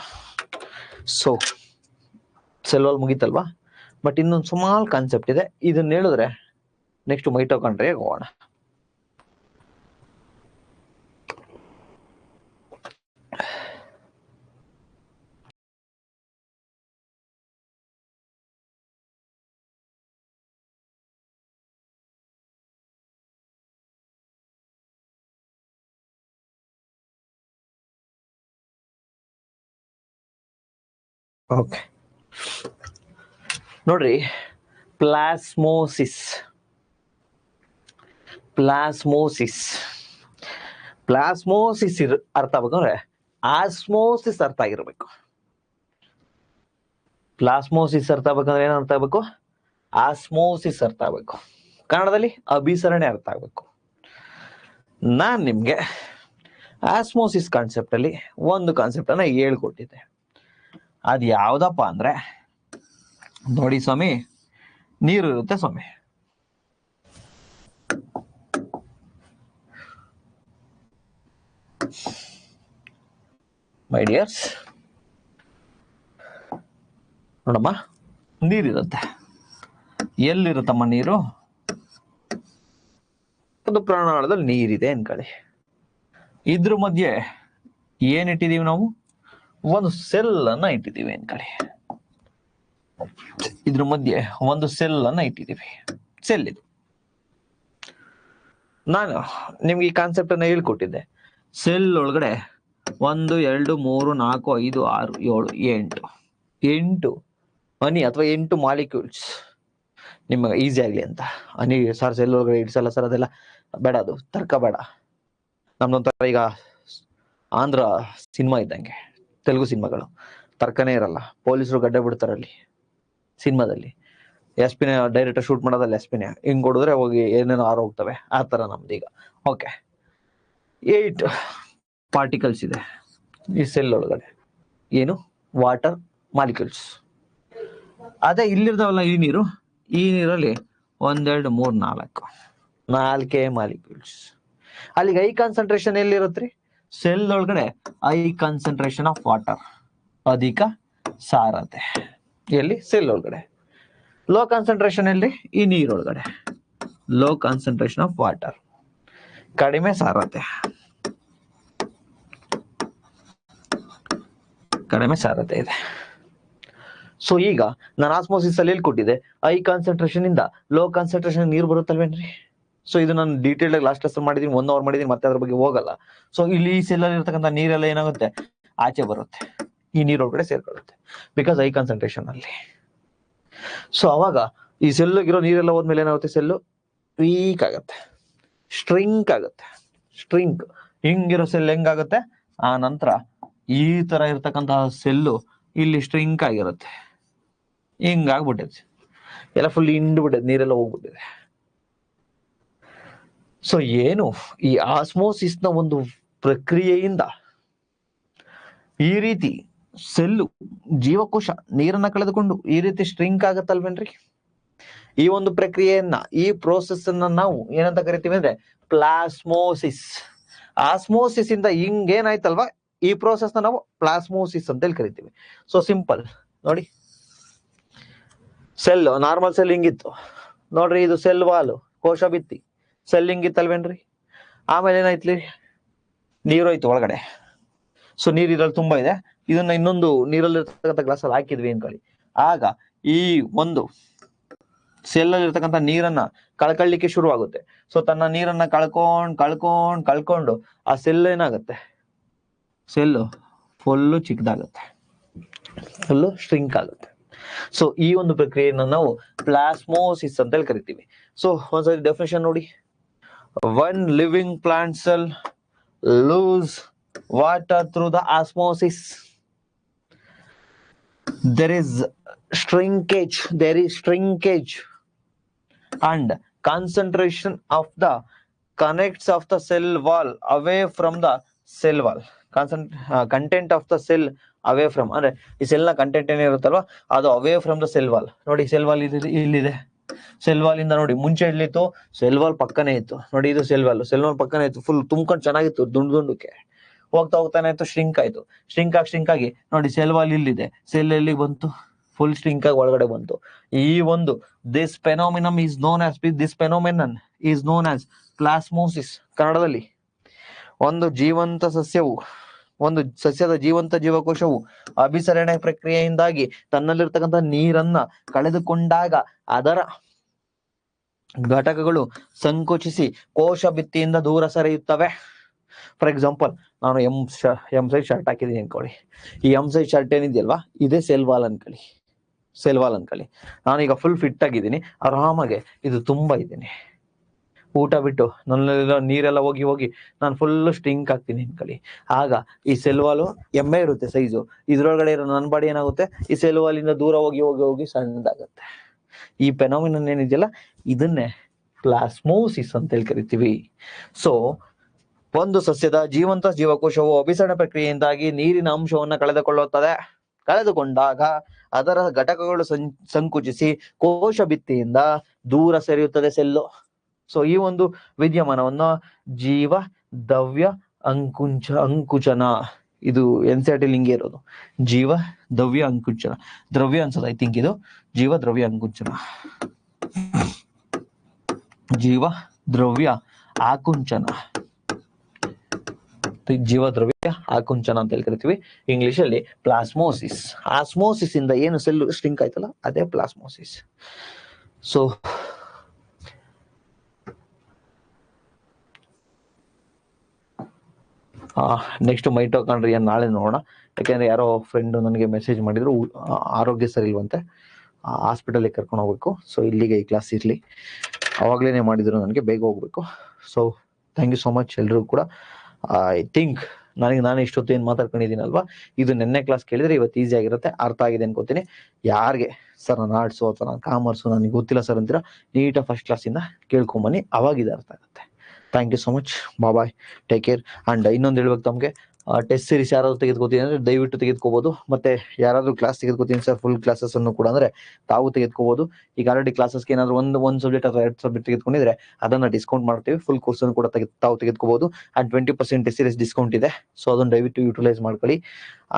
Speaker 1: ಸೊ ಸೆಲ್ ವಾಲ್ ಮುಗೀತಲ್ವಾ, ಬಟ್ ಇನ್ನೊಂದು ಸುಮಾರು ಕಾನ್ಸೆಪ್ಟ್ ಇದೆ. ಇದನ್ನ ಹೇಳಿದ್ರೆ ನೆಕ್ಸ್ಟ್ ಮೈಟೋಕಾಂಡ್ರಿಯಾಗೆ ಹೋಗೋಣ. ಓಕೆ ನೋಡ್ರಿ, ಪ್ಲಾಸ್ಮೋಸಿಸ್ ಅರ್ಥ ಆಗ್ಬೇಕಂದ್ರೆ ಆಸ್ಮೋಸಿಸ್ ಅರ್ಥ ಆಗಿರ್ಬೇಕು. ಪ್ಲಾಸ್ಮೋಸಿಸ್ ಅರ್ಥ ಆಗ್ಬೇಕಂದ್ರೆ ಏನ್ ಅರ್ಥ ಆಗ್ಬೇಕು? ಆಸ್ಮೋಸಿಸ್ ಅರ್ಥ ಆಗ್ಬೇಕು. ಕನ್ನಡದಲ್ಲಿ ಅಭಿಸರಣೆ ಅರ್ಥ ಆಗ್ಬೇಕು. ನಾನ್ ನಿಮ್ಗೆ ಆಸ್ಮೋಸಿಸ್ ಕಾನ್ಸೆಪ್ಟ್ ಅಲ್ಲಿ ಒಂದು ಕಾನ್ಸೆಪ್ಟ್ ಅನ್ನ ಹೇಳ್ಕೊಟ್ಟಿದ್ದೆ. ಅದ್ ಯಾವ್ದಪ್ಪ ಅಂದ್ರೆ, ನೋಡಿ ಸ್ವಾಮಿ, ನೀರು ಇರುತ್ತೆ ಸ್ವಾಮಿ, ಮೈ ಡಿಯರ್ಸ್, ನೋಡಮ್ಮ, ನೀರಿರುತ್ತೆ. ಎಲ್ಲಿರುತ್ತಮ್ಮ ನೀರು? ಒಂದು ಪ್ರಾಣಾಳದಲ್ಲಿ ನೀರಿದೆ ಅನ್ಕೊಳ್ಳಿ. ಇದ್ರ ಮಧ್ಯೆ ಏನ್ ಇಟ್ಟಿದೀವಿ ನಾವು? ಒಂದು ಸೆಲ್ ಅನ್ನ ಇಟ್ಟಿದೀವಿ ಅನ್ಕೊಳ್ಳಿ. ಇದ್ರ ಮಧ್ಯೆ ಒಂದು ಸೆಲ್ ಅನ್ನ ಇಟ್ಟಿದೀವಿ. ಸೆಲ್ ಇದು. ನಾನು ನಿಮ್ಗೆ ಈ ಕಾನ್ಸೆಪ್ಟ್ ಅನ್ನ ಹೇಳ್ಕೊಟ್ಟಿದ್ದೆ. ಸೆಲ್ ಒಳಗಡೆ 1 2 3 4 5 6 7 8 ಹನಿ ಅಥವಾ 8 ಮಾಲಿಕ್ಯೂಲ್ಸ್. ನಿಮಗೆ ಈಸಿ ಆಗ್ಲಿ ಅಂತ ಹನಿ ಸರ್ ಸೆಲ್ ಒಳಗಡೆ ಇಡ್ಸಲ್ಲ ಸರ್, ಅದೆಲ್ಲ ಬೇಡ, ಅದು ತರ್ಕ ಬೇಡ. ನಮ್ದೊಂಥರ ಈಗ ಆಂಧ್ರ ಸಿನಿಮಾ ಇದ್ದಂಗೆ, ತೆಲುಗು ಸಿನಿಮಾಗಳು ತರ್ಕನೇ ಇರಲ್ಲ. ಪೊಲೀಸರು ಗಡ್ಡೆ ಬಿಡ್ತಾರಲ್ಲಿ ಸಿನಿಮಾದಲ್ಲಿ, ಎಸ್ ಪಿನ ಡೈರೆಕ್ಟರ್ ಶೂಟ್ ಮಾಡೋದಲ್ಲಿ ಎಸ್ ಪಿನ ಹಿಂಗ್ ಹೊಡಿದ್ರೆ ಹೋಗಿ ಏನೇನೋ ಹೋಗ್ತವೆ. ಆ ತರ ನಮ್ದೀಗ. ಓಕೆ, 8 ಪಾರ್ಟಿಕಲ್ಸ್ ಇದೆ ಈ ಸೆಲ್ ಒಳಗಡೆ. ಏನು? Water molecules. ಅದೇ ಇಲ್ಲಿರ್ತಾವಲ್ಲ ಈ ನೀರಲ್ಲಿ 1 2 3 4 ಮಾಲಿಕ್ಯೂಲ್ಸ್. ಅಲ್ಲಿಗೆ ಐ ಕಾನ್ಸಂಟ್ರೇಷನ್ ಎಲ್ಲಿರುತ್ತ್ರಿ? ಸೆಲ್ ಒಳಗಡೆ ಐ ಕಾನ್ಸಂಟ್ರೇಷನ್ ಆಫ್ ವಾಟರ್, ಅಧಿಕ ಸಾರತೆ. ಎಲ್ಲಿ? ಸೆಲ್ ಒಳಗಡೆ. ಲೋ ಕಾನ್ಸಂಟ್ರೇಷನ್ ಎಲ್ಲಿ? ಈ ನೀರೊಳಗಡೆ. ಲೋ ಕಾನ್ಸಂಟ್ರೇಷನ್ ಆಫ್ ವಾಟರ್, ಕಡಿಮೆ ಸಾರತೆ. ಇದೆ. ಸೊ ಈಗ ನಾನು ಆಸ್ಮೋಸಿಸ್ ಅಲ್ಲಿ ಹೇಳ್ಕೊಟ್ಟಿದ್ದೆ, ಐ ಕಾನ್ಸಂಟ್ರೇಷನ್ ಇಂದ ಲೋ ಕಾನ್ಸಂಟ್ರೇಷನ್ ನೀರು ಬರುತ್ತಲ್ವೇನ್ರಿ? ಸೊ ಇದು ನಾನು ಡೀಟೇಲ್ ಆಗಿ ಲಾಸ್ಟ್ ಲೆಸನ್ ಮಾಡಿದೀನಿ, 1 hour ಮಾಡಿದೀನಿ, ಮತ್ತೆ ಅದ್ರ ಬಗ್ಗೆ ಹೋಗಲ್ಲ. ಸೊ ಇಲ್ಲಿ ಈ ಸೆಲ್ ಅಲ್ಲಿ ಇರ್ತಕ್ಕಂಥ ನೀರೆಲ್ಲ ಏನಾಗುತ್ತೆ? ಆಚೆ ಬರುತ್ತೆ, ಈ ನೀರೊಳಗಡೆ ಸೇರ್ಕೊಳ್ಳುತ್ತೆ, ಬಿಕಾಸ್ ಐ ಕಾನ್ಸಂಟ್ರೇಷನ್ ಅಲ್ಲಿ. ಸೊ ಅವಾಗ ಈ ಸೆಲ್ ಇರೋ ನೀರೆಲ್ಲ ಹೋದ್ಮೇಲೆ ಏನಾಗುತ್ತೆ? ಸೆಲ್ಲು ವೀಕ್ ಆಗುತ್ತೆ, ಸ್ಟ್ರಿಂಕ್ ಆಗುತ್ತೆ. ಹಿಂಗಿರೋ ಸೆಲ್ ಹೆಂಗಾಗುತ್ತೆ? ಆ ನಂತರ ಈ ತರ ಇರ್ತಕ್ಕಂತಹ ಸೆಲ್ಲು ಇಲ್ಲಿ ಸ್ಟ್ರಿಂಕ್ ಆಗಿರುತ್ತೆ, ಹಿಂಗಾಗ್ಬಿಟ್ಟಿದೆ, ಎಲ್ಲ ಫುಲ್ ಹಿಂಡ್ಬಿಟ್ಟಿದೆ, ನೀರೆಲ್ಲ ಹೋಗ್ಬಿಟ್ಟಿದೆ. ಸೊ ಏನು? ಈ ಆಸ್ಮೋಸಿಸ್ ನ ಒಂದು ಪ್ರಕ್ರಿಯೆಯಿಂದ ಈ ರೀತಿ ಸೆಲ್ಲು, ಜೀವಕೋಶ ನೀರನ್ನ ಕಳೆದುಕೊಂಡು ಈ ರೀತಿ ಸ್ಟ್ರಿಂಕ್ ಆಗತ್ತಲ್ವೇನ್ರಿ? ಈ ಒಂದು ಪ್ರಕ್ರಿಯೆಯನ್ನ, ಈ ಪ್ರೋಸೆಸ್ ಅನ್ನ ನಾವು ಏನಂತ ಕರಿತೀವಿ ಅಂದ್ರೆ ಪ್ಲಾಸ್ಮೋಸಿಸ್. ಆಸ್ಮೋಸಿಸ್ ಇಂದ ಹಿಂಗೇನಾಯ್ತಲ್ವಾ, ಈ ಪ್ರೋಸೆಸ್ ನ ನಾವು ಪ್ಲಾಸ್ಮೋಸಿಸ್ ಅಂತ ಹೇಳಿ ಕರಿತೀವಿ. ಸೊ ಸಿಂಪಲ್ ನೋಡಿ, ಸೆಲ್, ನಾರ್ಮಲ್ ಸೆಲ್ ಹಿಂಗಿತ್ತು ನೋಡ್ರಿ, ಇದು ಸೆಲ್ ವಾಲು, ಕೋಶ ಭಿತ್ತಿ, ಸೆಲ್ ಹಿಂಗಿತ್ತಲ್ವೇನ್ರಿ? ಆಮೇಲೆ ಏನಾಯ್ತ್ಲಿ? ನೀರು ಹೋಯ್ತು ಒಳಗಡೆ. ಸೊ ನೀರ್ ಇದ್ರಲ್ಲಿ ತುಂಬಾ ಇದೆ, ಇದನ್ನ ಇನ್ನೊಂದು ನೀರಲ್ಲಿ ಇರ್ತಕ್ಕಂಥ ಗ್ಲಾಸ್ ಅಲ್ಲಿ ಹಾಕಿದ್ವಿ ಅನ್ಕೊಳ್ಳಿ. ಆಗ ಈ ಒಂದು ಸೆಲ್ ಅಲ್ಲಿ ಇರ್ತಕ್ಕಂಥ ನೀರನ್ನ ಕಳ್ಕೊಳ್ಳಿಕ್ಕೆ ಶುರು ಆಗುತ್ತೆ. ಸೊ ತನ್ನ ನೀರನ್ನ ಕಳ್ಕೊಂಡು ಆ ಸೆಲ್ ಏನಾಗುತ್ತೆ, ಸೆಲ್ಲು ಫುಲ್ಲು ಚಿಕ್ಕದಾಗುತ್ತೆ, ಫುಲ್ಲು ಸ್ಟ್ರಿಂಕ್ ಆಗುತ್ತೆ. ಸೊ ಈ ಒಂದು ಪ್ರಕ್ರಿಯೆಯನ್ನು ನಾವು ಪ್ಲಾಸ್ಮೋಸಿಸ್ ಅಂತ ಹೇಳಿ ಕರಿತೀವಿ. ಸೊ ಒಂದ್ಸರಿ ಡೆಫಿನೇಷನ್ ನೋಡಿ. One living plant cell lose water through the osmosis. There is shrinkage and concentration of the connects of the cell wall away from the cell wall. Content of the cell away from, ಅಂದ್ರೆ ಈ cell ನ content ಏನಿರುತ್ತಲ್ವಾ ಅದು away from the cell wall. ನೋಡಿ cell wall ಇಲ್ಲಿದೆ. Cell wall ಇಂದ ನೋಡಿ ಮುಂಚೆ ಎಲ್ಲಿತ್ತು, cell wall ಪಕ್ಕನೇ ಇತ್ತು. ನೋಡಿ ಇದು ಸೆಲ್ ವಾಲ್ ಪಕ್ಕನೇ ಇತ್ತು, ಫುಲ್ ತುಂಬ್ಕೊಂಡು ಚೆನ್ನಾಗಿತ್ತು, ದುಂಡಕ್ಕೆ ಹೋಗ್ತಾ ಏನಾಯ್ತು, ಸ್ಟ್ರಿಂಕ್ ಆಯ್ತು. ಸ್ಟ್ರಿಂಕ್ ಆಗಿ ನೋಡಿ ಸೆಲ್ ವಾಲ್ ಇಲ್ಲಿದೆ, ಸೆಲ್ ಎಲ್ಲಿಗೆ ಬಂತು, ಫುಲ್ ಸ್ಟ್ರಿಂಕ್ ಆಗಿ ಒಳಗಡೆ ಬಂತು. ಈ ಒಂದು ದಿಸ್ ಫೆನೋಮಿನನ್ ಈಸ್ ನೋನ್ ಆಸ್ ಪ್ಲಾಸ್ಮೋಸಿಸ್. ಕನ್ನಡದಲ್ಲಿ ಒಂದು ಸಸ್ಯದ ಜೀವಂತ ಜೀವಕೋಶವು ಅಭಿಸರಣೆ ಪ್ರಕ್ರಿಯೆಯಿಂದಾಗಿ ತನ್ನಲ್ಲಿರ್ತಕ್ಕಂಥ ನೀರನ್ನ ಕಳೆದುಕೊಂಡಾಗ ಅದರ ಘಟಕಗಳು ಸಂಕುಚಿಸಿ ಕೋಶ ಭಿತ್ತಿಯಿಂದ ದೂರ ಸರಿಯುತ್ತವೆ. ಫಾರ್ ಎಕ್ಸಾಂಪಲ್, ನಾನು ಎಂ ಸೈಜ್ ಶರ್ಟ್ ಹಾಕಿದೀನಿ ಅನ್ಕೊಳ್ಳಿ. ಈ ಎಂ ಸೈಜ್ ಶರ್ಟ್ ಏನಿದೆಯಲ್ವಾ, ಇದೇ ಸೆಲ್ ವಾಲ್ ಅನ್ಕೊಳ್ಳಿ. ನಾನೀಗ ಫುಲ್ ಫಿಟ್ ಆಗಿದ್ದೀನಿ, ಆರಾಮಾಗೆ ಇದು ತುಂಬಾ ಇದ್ದೀನಿ. ಊಟ ಬಿಟ್ಟು ನನ್ನೆಲ್ಲ ನೀರೆಲ್ಲ ಹೋಗಿ ನಾನು ಫುಲ್ ಸ್ಟ್ರಿಂಕ್ ಆಗ್ತೀನಿ ಅನ್ಕೊಳ್ಳಿ. ಆಗ ಈ ಸೆಲ್ ವಾಲು ಎಮ್ಮೆ ಇರುತ್ತೆ ಸೈಜು, ಇದ್ರೊಳಗಡೆ ಇರೋ ನನ್ನ ಬಾಡಿ ಏನಾಗುತ್ತೆ, ಈ ಸೆಲ್ ವಾಲಿಂದ ದೂರ ಹೋಗಿ ಸಣ್ಣದಾಗುತ್ತೆ. ಈ ಫೆನೋಮಿನನ್ ಏನಿದೆಯಲ್ಲ ಇದನ್ನೇ ಪ್ಲಾಸ್ಮೋಸಿಸ್ ಅಂತ ಹೇಳಿ ಕರಿತೀವಿ. ಸೊ ಒಂದು ಸಸ್ಯದ ಜೀವಂತ ಜೀವಕೋಶವು ಅಭಿಸರಣ ಪ್ರಕ್ರಿಯೆಯಿಂದಾಗಿ ನೀರಿನ ಅಂಶವನ್ನು ಕಳೆದುಕೊಂಡಾಗ ಅದರ ಘಟಕಗಳು ಸಂಕುಚಿಸಿ ಕೋಶ ಭಿತ್ತಿಯಿಂದ ದೂರ ಸರಿಯುತ್ತದೆ ಸೆಲ್ಲು. ಸೊ ಈ ಒಂದು ವಿದ್ಯಮಾನವನ್ನು ಜೀವ ದ್ರವ್ಯ ಅಂಕುಚನ, ಇದು NCERT ಲಿಂಗೆ ಇರೋದು, ಜೀವ ದ್ರವ್ಯ ಅಂಕುಚನ, ದ್ರವ್ಯ ಅನ್ಸೋದು ಐ ಥಿಂಕ್, ಇದು ಜೀವ ದ್ರವ್ಯ ಅಂಕುಚನ ಅಂತ ಹೇಳಿ ಕರಿತೀವಿ. ಇಂಗ್ಲಿಷ್ ಅಲ್ಲಿ ಪ್ಲಾಸ್ಮೋಸಿಸ್. ಆಸ್ಮೋಸಿಸ್ ಇಂದ ಏನು ಸೆಲ್ ಸ್ಟ್ರಿಂಕ್ ಆಯ್ತಲ್ಲ ಅದೇ ಪ್ಲಾಸ್ಮೋಸಿಸ್. ಸೊ ನೆಕ್ಸ್ಟ್ ಮೈಟೋಕಾಂಡ್ರಿಯಾ ನಾಳೆ ನೋಡೋಣ. ಯಾಕೆಂದ್ರೆ ಯಾರೋ ಫ್ರೆಂಡ್ ನನಗೆ ಮೆಸೇಜ್ ಮಾಡಿದ್ರು, ಆರೋಗ್ಯ ಸರಿ ಇಲ್ವಂತೆ, ಹಾಸ್ಪಿಟಲ್ಗೆ ಕರ್ಕೊಂಡು ಹೋಗ್ಬೇಕು. ಸೊ ಇಲ್ಲಿಗೆ ಈ ಕ್ಲಾಸ್ ಇರಲಿ, ಅವಾಗ್ಲೇನೆ ಮಾಡಿದ್ರು, ನನಗೆ ಬೇಗ ಹೋಗ್ಬೇಕು. So thank you so much ಎಲ್ರಿಗೂ ಕೂಡ. ಐ ಥಿಂಕ್ ನಾನು ಇಷ್ಟೊತ್ತು ಏನು ಮಾತಾಡ್ಕೊಂಡಿದ್ದೀನಲ್ವಾ, ಇದು ನೆನ್ನೆ ಕ್ಲಾಸ್ ಕೇಳಿದ್ರೆ ಇವತ್ತು ಈಸಿ ಆಗಿರುತ್ತೆ, ಅರ್ಥ ಆಗಿದೆ ಅನ್ಕೋತೀನಿ. ಯಾರಿಗೆ ಸರ್ ನಾನು ಆರ್ಟ್ಸು ಅಥವಾ ನಾನು ಕಾಮರ್ಸು ನನಗೆ ಗೊತ್ತಿಲ್ಲ ಸರ್ ಅಂತೀರಾ, ನೀಟಾಗಿ ಫಸ್ಟ್ ಕ್ಲಾಸಿಂದ ಕೇಳ್ಕೊಂಬನ್ನಿ, ಅವಾಗ ಇದು ಅರ್ಥ ಆಗುತ್ತೆ. Thank you so much, bye, take care. And ಇನ್ನೊಂದು ಹೇಳ್ಬೇಕು ತಮಗೆ, ಟೆಸ್ಟ್ ಸೀರೀಸ್ ಯಾರಾದ್ರು ತೆಗೆದುಕೋತೀನಿ ಅಂದ್ರೆ ದಯವಿಟ್ಟು ತೆಗೆದುಕೋಬಹುದು. ಮತ್ತೆ ಯಾರಾದ್ರೂ ಕ್ಲಾಸ್ ತೆಗೆದುಕೋತೀನಿ ಸರ್ ಫುಲ್ ಕ್ಲಾಸಸ್ ಅನ್ನು ಕೂಡ ಅಂದ್ರೆ ತಾವು ತೆಗೆದುಕೋಬಹುದು. ಈಗ ಆಲ್ರೆಡಿ ಕ್ಲಾಸಸ್ಗೆ ಏನಾದ್ರು ಒಂದು ಸಬ್ಜೆಕ್ಟ್ ಅಥವಾ 2 ಸಬ್ಜೆಕ್ಟ್ ತೆಗೆದುಕೊಂಡಿದ್ರೆ ಅದನ್ನ ಡಿಸ್ಕೌಂಟ್ ಮಾಡ್ತೀವಿ. ಫುಲ್ ಕೋರ್ಸ್ ಅನ್ನು ಕೂಡ ತಾವು ತೆಗೆದುಕೋಬಹುದು. ಅಂಡ್ 20% ಟೆಸ್ಟ್ ಸೀರೀಸ್ ಡಿಸ್ಕೌಂಟ್ ಇದೆ. ಸೊ ಅದನ್ನು ದಯವಿಟ್ಟು ಯೂಟಿಲೈಸ್ ಮಾಡ್ಕೊಳ್ಳಿ.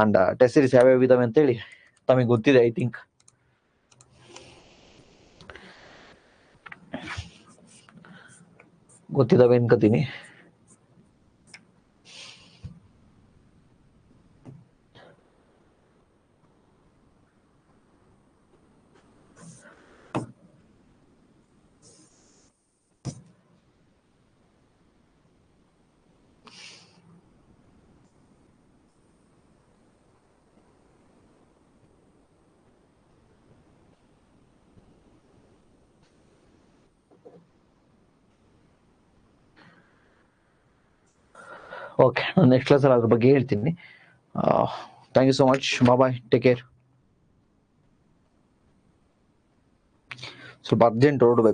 Speaker 1: ಅಂಡ್ ಟೆಸ್ಟ್ ಸೀರೀಸ್ ಯಾವ್ಯಾವ ಇದಾವೆ ಅಂತೇಳಿ ತಮಗೆ ಗೊತ್ತಿದೆ, ಐ ಥಿಂಕ್. ಗೊತ್ತಿದ್ದಾವೆ ಅನ್ಕೋತೀನಿ. ಓಕೆ, ನಾನು ನೆಕ್ಸ್ಟ್ ಕ್ಲಾಸಲ್ಲಿ ಅದ್ರ ಬಗ್ಗೆ ಹೇಳ್ತೀನಿ. Thank you so much, bye, take care. ಸ್ವಲ್ಪ ಅರ್ಜೆಂಟ್ ಹೊರಡಬೇಕು.